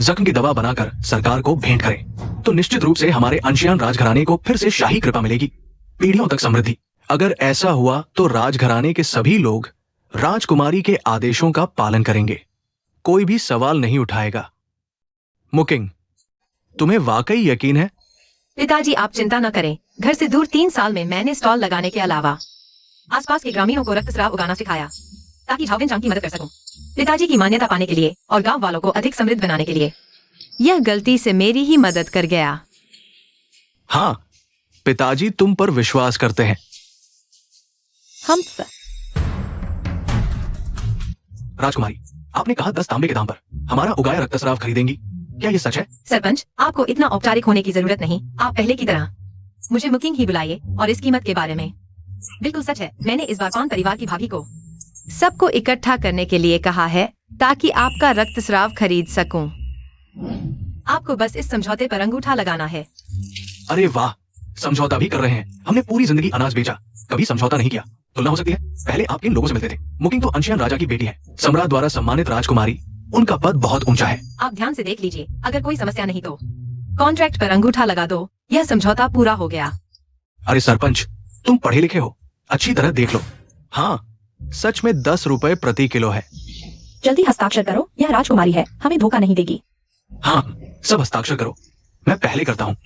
जख्म की दवा बनाकर सरकार को भेंट करे, तो निश्चित रूप से हमारे अंशियान राजघराने को फिर से शाही कृपा मिलेगी, पीढ़ियों तक समृद्धि। अगर ऐसा हुआ तो राजघराने के सभी लोग राजकुमारी के आदेशों का पालन करेंगे, कोई भी सवाल नहीं उठाएगा। मुकिंग, तुम्हें वाकई यकीन है? पिताजी, आप चिंता न करें। घर से दूर 3 साल में मैंने स्टॉल लगाने के अलावा आसपास के ग्रामीणों को रक्तस्राव उगाना सिखाया ताकि झाओविन की मदद कर सकूं। पिताजी की मान्यता पाने के लिए और गांव वालों को अधिक समृद्ध बनाने के लिए। यह गलती से मेरी ही मदद कर गया। हाँ, पिताजी तुम पर विश्वास करते हैं। हम राजकुमारी, आपने कहा 10 तांबे के दाम पर हमारा उगाया रक्तस्राव खरीदेंगी, क्या ये सच है? सरपंच, आपको इतना औपचारिक होने की जरूरत नहीं। आप पहले की तरह मुझे मुकिंग ही बुलाइए और इस कीमत के बारे में। बिल्कुल सच है। मैंने इस बार पान परिवार की भाभी को सबको इकट्ठा करने के लिए कहा है ताकि आपका रक्तस्राव खरीद सकूं। आपको बस इस समझौते पर अंगूठा लगाना है। अरे वाह, समझौता भी कर रहे हैं। हमने पूरी जिंदगी अनाज बेचा, कभी समझौता नहीं किया। तुलना हो सकती है? पहले आप किन लोगों से मिलते थे? मुकिंग तो अंशियान राजा की बेटी है, सम्राट द्वारा सम्मानित राजकुमारी। उनका पद बहुत ऊंचा है। आप ध्यान से देख लीजिए, अगर कोई समस्या नहीं तो कॉन्ट्रैक्ट पर अंगूठा लगा दो। यह समझौता पूरा हो गया। अरे सरपंच, तुम पढ़े लिखे हो, अच्छी तरह देख लो। हाँ, सच में 10 रुपए प्रति किलो है। जल्दी हस्ताक्षर करो, यह राजकुमारी है, हमें धोखा नहीं देगी। हाँ, सब हस्ताक्षर करो। मैं पहले करता हूँ,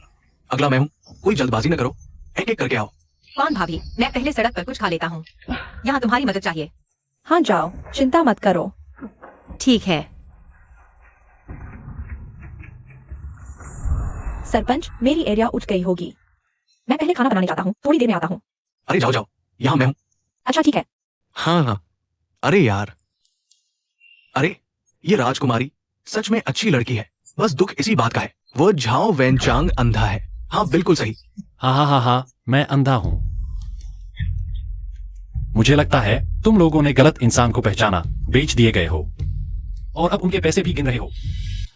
अगला मैं हूँ। कोई जल्दबाजी न करो, एक एक करके आओ। कौन भाभी, मैं पहले सड़क पर कुछ खा लेता हूँ। यहाँ तुम्हारी मदद चाहिए। हाँ जाओ, चिंता मत करो। ठीक है। सरपंच, मेरी एरिया उठ गई होगी। मैं पहले खाना बनाने जाता हूँ, थोड़ी देर में आता हूँ। अरे जाओ जाओ, यहाँ मैं हूँ। अच्छा ठीक है। हाँ हाँ, अरे यार, अरे ये राजकुमारी सच में अच्छी लड़की है, बस दुख इसी बात का है, वो झाओ वेनचांग अंधा है। हाँ बिल्कुल सही। हाँ, मैं अंधा हूँ। मुझे लगता है तुम लोगों ने गलत इंसान को पहचाना, बेच दिए गए हो और अब उनके पैसे भी गिन रहे हो।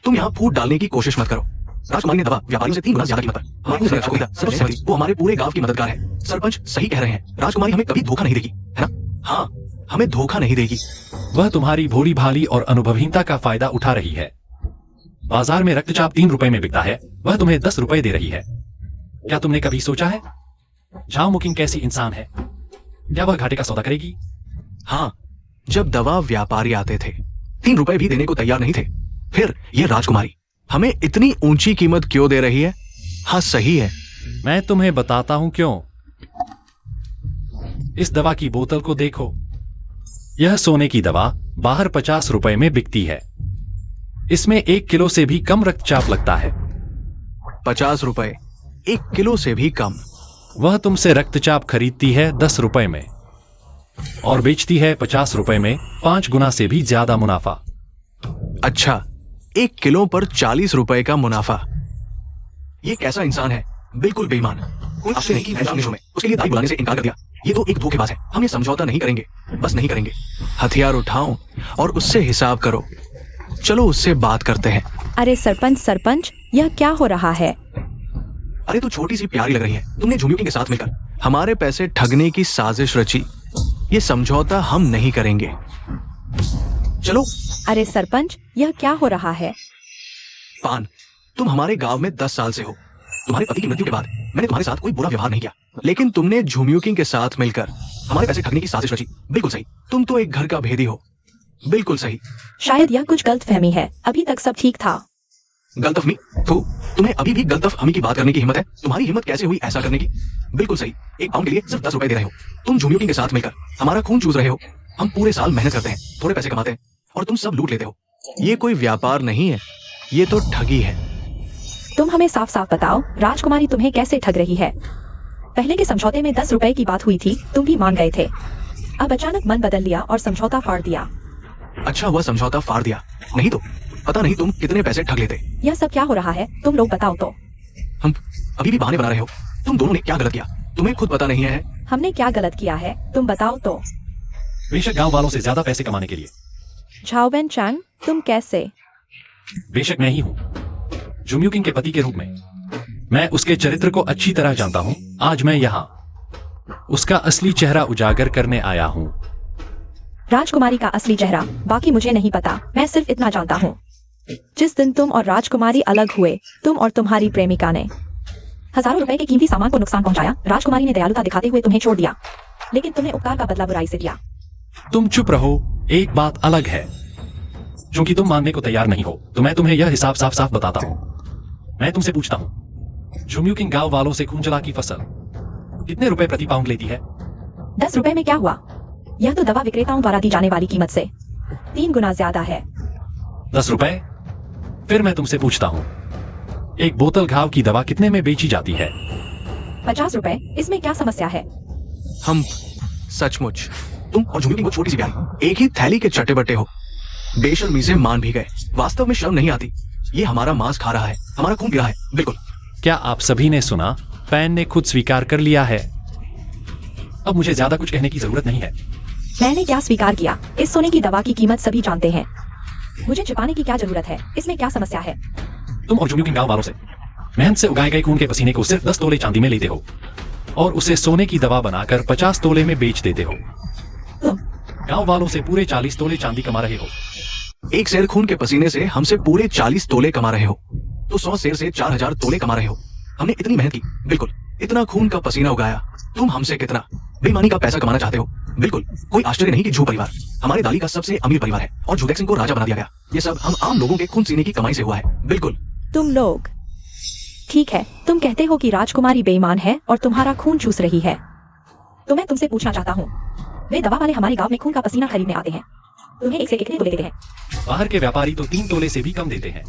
तुम यहाँ फूट डालने की कोशिश मत करो। राजकुमारी ने दवा व्यापारियों से 3 गुना ज्यादा कीमत पर हमारी सुरक्षा को खरीदा। सरपंच सही, वो हमारे पूरे गांव की मददगार है। सरपंच सही कह रहे हैं, राजकुमारी हमें कभी धोखा नहीं देगी, है ना? हाँ, हमें धोखा नहीं देगी। वह तुम्हारी भोली भाली और अनुभवहीनता का फायदा उठा रही है। बाजार में रक्तचाप 3 रुपए में बिकता है, वह तुम्हें 10 रुपए दे रही है। क्या तुमने कभी सोचा है झाओ मुकिंग कैसी इंसान है? क्या वह घाटे का सौदा करेगी? हाँ, जब दवा व्यापारी आते थे 3 रुपए भी देने को तैयार नहीं थे, फिर ये राजकुमारी हमें इतनी ऊंची कीमत क्यों दे रही है? हाँ सही है। मैं तुम्हें बताता हूं क्यों। इस दवा की बोतल को देखो, यह सोने की दवा बाहर 50 रुपए में बिकती है। इसमें 1 किलो से भी कम रक्तचाप लगता है। 50 रुपए, 1 किलो से भी कम। वह तुमसे रक्तचाप खरीदती है 10 रुपए में और बेचती है 50 रुपए में, 5 गुना से भी ज्यादा मुनाफा। अच्छा, 1 किलो पर 40 रुपए का मुनाफा। ये कैसा इंसान है? बिल्कुल बेईमान। कोई आपसे नहीं की फैसला में उसके लिए दाई बुलाने से इनकार कर दिया। ये तो एक धोखेबाज है। हम ये समझौता नहीं करेंगे, बस नहीं करेंगे। हथियार उठाओ और उससे हिसाब करो। चलो उससे बात करते हैं। अरे सरपंच, यह क्या हो रहा है? अरे तू छोटी सी प्यारी लग रही है। तुमने झुमयुकी के साथ मिलकर हमारे पैसे ठगने की साजिश रची। ये समझौता हम नहीं करेंगे। चलो। अरे सरपंच, यह क्या हो रहा है? पान, तुम हमारे गांव में 10 साल से हो। तुम्हारे पति की मृत्यु के बाद मैंने तुम्हारे साथ कोई बुरा व्यवहार नहीं किया, लेकिन तुमने झुमयुकी के साथ मिलकर हमारे पैसे ठगने की साजिश रची। बिल्कुल सही। तुम तो एक घर का भेदी हो। बिल्कुल सही। शायद यह कुछ गलतफहमी है। अभी तक सब ठीक था। गलतफहमी? तो तुम्हें अभी भी गलतफहमी की बात करने की हिम्मत है? तुम्हारी हिम्मत कैसे हुई ऐसा करने की? बिल्कुल सही। एक पाउंड के लिए सिर्फ 10 रुपए दे रहे हो। तुम झुमयुकी के साथ मिलकर हमारा खून चूस रहे हो। हम पूरे साल मेहनत करते हैं, थोड़े पैसे कमाते हैं और तुम सब लूट लेते हो। ये कोई व्यापार नहीं है, ये तो ठगी है। तुम हमें साफ साफ बताओ, राजकुमारी तुम्हें कैसे ठग रही है? पहले के समझौते में 10 रुपए की बात हुई थी, तुम भी मान गए थे। अब अचानक मन बदल लिया और समझौता फाड़ दिया। अच्छा हुआ समझौता फाड़ दिया, नहीं तो पता नहीं तुम कितने पैसे ठग लेते। यह सब क्या हो रहा है? तुम लोग बताओ तो। हम अभी भी बहाने बना रहे हो। तुम दोनों ने क्या गलत किया? तुम्हें खुद पता नहीं है। हमने क्या गलत किया है? तुम बताओ तो। बेशक गांव वालों से ज्यादा पैसे कमाने के लिए। झाओ वेन चांग, तुम कैसे? बेशक मैं ही हूँ, झुमयुकी के पति के रूप में। मैं उसके चरित्र को अच्छी तरह जानता हूँ। आज मैं यहाँ उसका असली चेहरा उजागर करने आया हूँ। राजकुमारी का असली चेहरा बाकी मुझे नहीं पता। मैं सिर्फ इतना जानता हूँ, जिस दिन तुम और राजकुमारी अलग हुए, तुम और तुम्हारी प्रेमिका ने हजारों रुपए के कीमती सामान को नुकसान पहुंचाया। राजकुमारी ने दयालुता दिखाते हुए तुम्हें छोड़ दिया, लेकिन तुमने उपकार का बदला बुराई से लिया। तुम चुप रहो। एक बात अलग है, क्योंकि तुम मानने को तैयार नहीं हो, तो मैं तुम्हें यह हिसाब साफ साफ बताता हूँ। मैं तुमसे पूछता हूँ, झुमयुकी गांव वालों से खून जला की फसल कितने रुपए प्रति पाउंड लेती है? 10 रुपए में क्या हुआ? यह तो दवा विक्रेताओं द्वारा दी जाने वाली कीमत से 3 गुना ज्यादा है। 10 रुपए? फिर मैं तुमसे पूछता हूँ, एक बोतल घाव की दवा कितने में बेची जाती है? 50 रुपए। इसमें क्या समस्या है? हम सचमुच तुम और झुमयुकी को छोटी सी प्यारी एक ही थैली के चट्टे बट्टे हो। बेशर्मी से मान भी गए। वास्तव में शर्म नहीं आती। ये हमारा मांस खा रहा है, हमारा खून पी रहा है। बिल्कुल। क्या आप सभी ने सुना? पैन ने खुद स्वीकार कर लिया है। अब मुझे ज्यादा कुछ कहने की जरूरत नहीं है। मैंने क्या स्वीकार किया? इस सोने की दवा की कीमत सभी जानते हैं। मुझे छिपाने की क्या जरूरत है? इसमें क्या समस्या है? तुम और झुमयुकी गांव वालों से मेहनत से उगाए गए खून के पसीने को सिर्फ 10 तोले चांदी में लेते हो और उसे सोने की दवा बनाकर 50 तोले में बेच देते हो। गांव वालों से पूरे 40 तोले चांदी कमा रहे हो। एक शेर खून के पसीने से हमसे पूरे 40 तोले कमा रहे हो, तो 100 शेर से 4000 तोले कमा रहे हो। हमने इतनी मेहनत की, बिल्कुल इतना खून का पसीना उगाया। तुम हमसे कितना बेईमानी का पैसा कमाना चाहते हो? बिल्कुल कोई आश्चर्य नहीं कि झू परिवार हमारे दाली का सबसे अमीर परिवार है और झूदेक सिंह को राजा बना दिया गया। ये सब हम आम लोगों के खून सीने की कमाई से हुआ है। बिल्कुल। तुम लोग ठीक है, तुम कहते हो कि राजकुमारी बेईमान है और तुम्हारा खून चूस रही है, तो मैं तुमसे पूछना चाहता हूँ, वे दवा वाले हमारे गांव में खून का पसीना खरीदने आते हैं, तुम्हें एक से कितने तोले देते हैं? बाहर के व्यापारी तो 3 तोले से भी कम देते हैं,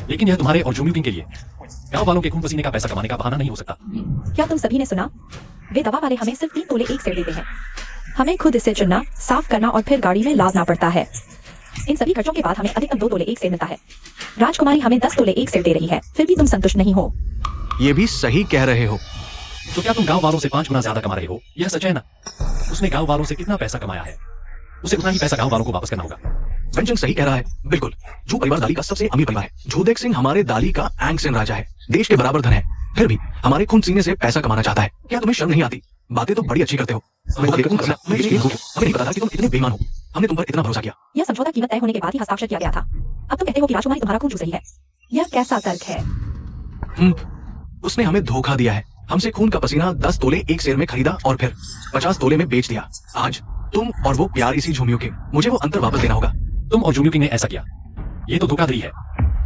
लेकिन यह तुम्हारे और झुमयुकी के लिए गांव वालों के खून पसीने का पैसा कमाने का बहाना नहीं हो सकता। क्या तुम सभी ने सुना? वे दवा वाले हमें सिर्फ 3 तोले एक सेर देते हैं। हमें खुद इसे चुनना, साफ करना और फिर गाड़ी में लादना पड़ता है। इन सभी खर्चों के बाद हमें अधिकतम 2 तोले एक सेर मिलता है। राजकुमारी हमें 10 तोले एक सेर दे रही है, फिर भी तुम संतुष्ट नहीं हो। ये भी सही कह रहे हो। तो क्या तुम गांव वालों से 5 गुना ज्यादा कमा रहे हो? यह सच है ना? उसने गांव वालों से कितना पैसा कमाया है, उसे उतना ही पैसा गांव वालों को वापस करना होगा। वेंचंग सही कह रहा है। बिल्कुल। झू परिवार दाली का सबसे अमीर परिवार है। झूदेक सिंह हमारे दाली का एंगसेन राजा है, देश के बराबर धन है, फिर भी हमारे खून सीने से पैसा कमाना चाहता है। क्या तुम्हें शर्म नहीं आती? बातें तो बड़ी अच्छी करते हो। हमें नहीं पता था कि तुम इतने बेईमान हो। हमने तुम पर इतना भरोसा किया। यह समझौता कीमत तय होने के बाद ही हस्ताक्षर किया गया था। अब तुम कहते हो कि राजकुमारी तुम्हारा खून चूस रही है। यह कैसा तर्क है? उसने हमें धोखा दिया है। हमसे खून का पसीना 10 तोले एक शेर में खरीदा और फिर 50 तोले में बेच दिया। आज तुम और वो प्यार इसी झुमयुकी, मुझे वो अंतर वापस देना होगा। तुम और झुमयुकी ने ऐसा किया, ये तो धोखाधड़ी है।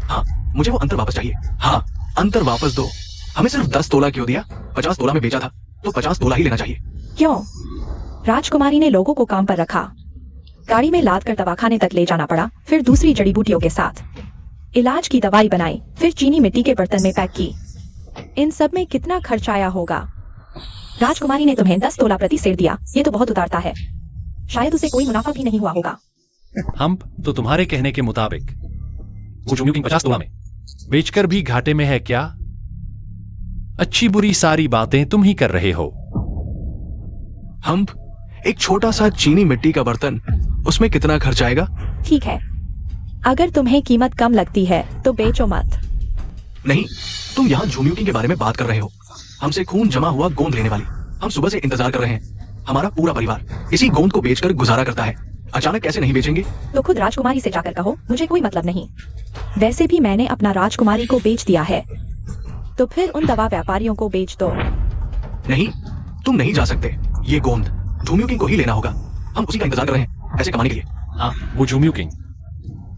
हाँ, मुझे वो अंतर वापस चाहिए। हाँ, अंतर वापस दो। हमें सिर्फ 10 तोला क्यों दिया? 50 तोला में बेचा था तो 50 तोला ही लेना चाहिए। क्यों? राजकुमारी ने लोगों को काम पर रखा, गाड़ी में लाद कर दवाखाने तक ले जाना पड़ा, फिर दूसरी जड़ी बूटियों के साथ इलाज की दवाई बनाई, फिर चीनी मिट्टी के बर्तन में पैक की। इन सब में कितना खर्च आया होगा? राजकुमारी ने तुम्हें 10 तोला प्रति सेर दिया, ये तो बहुत उतारता है। शायद उसे कोई मुनाफा भी नहीं हुआ होगा। हम तो तुम्हारे कहने के मुताबिक वो झुमयुकी 50 तोला में बेचकर भी घाटे में है क्या? अच्छी बुरी सारी बातें तुम ही कर रहे हो। हम एक छोटा सा चीनी मिट्टी का बर्तन, उसमें कितना खर्च आएगा? ठीक है, अगर तुम्हें कीमत कम लगती है तो बेचो मत। नहीं, तुम यहाँ झूमियों के बारे में बात कर रहे हो। हमसे खून जमा हुआ गोंद लेने वाली। हम सुबह से इंतजार कर रहे हैं। हमारा पूरा परिवार इसी गोंद को बेचकर गुजारा करता है। अचानक कैसे नहीं बेचेंगे? तो खुद राजकुमारी से जाकर कहो, मुझे कोई मतलब नहीं। वैसे भी मैंने अपना राजकुमारी को बेच दिया है, तो फिर उन दवा व्यापारियों को बेच दो। नहीं, तुम नहीं जा सकते। ये गोंद झूमियों को ही लेना होगा। हम उसी का इंतजार कर रहे हैं पैसे कमाने के लिए। हाँ, वो झूमियो किंग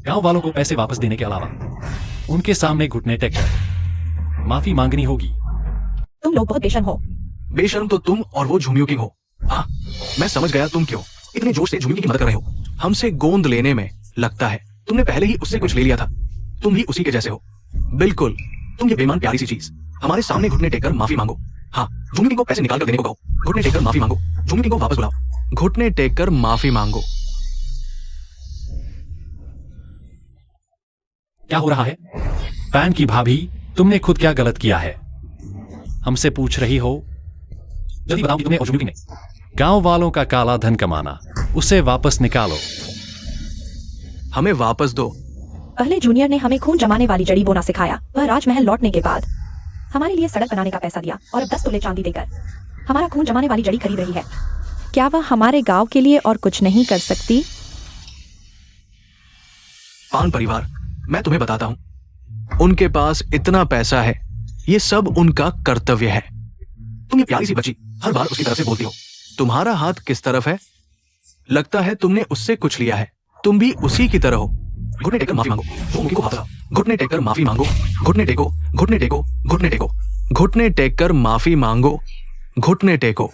गांव वालों को पैसे वापस देने के अलावा उनके सामने घुटने टेककर माफी मांगनी होगी। तुम लोग बहुत बेशर्म हो। बेशर्म तो तुम और वो झूमियों किंग हो। हाँ, मैं समझ गया तुम क्यों इतने जोश से झूमियों की मदद कर रहे हो। हमसे गोंद लेने में लगता है तुमने पहले ही उससे कुछ ले लिया था। तुम भी उसी के जैसे हो। बिल्कुल, तुम ये बेईमान प्यारी सी चीज हमारे सामने घुटने टेककर माफी मांगो। हाँ, झूमियों किंग को पैसे निकाल कर देने को कहो। घुटने टेककर माफी मांगो। झूमियों किंग को वापस बुलाओ। घुटने टेककर माफी मांगो। क्या हो रहा है? पैन की भाभी, तुमने खुद क्या गलत किया है? हमसे पूछ रही हो? जल्दी बताओ कि तुमने और झूमियो किंग ने गांव वालों का काला धन कमाना, उसे वापस निकालो। हमें वापस दो। पहले जूनियर ने हमें खून जमाने वाली जड़ी बोना सिखाया। वह राजमहल लौटने के बाद हमारे लिए सड़क बनाने का पैसा दिया और अब 10 तोले चांदी देकर हमारा खून जमाने वाली जड़ी खरीद रही है। क्या वह हमारे गांव के लिए और कुछ नहीं कर सकती? पान परिवार, मैं तुम्हें बताता हूं, उनके पास इतना पैसा है, ये सब उनका कर्तव्य है। तुम ये प्यारी सी बच्ची हर बार उसकी तरफ से बोलती हो। तुम्हारा हाथ किस तरफ है? लगता है तुमने उससे कुछ लिया है। तुम भी उसी की तरह हो। घुटने टेककर माफी मांगो। झूमियों को हाथ लगाओ। घुटने टेककर माफी मांगो। घुटने टेको, घुटने टेको, घुटने टेको। घुटने टेककर माफी मांगो। घुटने टेको।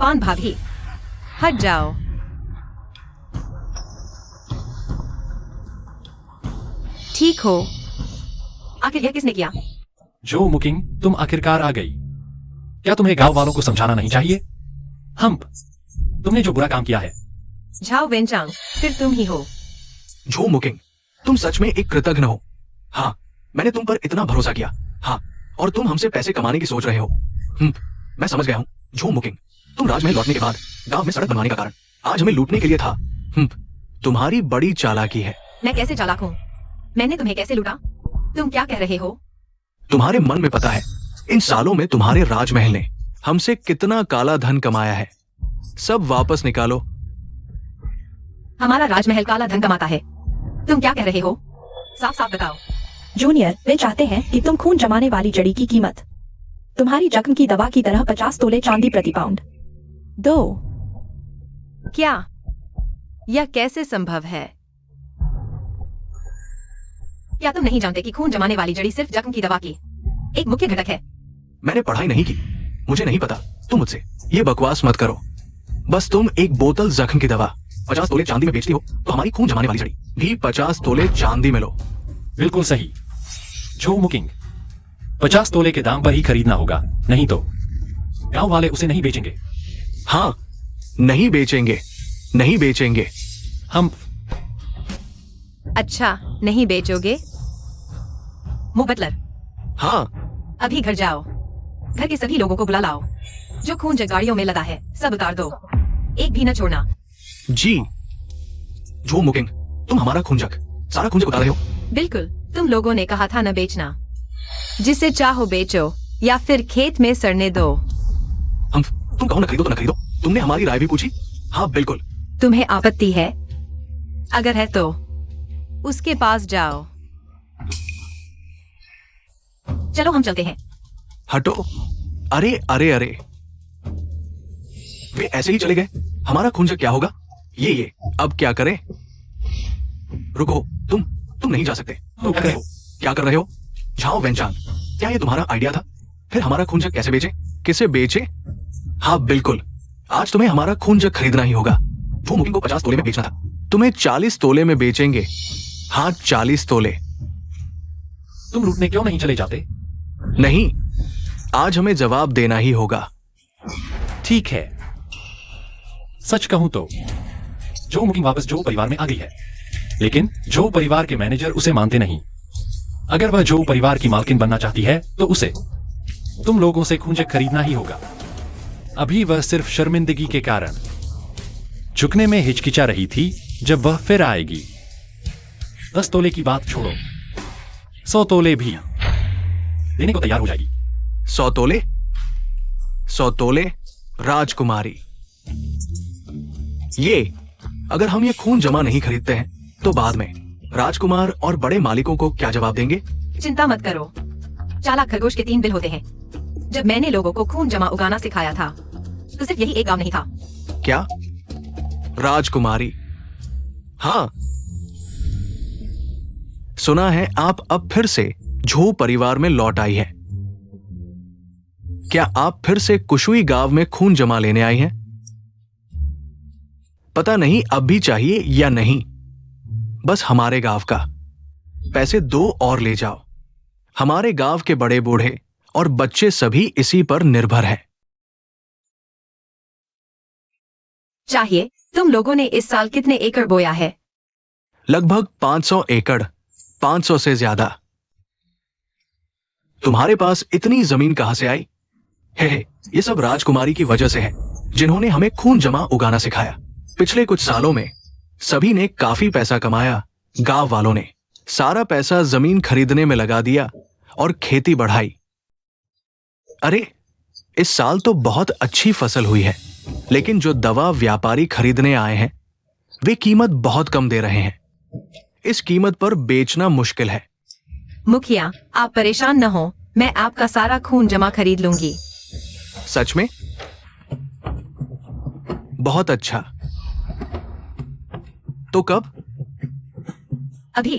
पान भाभी, हट जाओ। ठीक हो। आखिर यह किसने किया? जो मुकिंग, तुम आखिरकार आ गई। क्या तुम्हें गांव वालों को समझाना नहीं चाहिए? तुमने जो बुरा काम किया है। झाओ वेनचांग, फिर तुम ही हो। झो मुकिंग, तुम सच में एक कृतज्ञ हो। हाँ, मैंने तुम पर इतना भरोसा किया। हाँ, और तुम हमसे पैसे कमाने की सोच रहे हो। मैं समझ गया हूँ। झो मुकिंग, तुम राजमहल लौटने के बाद गांव में सड़क बनवाने का कारण आज हमें लूटने के लिए था। तुम्हारी बड़ी चालाकी है। मैं कैसे चालाक हूँ? मैंने तुम्हें कैसे लूटा? तुम क्या कह रहे हो? तुम्हारे मन में पता है, इन सालों में तुम्हारे राजमहल ने हमसे कितना काला धन कमाया है। सब वापस निकालो। हमारा राजमहल काला धन कमाता है। तुम क्या कह रहे हो? साफ साफ बताओ। जूनियर, वे चाहते हैं कि तुम खून जमाने वाली जड़ी की कीमत तुम्हारी जख्म की दवा की तरह 50 तोले चांदी प्रति पाउंड दो। क्या यह कैसे संभव है? क्या तुम नहीं जानते कि खून जमाने वाली जड़ी सिर्फ जख्म की दवा की एक मुख्य घटक है? मैंने पढ़ाई नहीं की, मुझे नहीं पता। तुम मुझसे ये बकवास मत करो। बस तुम एक बोतल जख्म की दवा 50 तोले चांदी में बेचती हो, तो हमारी खून जमाने वाली जड़ी भी 50 तोले चांदी में लो। बिल्कुल सही। जो मुकिंग, 50 तोले के दाम पर ही खरीदना होगा, नहीं तो गांव वाले उसे नहीं बेचेंगे। हाँ, नहीं बेचेंगे, नहीं बेचेंगे। हम अच्छा, नहीं बेचोगे? मुंह बटलर, हाँ, अभी घर जाओ। घर के सभी लोगों को बुला लाओ। जो खून जगाड़ियों में लगा है सब उतार दो, एक भी न छोड़ना। जी। जो मुकिंग, तुम हमारा खूंजक, सारा खूंजक उतार रहे हो। बिल्कुल, तुम लोगों ने कहा था न बेचना। जिसे चाहो बेचो या फिर खेत में सड़ने दो। तुम कहो न खरीदो तो न खरीदो। तुमने हमारी राय भी पूछी? हाँ बिल्कुल। तुम्हें आपत्ति है? अगर है तो उसके पास जाओ। चलो हम चलते हैं। हटो। अरे अरे अरे, वे ऐसे ही चले गए। हमारा खूंजक क्या होगा? ये अब क्या करें? रुको, तुम नहीं जा सकते। तुम क्या कर रहे हो? क्या कर रहे हो? झाओ वेनचांग, क्या ये तुम्हारा आइडिया था? फिर हमारा खूंजक कैसे बेचे? किसे बेचे? हाँ बिल्कुल, आज तुम्हें हमारा खूंजक खरीदना ही होगा। वो मुकिंग को 50 तोले में बेचना था, तुम्हें 40 तोले में बेचेंगे। हाँ, 40 तोले। तुम लूटने क्यों नहीं चले जाते? नहीं, आज हमें जवाब देना ही होगा। ठीक है। सच कहूं तो जो मुकिंग वापस जो परिवार में आ गई है, लेकिन जो परिवार के मैनेजर उसे मानते नहीं। अगर वह जो परिवार की मालकिन बनना चाहती है तो उसे तुम लोगों से खूंजक खरीदना ही होगा। अभी वह सिर्फ शर्मिंदगी के कारण झुकने में हिचकिचा रही थी। जब वह फिर आएगी, 10 तोले की बात छोड़ो, 100 तोले भी देने को तैयार हो जाएगी। 100 तोले? 100 तोले राजकुमारी। ये अगर हम ये खून जमा नहीं खरीदते हैं तो बाद में राजकुमार और बड़े मालिकों को क्या जवाब देंगे? चिंता मत करो। चालाक खरगोश के 3 बिल होते हैं। जब मैंने लोगों को खून जमा उगाना सिखाया था तो सिर्फ यही एक गांव नहीं था। क्या? राजकुमारी, हाँ, सुना है आप अब फिर से झो परिवार में लौट आई हैं। क्या आप फिर से कुशुई गांव में खून जमा लेने आई हैं? पता नहीं अब भी चाहिए या नहीं, बस हमारे गांव का। पैसे 2 और ले जाओ। हमारे गांव के बड़े बूढ़े और बच्चे सभी इसी पर निर्भर हैं। चाहिए। तुम लोगों ने इस साल कितने एकड़ बोया है? लगभग 500 एकड़, 500 से ज्यादा। तुम्हारे पास इतनी जमीन कहां से आई? हे, ये सब राजकुमारी की वजह से है, जिन्होंने हमें खून जमा उगाना सिखाया। पिछले कुछ सालों में सभी ने काफी पैसा कमाया। गांव वालों ने सारा पैसा जमीन खरीदने में लगा दिया और खेती बढ़ाई। अरे, इस साल तो बहुत अच्छी फसल हुई है, लेकिन जो दवा व्यापारी खरीदने आए हैं वे कीमत बहुत कम दे रहे हैं। इस कीमत पर बेचना मुश्किल है। मुखिया, आप परेशान न हो, मैं आपका सारा खून जमा खरीद लूंगी। सच में? बहुत अच्छा। तो कब? अभी।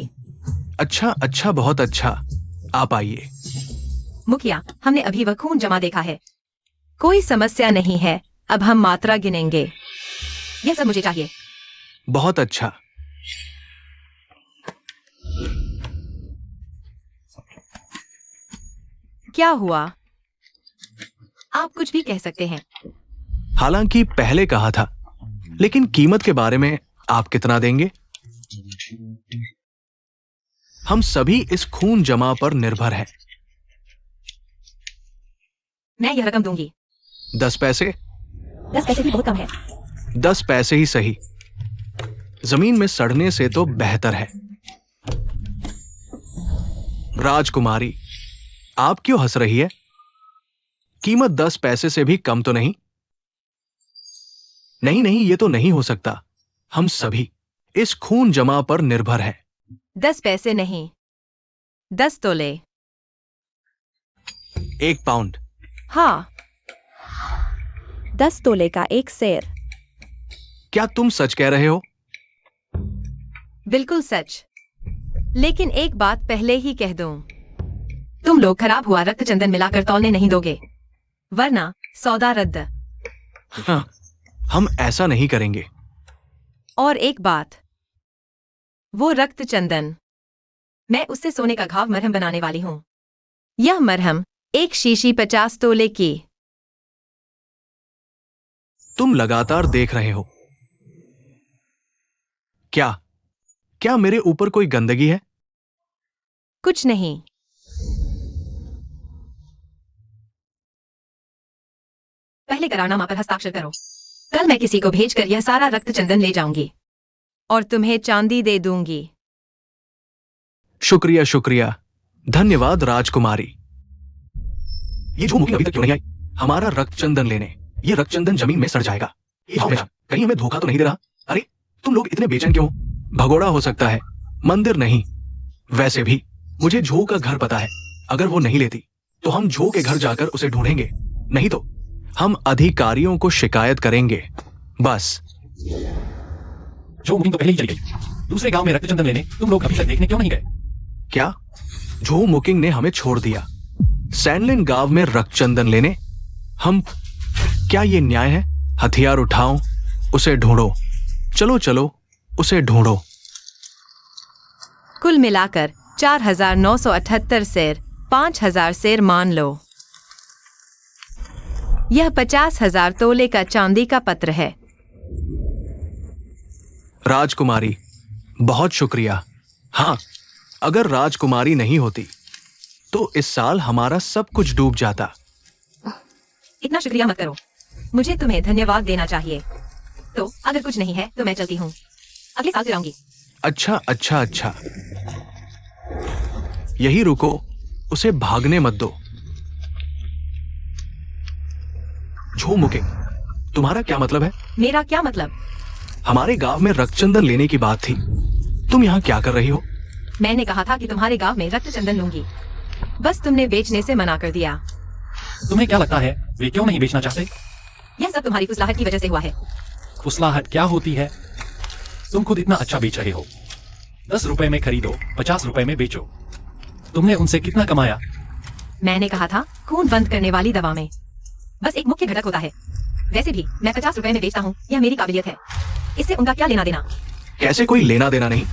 अच्छा अच्छा, बहुत अच्छा। आप आइए। मुखिया, हमने अभी वह खून जमा देखा है। कोई समस्या नहीं है। अब हम मात्रा गिनेंगे। यह सब मुझे चाहिए। बहुत अच्छा। क्या हुआ? आप कुछ भी कह सकते हैं। हालांकि पहले कहा था, लेकिन कीमत के बारे में आप कितना देंगे? हम सभी इस खून जमा पर निर्भर हैं। मैं यह रकम दूंगी। 10 पैसे? 10 पैसे भी बहुत कम है। 10 पैसे ही सही। जमीन में सड़ने से तो बेहतर है। राजकुमारी, आप क्यों हंस रही है? कीमत 10 पैसे से भी कम तो नहीं? नहीं नहीं, ये तो नहीं हो सकता। हम सभी इस खून जमा पर निर्भर हैं। 10 पैसे नहीं, 10 तोले। 1 पाउंड। हाँ। 10 तोले का 1 सेर। क्या तुम सच कह रहे हो? बिल्कुल सच। लेकिन एक बात पहले ही कह दूं, तुम लोग खराब हुआ रक्त चंदन मिलाकर तौलने नहीं दोगे, वरना सौदा रद्द। हाँ, हम ऐसा नहीं करेंगे। और एक बात, वो रक्त चंदन, मैं उससे सोने का घाव मरहम बनाने वाली हूं। यह मरहम एक शीशी 50 तोले की। तुम लगातार देख रहे हो। क्या मेरे ऊपर कोई गंदगी है? कुछ नहीं। पहले करारनामा पर हस्ताक्षर करो। कल मैं किसी को भेजकर यह सारा रक्त चंदन ले जाऊंगी और तुम्हें चांदी दे दूंगी। शुक्रिया शुक्रिया, धन्यवाद राजकुमारी। ये जो मुखी अभी तक क्यों नहीं आई हमारा रक्त चंदन लेने? ये रक्त चंदन जमीन में सड़ जाएगा। ये कहीं हमें धोखा तो नहीं दे रहा? अरे, तुम लोग इतने बेचैन क्यों? भगोड़ा हो सकता है, मंदिर नहीं। वैसे भी मुझे झो का घर पता है। अगर वो नहीं लेती तो हम झो के घर जाकर उसे ढूंढेंगे, नहीं तो हम अधिकारियों को शिकायत करेंगे। बस। जो मुहिम तो पहले ही चली गई। दूसरे गांव में रक्त चंदन लेने तुम लोग अभी तक देखने क्यों नहीं गए? क्या? झो मुकिंग ने हमें छोड़ दिया सैनलिन गांव में रक्त चंदन लेने? हम, क्या ये न्याय है? हथियार उठाओ, उसे ढूंढो। चलो चलो, उसे ढूंढो। कुल मिलाकर 4,978 सेर, 5,000 सेर मान लो। यह 50,000 तोले का चांदी का पत्र है। राजकुमारी, बहुत शुक्रिया। हाँ, अगर राजकुमारी नहीं होती तो इस साल हमारा सब कुछ डूब जाता। इतना शुक्रिया मत करो, मुझे तुम्हें धन्यवाद देना चाहिए। तो अगर कुछ नहीं है तो मैं चलती हूँ, अगले साल फिर आऊंगी। अच्छा अच्छा अच्छा। यही रुको, उसे भागने मत दो। झू मुकिंग, तुम्हारा क्या मतलब है? मेरा क्या मतलब? हमारे गांव में रक्तचंदन लेने की बात थी, तुम यहाँ क्या कर रही हो? मैंने कहा था कि तुम्हारे गांव में रक्त चंदन लूंगी, बस तुमने बेचने से मना कर दिया। तुम्हें क्या लगता है वे क्यों नहीं बेचना चाहते? यह सब तुम्हारी फुसलाहट की वजह से हुआ है। फुसलाहट क्या होती है? तुम खुद इतना अच्छा बेच रहे हो। 10 रुपए में खरीदो, 50 रुपए में बेचो। तुमने उनसे कितना कमाया? मैंने कहा था खून बंद करने वाली दवा में बस एक मुख्य घटक होता है। वैसे भी मैं 50 रुपए में बेचता हूँ, यह मेरी काबिलियत है। इससे उनका क्या लेना देना? कैसे कोई लेना देना नहीं?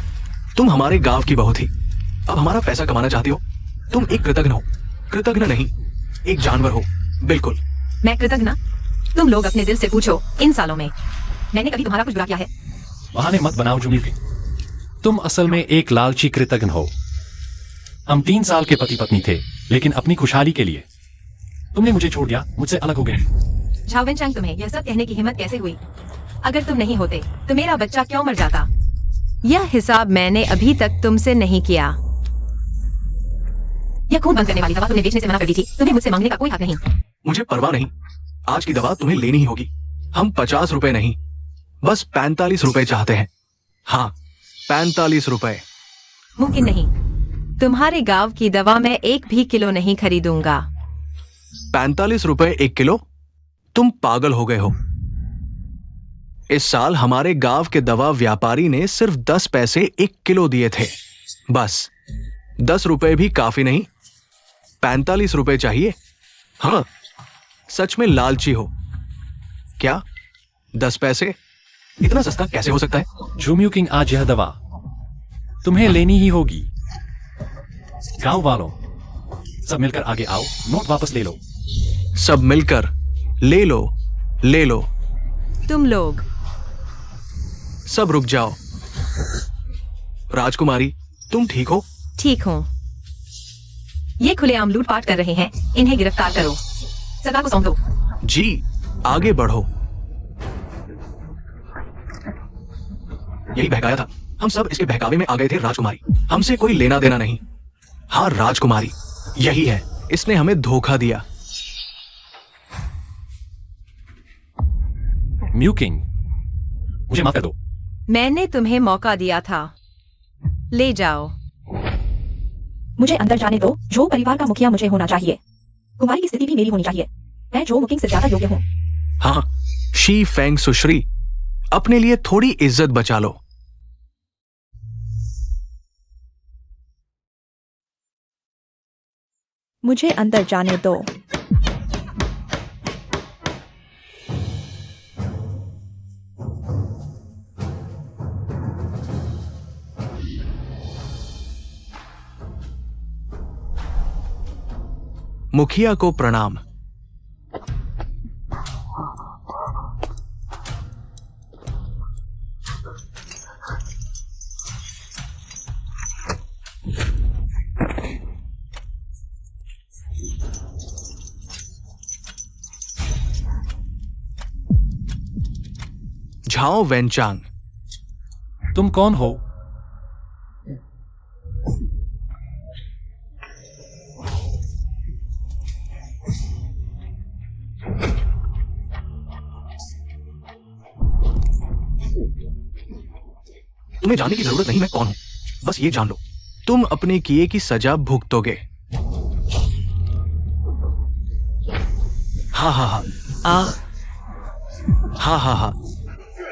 तुम हमारे गांव की बहू थी, अब हमारा पैसा कमाना चाहती हो? तुम एक कृतघ्न हो। कृतघ्न नहीं, एक जानवर हो। बिल्कुल। मैं कृतज्ञ? तुम लोग अपने दिल से पूछो, इन सालों में मैंने कभी तुम्हारा कुछ बुरा किया है? बहाने मत बनाओ जुमी के। तुम असल में एक लालची कृतघ्न हो। हम 3 साल के पति पत्नी थे, लेकिन अपनी खुशहाली के लिए तुमने मुझे छोड़ दिया, मुझसे अलग हो गए। झाओ वेनचांग, तुम्हें यह सब कहने की हिम्मत कैसे हुई? अगर तुम नहीं होते तो मेरा बच्चा क्यों मर जाता? यह हिसाब मैंने अभी तक तुमसे नहीं किया। यह खून बंद करने वाली दवा तुमने बेचने से मना कर दी थी। तुम्हें मुझसे मांगने का कोई हक नहीं। मुझे परवाह नहीं, आज की दवा तुम्हें लेनी ही होगी। हम 50 रुपए नहीं, बस 45 रुपए चाहते हैं। हाँ, 45 रुपए। मुमकिन नहीं। तुम्हारे गांव की दवा मैं 1 भी किलो नहीं खरीदूंगा। 45 रुपए 1 किलो? तुम पागल हो गए हो। इस साल हमारे गांव के दवा व्यापारी ने सिर्फ 10 पैसे 1 किलो दिए थे। बस 10 रुपए भी काफी नहीं, 45 रुपए चाहिए। हाँ, सच में लालची हो क्या? 10 पैसे इतना सस्ता कैसे हो सकता है? झूमियो किंग, आज यह दवा तुम्हें लेनी ही होगी। गांव वालों, सब मिलकर आगे आओ, नोट वापस ले लो। सब मिलकर ले लो, ले लो। तुम लोग सब रुक जाओ। राजकुमारी, तुम ठीक हो? ठीक हो? ये खुलेआम लूटपाट कर रहे हैं, इन्हें गिरफ्तार करो, सजा को सौंप दो। जी, आगे बढ़ो। यही बहकाया था, हम सब इसके बहकावे में आ गए थे। राजकुमारी, हमसे कोई लेना देना नहीं। हाँ राजकुमारी, यही है, इसने हमें धोखा दिया। म्यू किंग, मुझे माफ कर दो। मैंने तुम्हें मौका दिया था, ले जाओ। मुझे अंदर जाने दो। जो परिवार का मुखिया मुझे होना चाहिए। कुमारी की स्थिति भी मेरी होनी चाहिए। मैं जो मुकिंग से ज्यादा योग्य हूँ। हाँ, शी फेंग सुश्री, अपने लिए थोड़ी इज्जत बचा लो। मुझे अंदर जाने दो। मुखिया को प्रणाम। झाओ वेनचांग, तुम कौन हो? तुम्हें जानने की जरूरत नहीं मैं कौन हूं, बस ये जान लो, तुम अपने किए की सजा भुगतोगे। हाँ हाँ हाँ, हाँ हाँ हाँ,